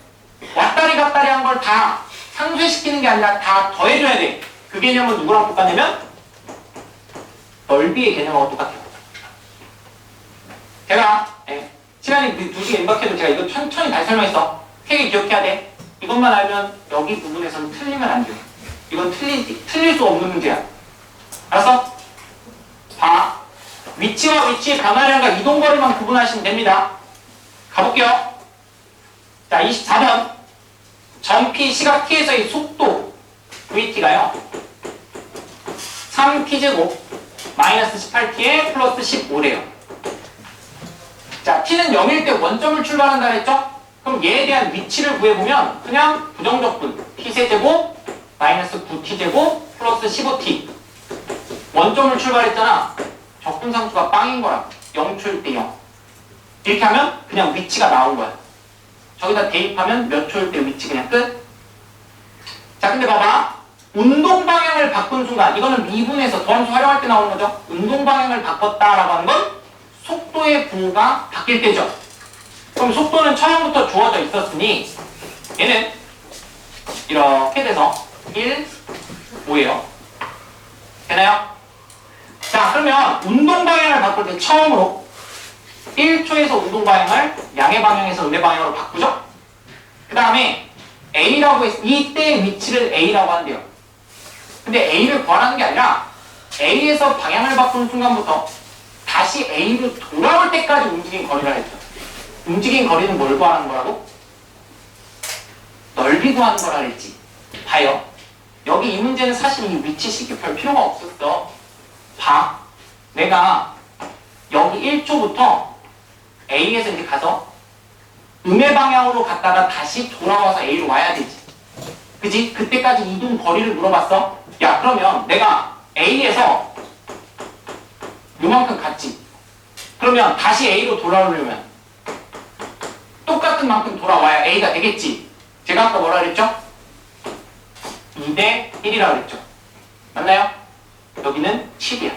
왔다리 갔다리 한 걸 다 상쇄시키는 게 아니라 다 더해줘야 돼. 그 개념은 누구랑 똑같냐면 넓이의 개념하고 똑같아요. 제가 시간이 2시간 임박해도 제가 이거 천천히 다시 설명했어. 세 개 기억해야 돼. 이것만 알면 여기 부분에서는 틀리면 안 돼요. 이건 틀릴 수 없는 문제야. 알았어? 봐. 위치와 위치의 변화량과 이동거리만 구분하시면 됩니다. 가볼게요. 자, 24번. 점 시각 t에서의 속도 vt가요. 3t제곱 마이너스 18t에 플러스 15래요. 자, t는 0일 때 원점을 출발한다 했죠? 그럼 얘에 대한 위치를 구해보면 그냥 부정적분 t세제곱 마이너스 9t제곱 플러스 15t 원점을 출발했잖아. 적분상수가 빵인 거야. 0초일 때 0. 이렇게 하면 그냥 위치가 나온 거야. 저기다 대입하면 몇 초일 때 위치 그냥 끝. 자, 근데 봐봐. 운동 방향을 바꾼 순간, 이거는 미분에서 더함수 활용할 때 나오는 거죠. 운동 방향을 바꿨다라고 하는 건 속도의 부호가 바뀔 때죠. 그럼 속도는 처음부터 주어져 있었으니 얘는 이렇게 돼서 1, 5예요. 되나요? 자, 그러면 운동 방향을 바꿀 때 처음으로 1초에서 운동 방향을 양의 방향에서 음의 방향으로 바꾸죠? 그 다음에 A라고 해서 이때 위치를 A라고 한대요. 근데 A를 구하라는 게 아니라 A에서 방향을 바꾸는 순간부터 다시 A로 돌아올 때까지 움직인 거리라 했죠. 움직인 거리는 뭘 구하는 거라고? 넓이 구하는 거라 그랬지. 봐요. 여기 이 문제는 사실 이 위치 시기 별 필요가 없었어. 봐. 내가 여기 1초부터 A에서 이렇게 가서 음의 방향으로 갔다가 다시 돌아와서 A로 와야 되지. 그지? 그때까지 이동 거리를 물어봤어. 야, 그러면 내가 A에서 요만큼 갔지. 그러면 다시 A로 돌아오려면 똑같은 만큼 돌아와야 A가 되겠지. 제가 아까 뭐라 그랬죠? 2대 1이라고 그랬죠. 맞나요? 여기는 7이야.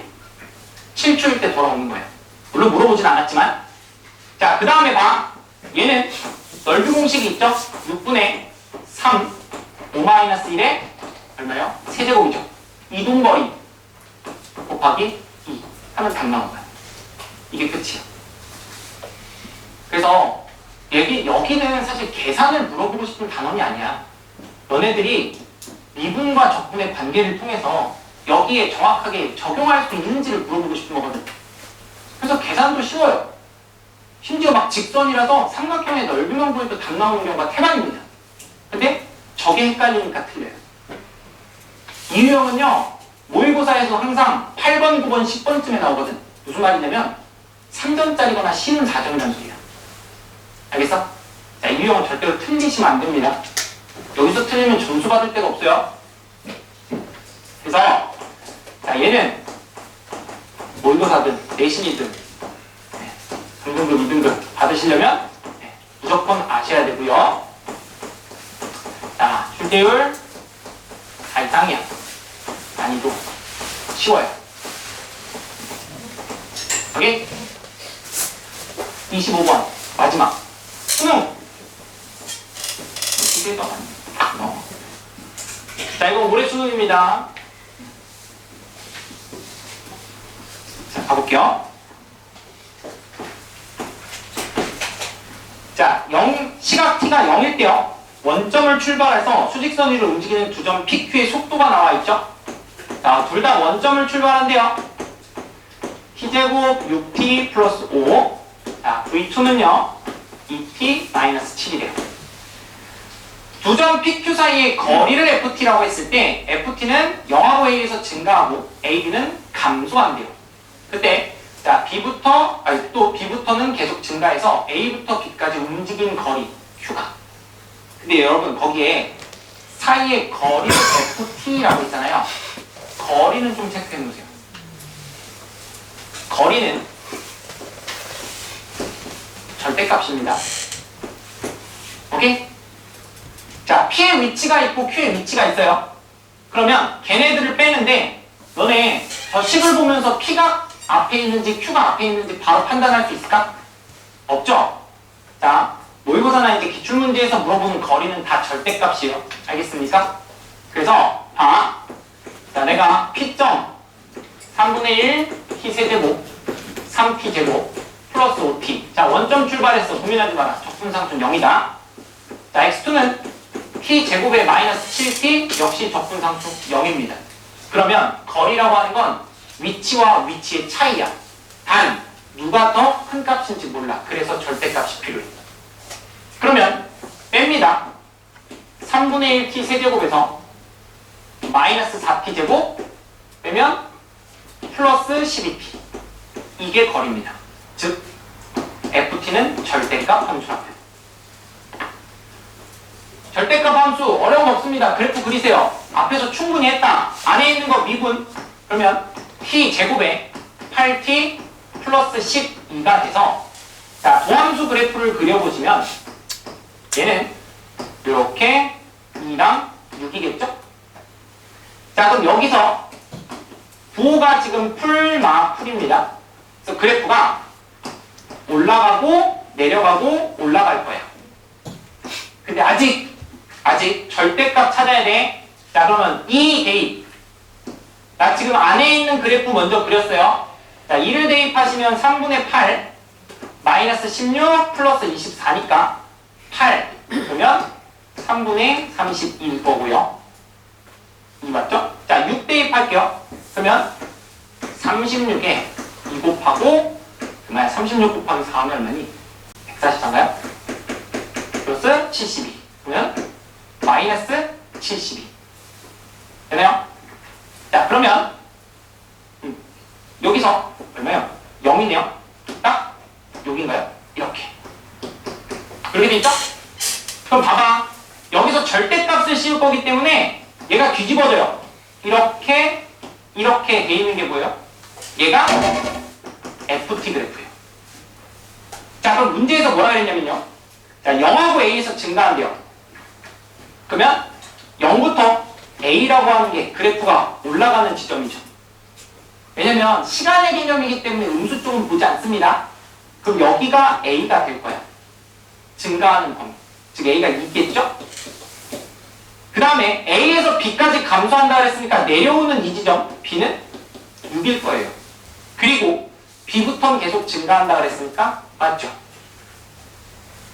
7초일 때 돌아오는 거야. 물론 물어보진 않았지만. 자, 그 다음에 봐. 얘는 넓이 공식이 있죠? 6분의 3 5-1에 얼마요? 세제곱이죠. 이동거리 곱하기 2 하면 답 나온 거야. 이게 끝이야. 그래서 여기는 사실 계산을 물어보고 싶은 단원이 아니야. 너네들이 미분과 적분의 관계를 통해서 여기에 정확하게 적용할 수 있는지를 물어보고 싶은 거거든. 그래서 계산도 쉬워요. 심지어 막 직선이라서 삼각형의 넓이만 보여도 답 나오는 경우가 태반입니다. 근데 저게 헷갈리니까 틀려요. 이 유형은요, 모의고사에서 항상 8번, 9번, 10번쯤에 나오거든. 무슨 말이냐면 3점짜리거나 쉬운 4점이라는 소리야. 알겠어? 자, 이 유형은 절대로 틀리시면 안 됩니다. 여기서 틀리면 점수 받을 데가 없어요. 그래서 자, 얘는 모의고사든 내신이든 3등급, 2등급 받으시려면 무조건 아셔야 되고요. 자, 출제율 4 이상이야. 난이도 쉬워요. 오케이? 25번 마지막 수능. 자, 이거 올해 수능입니다. 자, 가볼게요. 자, 시각 t가 0일 때요. 원점을 출발해서 수직선 위로 움직이는 두 점 PQ의 속도가 나와 있죠. 자, 둘 다 원점을 출발한대요. t제곱 6t 플러스 5. 자, v2는요. 2t 마이너스 7이래요. 두 점 PQ 사이의 거리를 FT라고 했을 때 FT는 0하고 A에서 증가하고 AB는 감소한대요. 그때 자, 또 B부터는 계속 증가해서 A부터 B까지 움직인 거리 Q가. 근데 여러분 거기에 사이의 거리를 FT라고 했잖아요. 거리는 좀 체크해 놓으세요. 거리는 절대값입니다. 오케이? 자, P의 위치가 있고 Q의 위치가 있어요. 그러면 걔네들을 빼는데 너네 저 식을 보면서 P가 앞에 있는지 Q가 앞에 있는지 바로 판단할 수 있을까? 없죠? 자, 모의고사나 이제 기출문제에서 물어보는 거리는 다 절대값이에요. 알겠습니까? 그래서 자, 내가 P점 3분의 1 T 세제곱 3T 제곱 플러스 5T. 자, 원점 출발했어. 고민하지 마라. 적분상수 0이다. 자, X2는 T 제곱에 마이너스 7T 역시 적분상수 0입니다. 그러면 거리라고 하는 건 위치와 위치의 차이야. 단 누가 더 큰 값인지 몰라. 그래서 절대값이 필요해. 그러면 뺍니다. 3분의 1t 세제곱에서 마이너스 4t 제곱 빼면 플러스 12t. 이게 거리입니다. 즉 ft는 절대값 함수라고요. 절대값 함수 어려움 없습니다. 그래프 그리세요. 앞에서 충분히 했다. 안에 있는 거 미분. 그러면 t 제곱에 8t 플러스 12가 돼서 자, 도함수 그래프를 그려보시면 얘는 이렇게 2랑 6이겠죠? 자, 그럼 여기서 부호가 지금 풀입니다. 그래서 그래프가 올라가고 내려가고 올라갈 거예요. 근데 아직 절대값 찾아야 돼. 자, 그러면 이 대입. 나 지금 안에 있는 그래프 먼저 그렸어요. 자, 2를 대입하시면 3분의 8 마이너스 16 플러스 24니까 8 그러면 3분의 31일 거고요. 이 맞죠? 자, 6 대입할게요. 그러면 36에 2 곱하고 그러면 36 곱하기 4하면 얼마니? 144인가요? 플러스 72 그러면 마이너스 72 되나요? 자, 그러면 여기서 얼마요? 0이네요. 딱 여기인가요? 이렇게. 그렇게 돼 있죠? 그럼 봐봐. 여기서 절대값을 씌울 거기 때문에 얘가 뒤집어져요. 이렇게 돼 있는 게 뭐예요? 얘가 FT 그래프예요. 자, 그럼 문제에서 뭐라 그랬냐면요. 자, 0하고 A에서 증가한대요. 그러면 0부터 A라고 하는 게 그래프가 올라가는 지점이죠. 왜냐면 시간의 개념이기 때문에 음수 쪽은 보지 않습니다. 그럼 여기가 A가 될 거야. 증가하는 범위. 즉 A가 있겠죠? 그 다음에 A에서 B까지 감소한다 그랬으니까 내려오는 이 지점 B는 6일 거예요. 그리고 B부터는 계속 증가한다 그랬으니까 맞죠?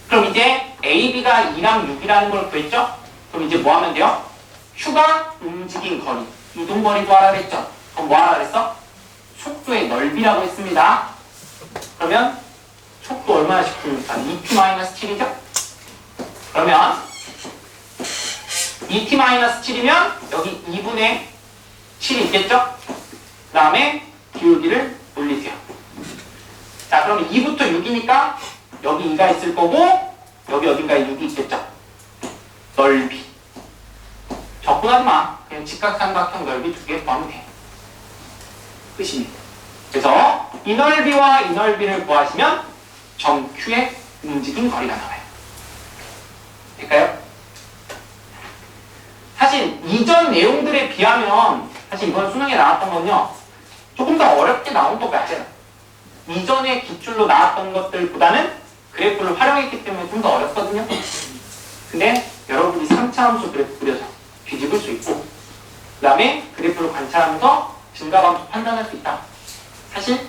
그럼 이제 A, B가 2랑 6이라는 걸 구했죠? 그럼 이제 뭐 하면 돼요? Q가 움직인 거리, 이동거리도 하라 그랬죠? 그럼 뭐 하라 그랬어? 속도의 넓이라고 했습니다. 그러면 속도 얼마나 식습니까? 2Q-7이죠? 그러면 2t-7이면 여기 2분의 7이 있겠죠? 그 다음에 기울기를 올리세요. 자, 그럼 2부터 6이니까 여기 2가 있을 거고 여기 어딘가에 6이 있겠죠? 넓이. 접근하지 마. 그냥 직각삼각형 넓이 두 개 구하면 돼. 끝입니다. 그래서 이 넓이와 이 넓이를 구하시면 점 Q의 움직임 거리가 나와요. 될까요? 사실 이전 내용들에 비하면 사실 이번 수능에 나왔던 건요 조금 더 어렵게 나온 것 같아요. 이전에 기출로 나왔던 것들보다는 그래프를 활용했기 때문에 좀 더 어렵거든요. 근데 여러분이 3차 함수 그래프 그려서 뒤집을 수 있고 그 다음에 그래프를 관찰하면서 증가감수 판단할 수 있다. 사실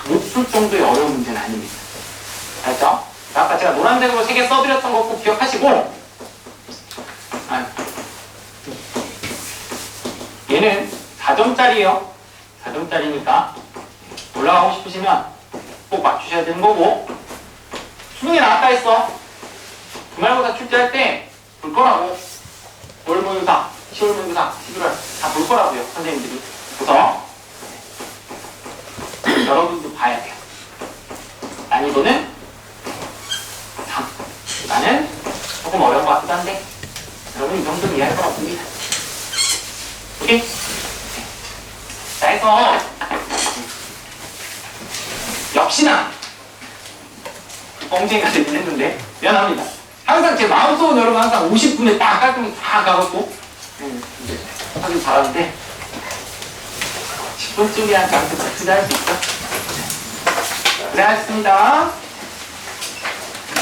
못 풀 정도의 어려운 문제는 아닙니다. 알죠? 아까 제가 노란색으로 3개 써드렸던 거 꼭 기억하시고 얘는 4점짜리예요. 4점짜리니까 올라가고 싶으시면 꼭 맞추셔야 되는 거고 수능에 나왔다 했어. 기말고사 출제할 때 볼 거라고. 월모의사, 10월 모의사, 11월 다 볼 거라고요. 선생님들이. 그래서 여러분도 봐야 돼요. 난이도는 3. 나는 조금 어려운 것 같기도 한데 여러분 이 정도는 이해할 거라고 봅니다. 오케이? 자, 해서 역시나 엉쟁이가 되긴 했는데 미안합니다. 항상 제 마음속은 여러분 항상 50분에 딱 깔끔히 다 가갖고 하길 바라는데 10분쯤이야 나한테 투자할 수 있어? 그래, 하겠습니다.